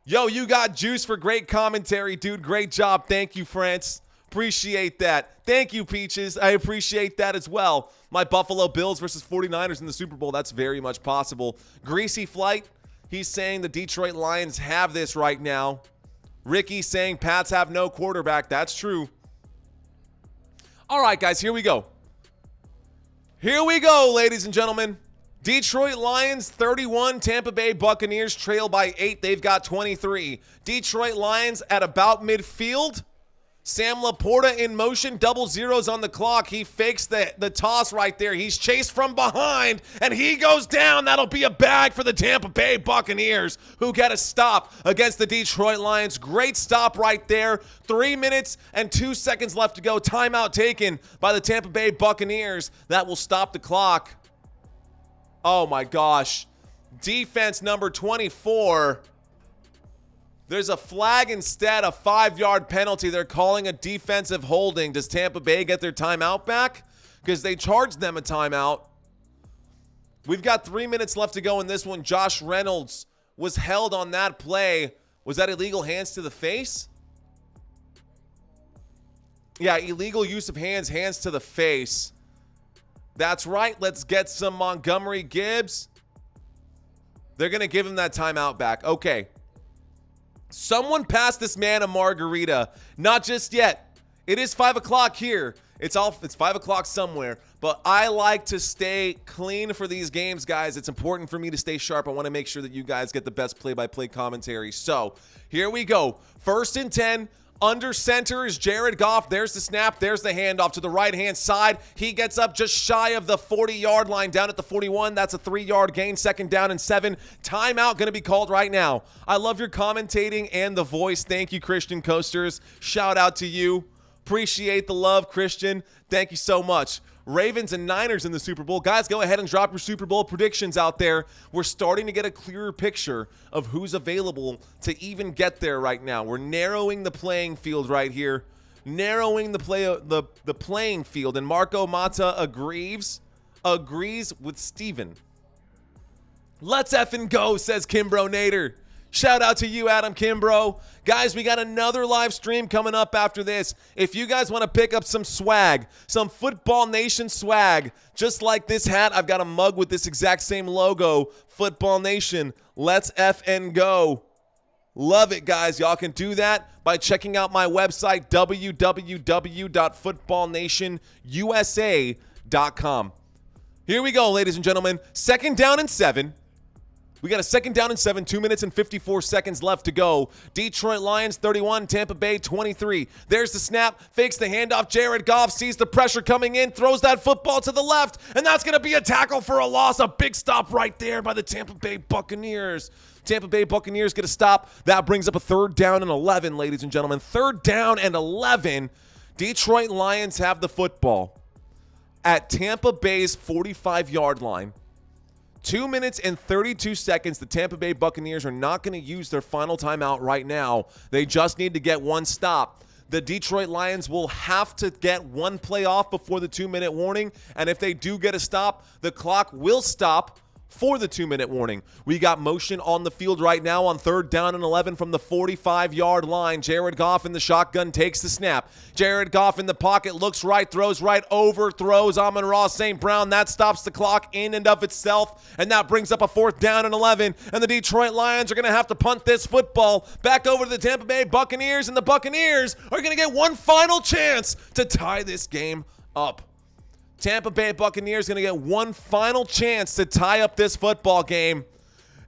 Yo, you got juice for great commentary, dude. Great job. Thank you, France. Appreciate that. Thank you, Peaches. I appreciate that as well. My Buffalo Bills versus 49ers in the Super Bowl. That's very much possible. Greasy Flight, he's saying the Detroit Lions have this right now. Ricky saying Pats have no quarterback. That's true. All right, guys, here we go. Here we go, ladies and gentlemen. Detroit Lions 31, Tampa Bay Buccaneers trail by 8. They've got 23. Detroit Lions at about midfield. Sam Laporta in motion, double zeros on the clock. He fakes the toss right there. He's chased from behind, and he goes down. That'll be a bag for the Tampa Bay Buccaneers, who get a stop against the Detroit Lions. Great stop right there. 3 minutes and 2 seconds left to go. Timeout taken by the Tampa Bay Buccaneers. That will stop the clock. Oh, my gosh. Defense number 24. There's a flag instead, a 5-yard penalty. They're calling a defensive holding. Does Tampa Bay get their timeout back? Because they charged them a timeout. We've got 3 minutes left to go in this one. Josh Reynolds was held on that play. Was that illegal hands to the face? Yeah, illegal use of hands, hands to the face. That's right. Let's get some Montgomery Gibbs. They're going to give him that timeout back. Okay. Someone pass this man a margarita. Not just yet. It is 5 o'clock here. It's 5 o'clock somewhere. But I like to stay clean for these games, guys. It's important for me to stay sharp. I want to make sure that you guys get the best play-by-play commentary. So, here we go. 1st and 10. Under center is Jared Goff. There's the snap. There's the handoff to the right-hand side. He gets up just shy of the 40-yard line, down at the 41. That's a 3-yard gain, 2nd down and 7. Timeout going to be called right now. I love your commentating and the voice. Thank you, Christian Coasters. Shout out to you. Appreciate the love, Christian. Thank you so much. Ravens and Niners in the Super Bowl. Guys, go ahead and drop your Super Bowl predictions out there. We're starting to get a clearer picture of who's available to even get there right now. We're narrowing the playing field right here. Narrowing the playing field. And Marco Mata agrees with Steven. Let's effing go, says Kimbro Nader. Shout out to you, Adam Kimbro. Guys, we got another live stream coming up after this. If you guys want to pick up some swag, some Football Nation swag, just like this hat, I've got a mug with this exact same logo, Football Nation. Let's effing go. Love it, guys. Y'all can do that by checking out my website, www.footballnationusa.com. Here we go, ladies and gentlemen. 2nd down and 7. We got a 2nd down and 7, 2 minutes and 54 seconds left to go. Detroit Lions 31, Tampa Bay 23. There's the snap, fakes the handoff. Jared Goff sees the pressure coming in, throws that football to the left, and that's going to be a tackle for a loss. A big stop right there by the Tampa Bay Buccaneers. Tampa Bay Buccaneers get a stop. That brings up a 3rd down and 11, ladies and gentlemen. 3rd down and 11. Detroit Lions have the football at Tampa Bay's 45-yard line. 2 minutes and 32 seconds. The Tampa Bay Buccaneers are not going to use their final timeout right now. They just need to get one stop. The Detroit Lions will have to get one play off before the 2-minute warning. And if they do get a stop, the clock will stop for the 2-minute warning. We got motion on the field right now on 3rd down and 11 from the 45-yard line. Jared Goff in the shotgun takes the snap. Jared Goff in the pocket, looks right, throws right, overthrows Amon-Ra St. Brown. That stops the clock in and of itself, and that brings up a 4th down and 11, and the Detroit Lions are going to have to punt this football back over to the Tampa Bay Buccaneers, and the Buccaneers are going to get one final chance to tie this game up. Tampa Bay Buccaneers going to get one final chance to tie up this football game.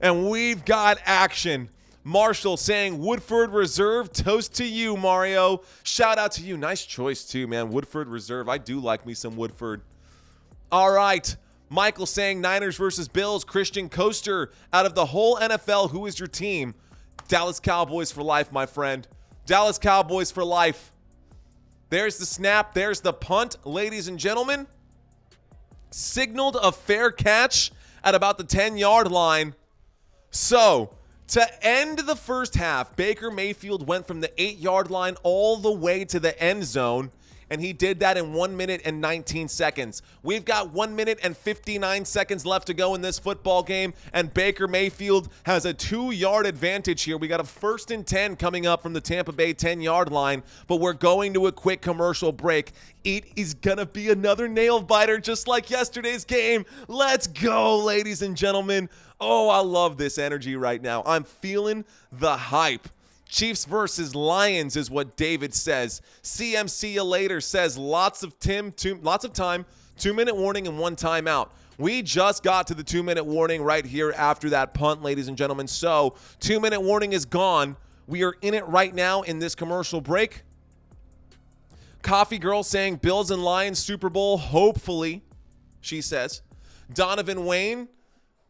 And we've got action. Marshall saying Woodford Reserve. Toast to you, Mario. Shout out to you. Nice choice, too, man. Woodford Reserve. I do like me some Woodford. All right. Michael saying Niners versus Bills. Christian Coaster, out of the whole NFL, who is your team? Dallas Cowboys for life, my friend. Dallas Cowboys for life. There's the snap. There's the punt, ladies and gentlemen. Signaled a fair catch at about the 10-yard line. So, to end the first half, Baker Mayfield went from the 8-yard line all the way to the end zone, and he did that in 1 minute and 19 seconds. We've got 1 minute and 59 seconds left to go in this football game, and Baker Mayfield has a 2-yard advantage here. We got a 1st and 10 coming up from the Tampa Bay 10-yard line, but we're going to a quick commercial break. It is going to be another nail biter just like yesterday's game. Let's go, ladies and gentlemen. Oh, I love this energy right now. I'm feeling the hype. Chiefs versus Lions is what David says. CMC you later says lots of time, 2-minute warning and 1 timeout. We just got to the 2-minute warning right here after that punt, ladies and gentlemen. So 2-minute warning is gone. We are in it right now in this commercial break. Coffee Girl saying Bills and Lions Super Bowl, hopefully, she says. Donovan Wayne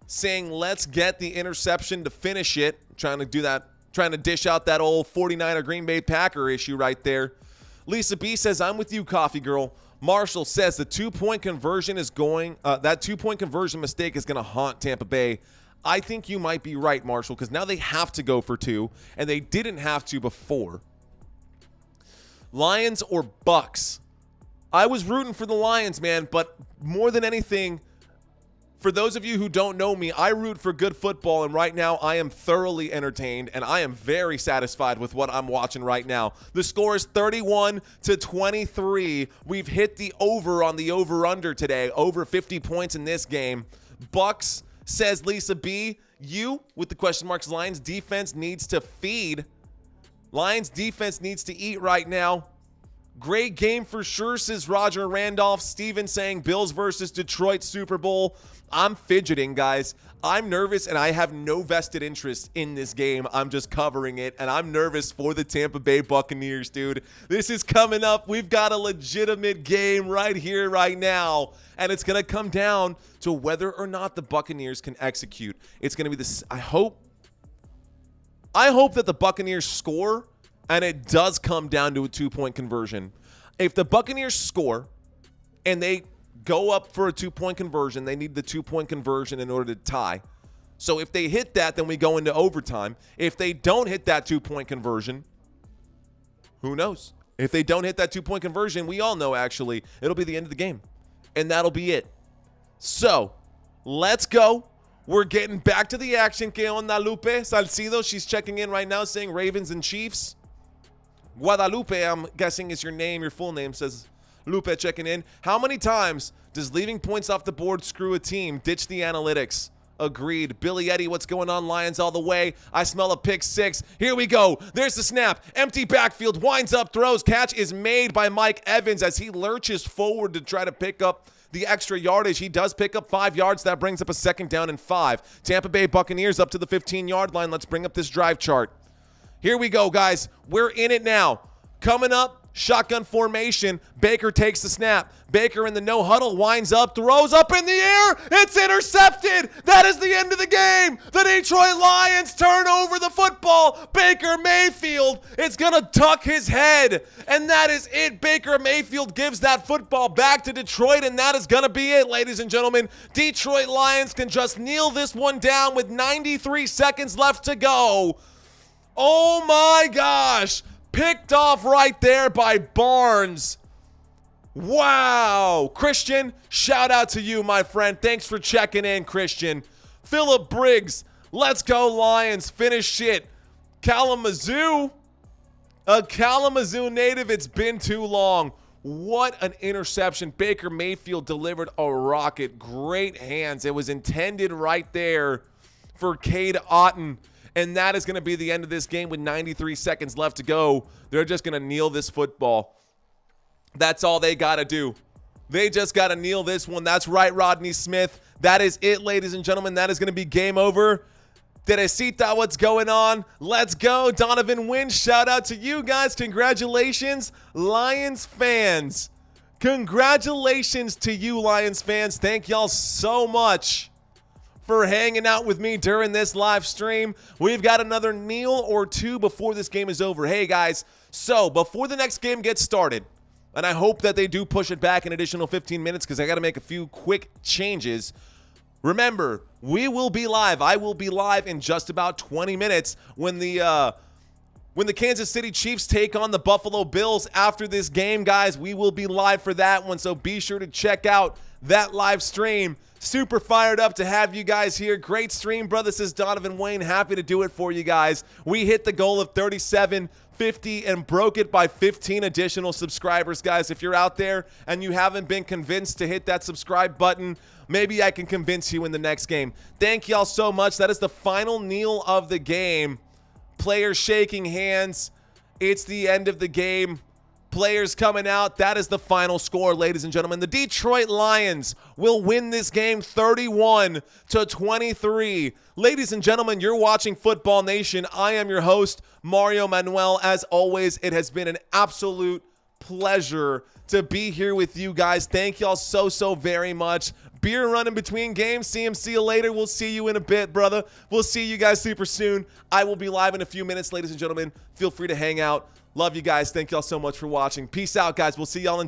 saying let's get the interception to finish it. Trying to do that. Trying to dish out that old 49er Green Bay Packer issue right there. Lisa B says, I'm with you, Coffee Girl. Marshall says the 2-point conversion is going, that 2-point conversion mistake is going to haunt Tampa Bay. I think you might be right, Marshall, because now they have to go for 2, and they didn't have to before. Lions or Bucs? I was rooting for the Lions, man, but more than anything, for those of you who don't know me, I root for good football, and right now I am thoroughly entertained, and I am very satisfied with what I'm watching right now. The score is 31-23. We've hit the over on the over-under today, over 50 points in this game. Bucs, says Lisa B. You, with the question marks, Lions defense needs to feed. Lions defense needs to eat right now. Great game for sure, says Roger Randolph. Steven saying Bills versus Detroit Super Bowl. I'm fidgeting, guys. I'm nervous, and I have no vested interest in this game. I'm just covering it, and I'm nervous for the Tampa Bay Buccaneers, dude. This is coming up. We've got a legitimate game right here, right now, and it's going to come down to whether or not the Buccaneers can execute. It's going to be this. I hope that the Buccaneers score, and it does come down to a 2-point conversion. If the Buccaneers score and they go up for a 2-point conversion, they need the 2-point conversion in order to tie. So if they hit that, then we go into overtime. If they don't hit that 2-point conversion, who knows? If they don't hit that 2-point conversion, we all know, actually, it'll be the end of the game. And that'll be it. So, let's go. We're getting back to the action. Que onda, Lupe? Salcido, she's checking in right now saying Ravens and Chiefs. Guadalupe, I'm guessing is your name, your full name, says Lupe checking in. How many times does leaving points off the board screw a team? Ditch the analytics. Agreed. Billy Eddie, what's going on? Lions all the way. I smell a pick 6. Here we go. There's the snap. Empty backfield. Winds up, throws. Catch is made by Mike Evans as he lurches forward to try to pick up the extra yardage. He does pick up 5 yards. That brings up a 2nd down and 5. Tampa Bay Buccaneers up to the 15-yard line. Let's bring up this drive chart. Here we go, guys. We're in it now. Coming up, shotgun formation. Baker takes the snap. Baker in the no huddle, winds up, throws up in the air. It's intercepted. That is the end of the game. The Detroit Lions turn over the football. Baker Mayfield is going to tuck his head. And that is it. Baker Mayfield gives that football back to Detroit, and that is going to be it, ladies and gentlemen. Detroit Lions can just kneel this one down with 93 seconds left to go. Oh my gosh. Picked off right there by Barnes. Wow. Christian, shout out to you, my friend. Thanks for checking in, Christian. Philip Briggs, let's go Lions. Finish it. Kalamazoo. A Kalamazoo native. It's been too long. What an interception. Baker Mayfield delivered a rocket. Great hands. It was intended right there for Cade Otton. And that is going to be the end of this game with 93 seconds left to go. They're just going to kneel this football. That's all they got to do. They just got to kneel this one. That's right, Rodney Smith. That is it, ladies and gentlemen. That is going to be game over. Teresita, what's going on? Let's go. Donovan Wynn, shout out to you guys. Congratulations, Lions fans. Congratulations to you, Lions fans. Thank y'all so much for hanging out with me during this live stream. We've got another kneel or two before this game is over. Hey, guys, so before the next game gets started, and I hope that they do push it back an additional 15 minutes because I got to make a few quick changes. Remember, we will be live. I will be live in just about 20 minutes when the Kansas City Chiefs take on the Buffalo Bills after this game, guys. We will be live for that one, so be sure to check out that live stream. Super fired up to have you guys here. Great stream, brother, says Donovan Wayne. Happy to do it for you guys. We hit the goal of 3750 and broke it by 15 additional subscribers, guys. If you're out there and you haven't been convinced to hit that subscribe button, maybe I can convince you in the next game. Thank y'all so much. That is the final kneel of the game. Players shaking hands. It's the end of the game. Players coming out. That is the final score, ladies and gentlemen. The Detroit Lions will win this game 31-23. Ladies and gentlemen, you're watching Football Nation. I am your host, Mario Manuel. As always, it has been an absolute pleasure to be here with you guys. Thank y'all so very much. Beer running between games. See you later. We'll see you in a bit, brother. We'll see you guys super soon. I will be live in a few minutes, ladies and gentlemen. Feel free to hang out. Love you guys. Thank y'all so much for watching. Peace out, guys. We'll see y'all in